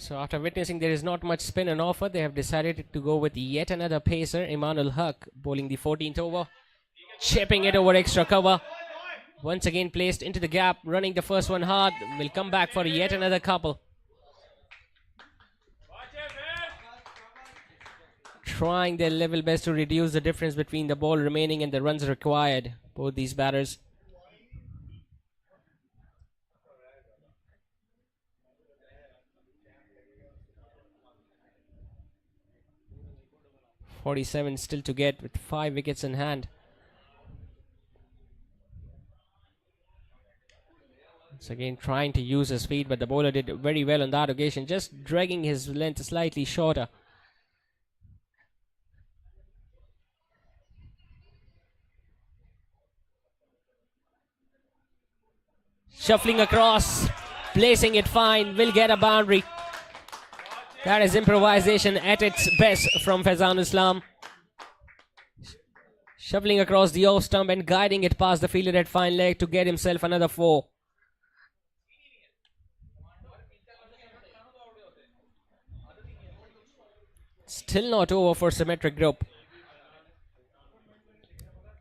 So after witnessing there is not much spin on offer, they have decided to go with yet another pacer, Emmanuel Huck, bowling the 14th over, chipping it over extra cover. Once again placed into the gap, running the first one hard, will come back for yet another couple. Trying their level best to reduce the difference between the ball remaining and the runs required, both these batters. .47 still to get with 5 wickets in hand. Once again trying to use his speed, but the bowler did very well on that occasion, just dragging his length slightly shorter. Shuffling across, placing it fine, will get a boundary. That is improvisation at its best from Faizan Islam. Shuffling across the off stump and guiding it past the fielder at fine leg to get himself another 4. Still not over for Symmetric Group.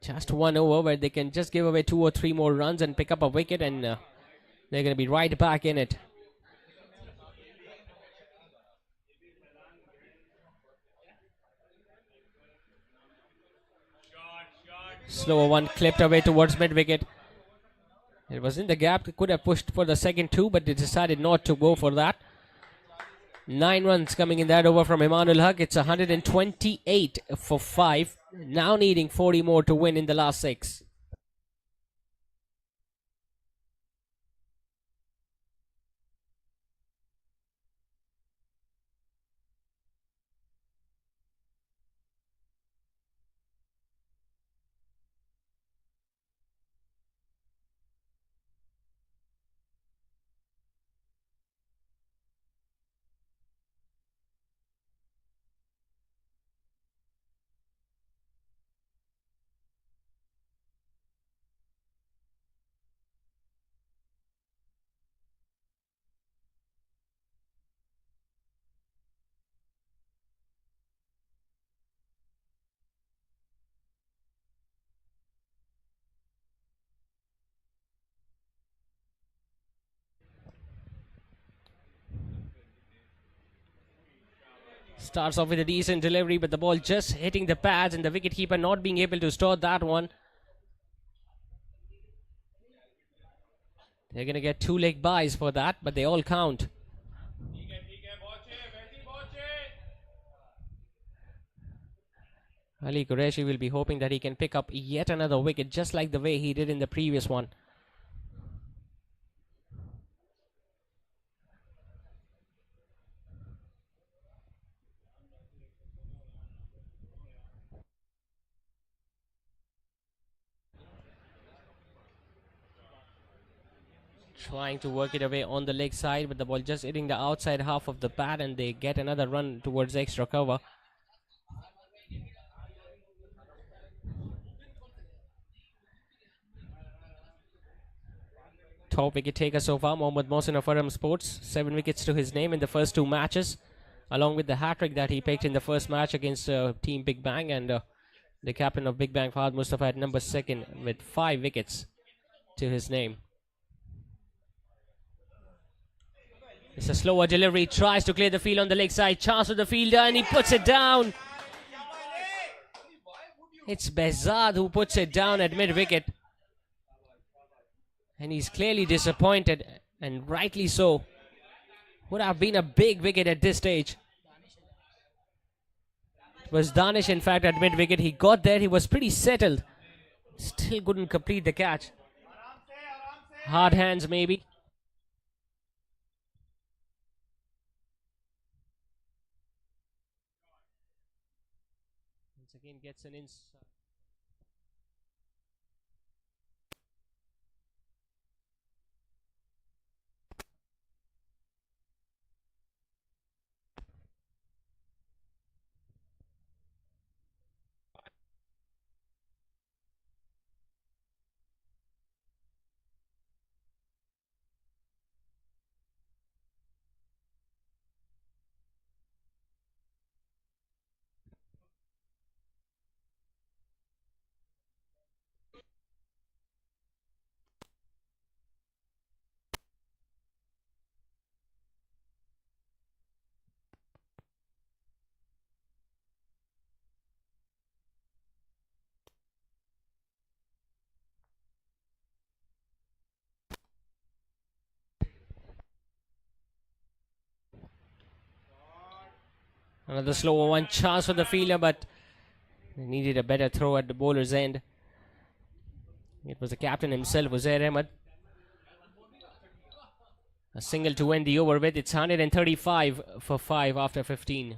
Just 1 over where they can just give away 2 or 3 more runs and pick up a wicket, and they're going to be right back in it. Slower one clipped away towards mid wicket. It was in the gap. They could have pushed for the second 2, but they decided not to go for that. 9 runs coming in that over from Emmanuel Huck. It's 128 for 5. Now needing 40 more to win in the last 6. Starts off with a decent delivery, but the ball just hitting the pads and the wicketkeeper not being able to stop that one. They're going to get 2 leg buys for that, but they all count. Ali Qureshi will be hoping that he can pick up yet another wicket, just like the way he did in the previous one. Trying to work it away on the leg side, but the ball just hitting the outside half of the pad, and they get another run towards extra cover. Top wicket taker so far, Mohammad Mohsin of Arham Sports. 7 wickets to his name in the first 2 matches, along with the hat-trick that he picked in the first match against Team Big Bang, and the captain of Big Bang, Fahad Mustafa, at number 2nd with 5 wickets to his name. It's a slower delivery, tries to clear the field on the leg side, chance with the fielder, and he puts it down. It's Behzad who puts it down at mid-wicket. And he's clearly disappointed, and rightly so. Would have been a big wicket at this stage. It was Danish, in fact, at mid-wicket. He got there, he was pretty settled. Still couldn't complete the catch. Hard hands, maybe. Once again, gets an inside. Another slower one chance for the fielder, but they needed a better throw at the bowler's end. It was the captain himself, Uzair Ahmed. A single to end the over with. It's 135 for 5 after 15.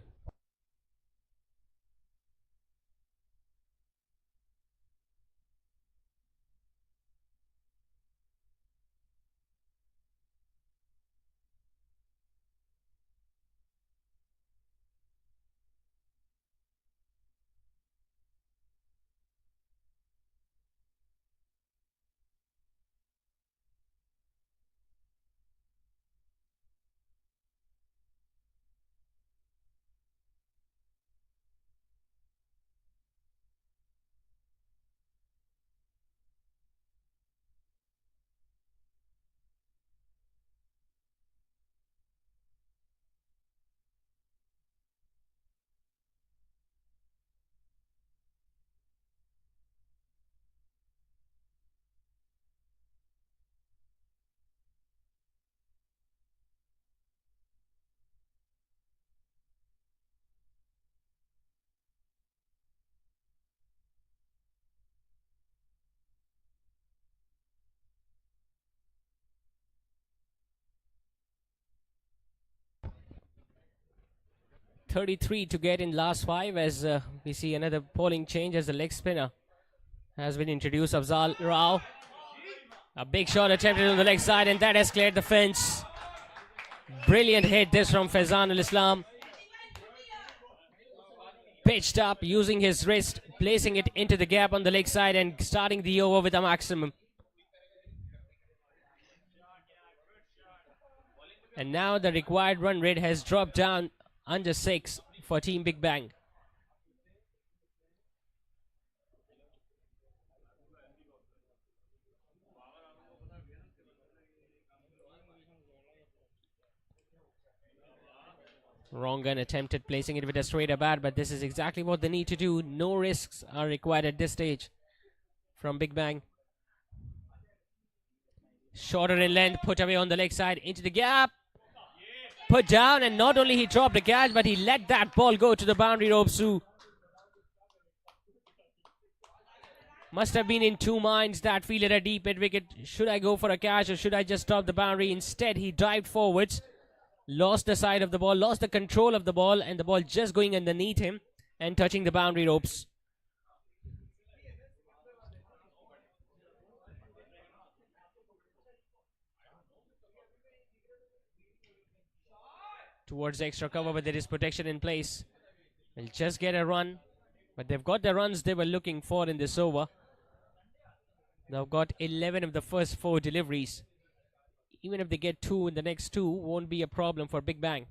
.33 to get in last 5 as we see another bowling change as the leg spinner has been introduced. Afzal Rao. A big shot attempted on the leg side, and that has cleared the fence. Brilliant hit this from Faizan Al-Islam. Pitched up using his wrist, placing it into the gap on the leg side and starting the over with a maximum. And now the required run rate has dropped down under 6 for Team Big Bang. Wrong gun attempted placing it with a straighter bat, but this is exactly what they need to do. No risks are required at this stage from Big Bang. Shorter in length, put away on the leg side, into the gap. Put down, and not only he dropped the catch, but he let that ball go to the boundary ropes too. Must have been in two minds, that fielder at deep mid wicket. Should I go for a catch or should I just stop the boundary? Instead, he dived forwards, lost the side of the ball, lost the control of the ball, and the ball just going underneath him and touching the boundary ropes. Towards extra cover, but there is protection in place. They'll just get a run, but they've got the runs they were looking for in this over. They've got 11 of the first 4 deliveries. Even if they get 2 in the next 2, won't be a problem for Big Bang.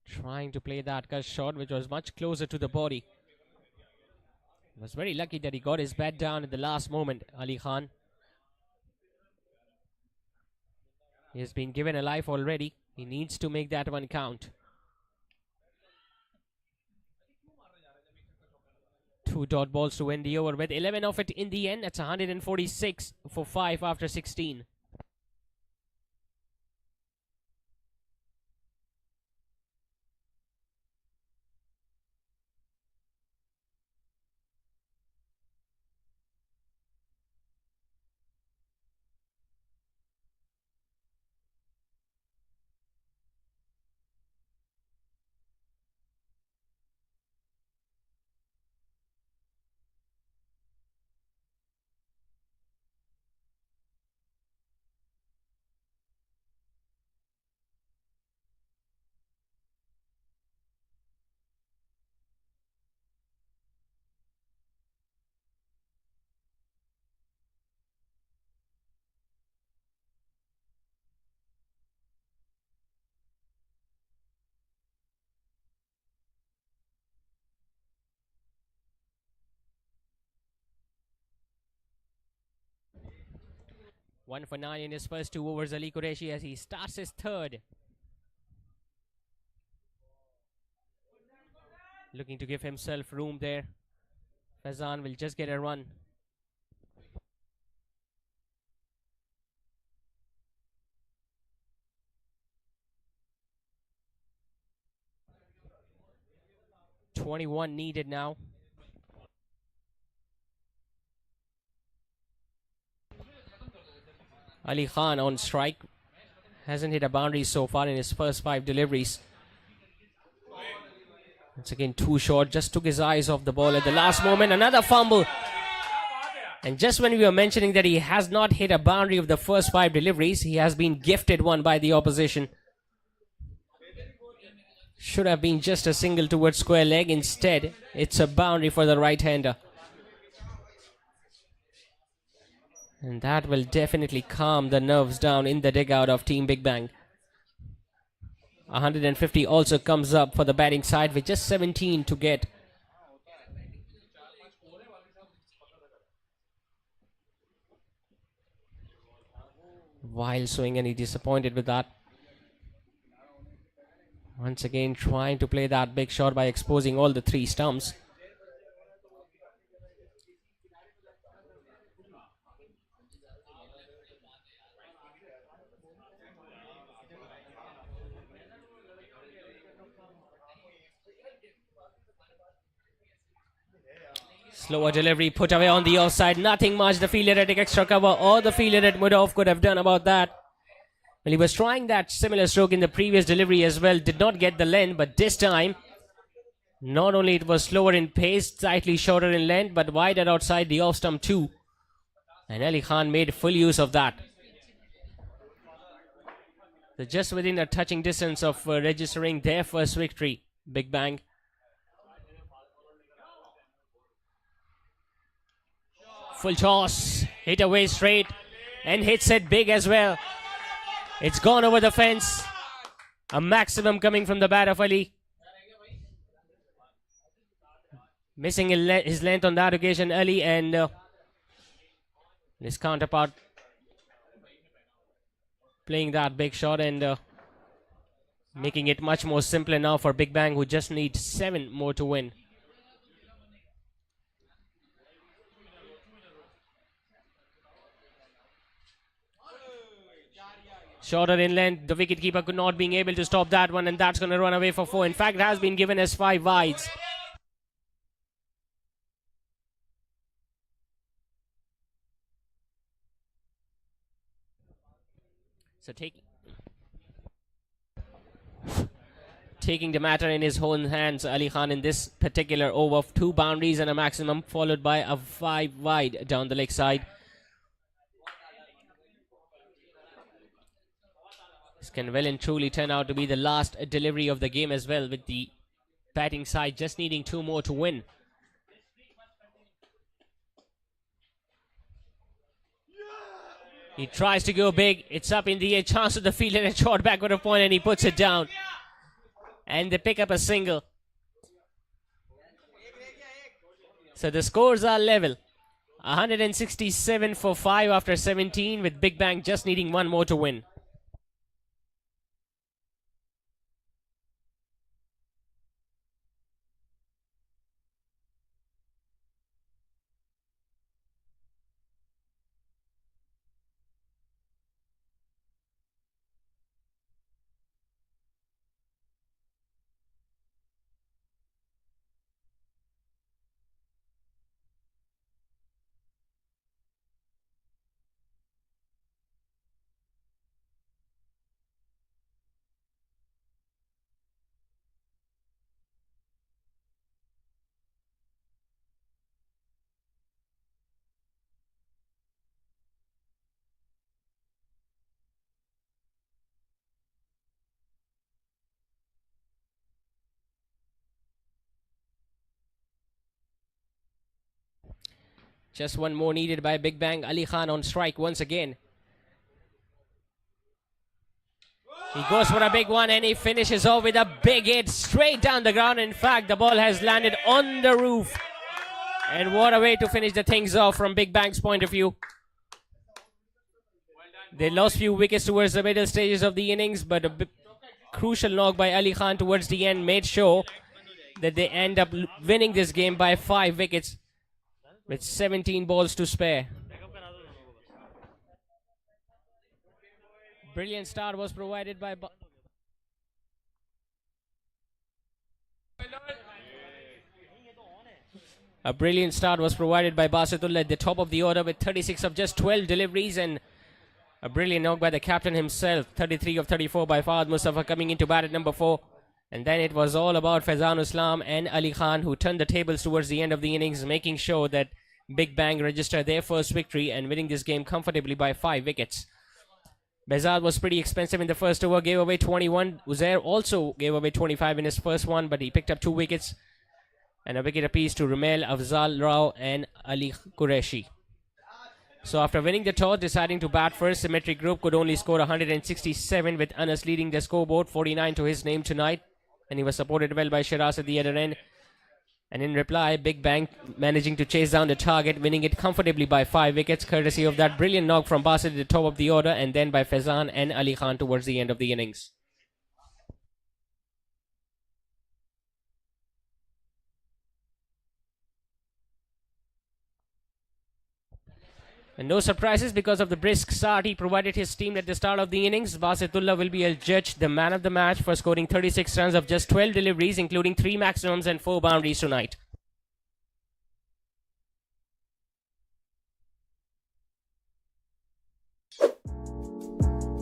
Trying to play that cut shot, which was much closer to the body. Was very lucky that he got his bat down at the last moment, Ali Khan. He has been given a life already. He needs to make that one count. 2 dot balls to end the over with 11 of it in the end. That's 146 for 5 after 16. One for 9 in his first 2 overs, Ali Qureshi, as he starts his third. Looking to give himself room there. Faizan will just get a run. 21 needed now. Ali Khan on strike. Hasn't hit a boundary so far in his first 5 deliveries. Once again, too short. Just took his eyes off the ball at the last moment. Another fumble. And just when we were mentioning that he has not hit a boundary of the first 5 deliveries, he has been gifted one by the opposition. Should have been just a single towards square leg. Instead, it's a boundary for the right-hander. And that will definitely calm the nerves down in the dugout of Team Big Bang. 150 also comes up for the batting side with just 17 to get. Wild swing, and he disappointed with that. Once again trying to play that big shot by exposing all the 3 stumps. Slower delivery, put away on the offside. Nothing much the fielder at extra cover or the fielder at Mudov could have done about that. Well, he was trying that similar stroke in the previous delivery as well. Did not get the length, but this time, not only it was slower in pace, slightly shorter in length, but wider outside the off stump too. And Ali Khan made full use of that. So just within a touching distance of registering their first victory, Big Bang. Full toss, hit away straight, and hits it big as well. It's gone over the fence. A maximum coming from the bat of Ali. Missing his length on that occasion, Ali, and his counterpart playing that big shot and making it much more simpler now for Big Bang, who just need 7 more to win. Shorter in length, the wicketkeeper could not being able to stop that one, and that's going to run away for 4. In fact, it has been given as 5 wides. So taking the matter in his own hands, Ali Khan in this particular over of 2 boundaries and a maximum, followed by a 5 wide down the leg side. This can well and truly turn out to be the last delivery of the game as well, with the batting side just needing 2 more to win. He tries to go big. It's up in the air. Chance of the field and a short backward of point, and he puts it down. And they pick up a single. So the scores are level. 167 for 5 after 17, with Big Bang just needing 1 more to win. Just 1 more needed by Big Bang. Ali Khan on strike once again. He goes for a big one, and he finishes off with a big hit straight down the ground. In fact, the ball has landed on the roof. And what a way to finish the things off from Big Bang's point of view. They lost few wickets towards the middle stages of the innings, but a crucial knock by Ali Khan towards the end made sure that they end up winning this game by 5 wickets with 17 balls to spare. Brilliant start was provided by A brilliant start was provided by Basitullah at the top of the order with 36 of just 12 deliveries, and a brilliant knock by the captain himself. 33 of 34 by Fahad Mustafa coming into bat at number 4. And then it was all about Faizan Islam and Ali Khan, who turned the tables towards the end of the innings, making sure that Big Bang registered their first victory and winning this game comfortably by 5 wickets. Behzad was pretty expensive in the first over, gave away 21. Uzair also gave away 25 in his first one, but he picked up 2 wickets and a wicket apiece to Rumail, Afzal Rao and Ali Qureshi. So after winning the toss, deciding to bat first, Symmetry Group could only score 167, with Anas leading the scoreboard, 49 to his name tonight, and he was supported well by Shiraz at the other end. And in reply, Big Bang managing to chase down the target, winning it comfortably by 5 wickets, courtesy of that brilliant knock from Basit at the top of the order, and then by Faizan and Ali Khan towards the end of the innings. And no surprises because of the brisk start he provided his team at the start of the innings. Basitullah will be adjudged the man of the match for scoring 36 runs of just 12 deliveries, including 3 maximums and 4 boundaries tonight.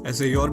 ऐसे ही और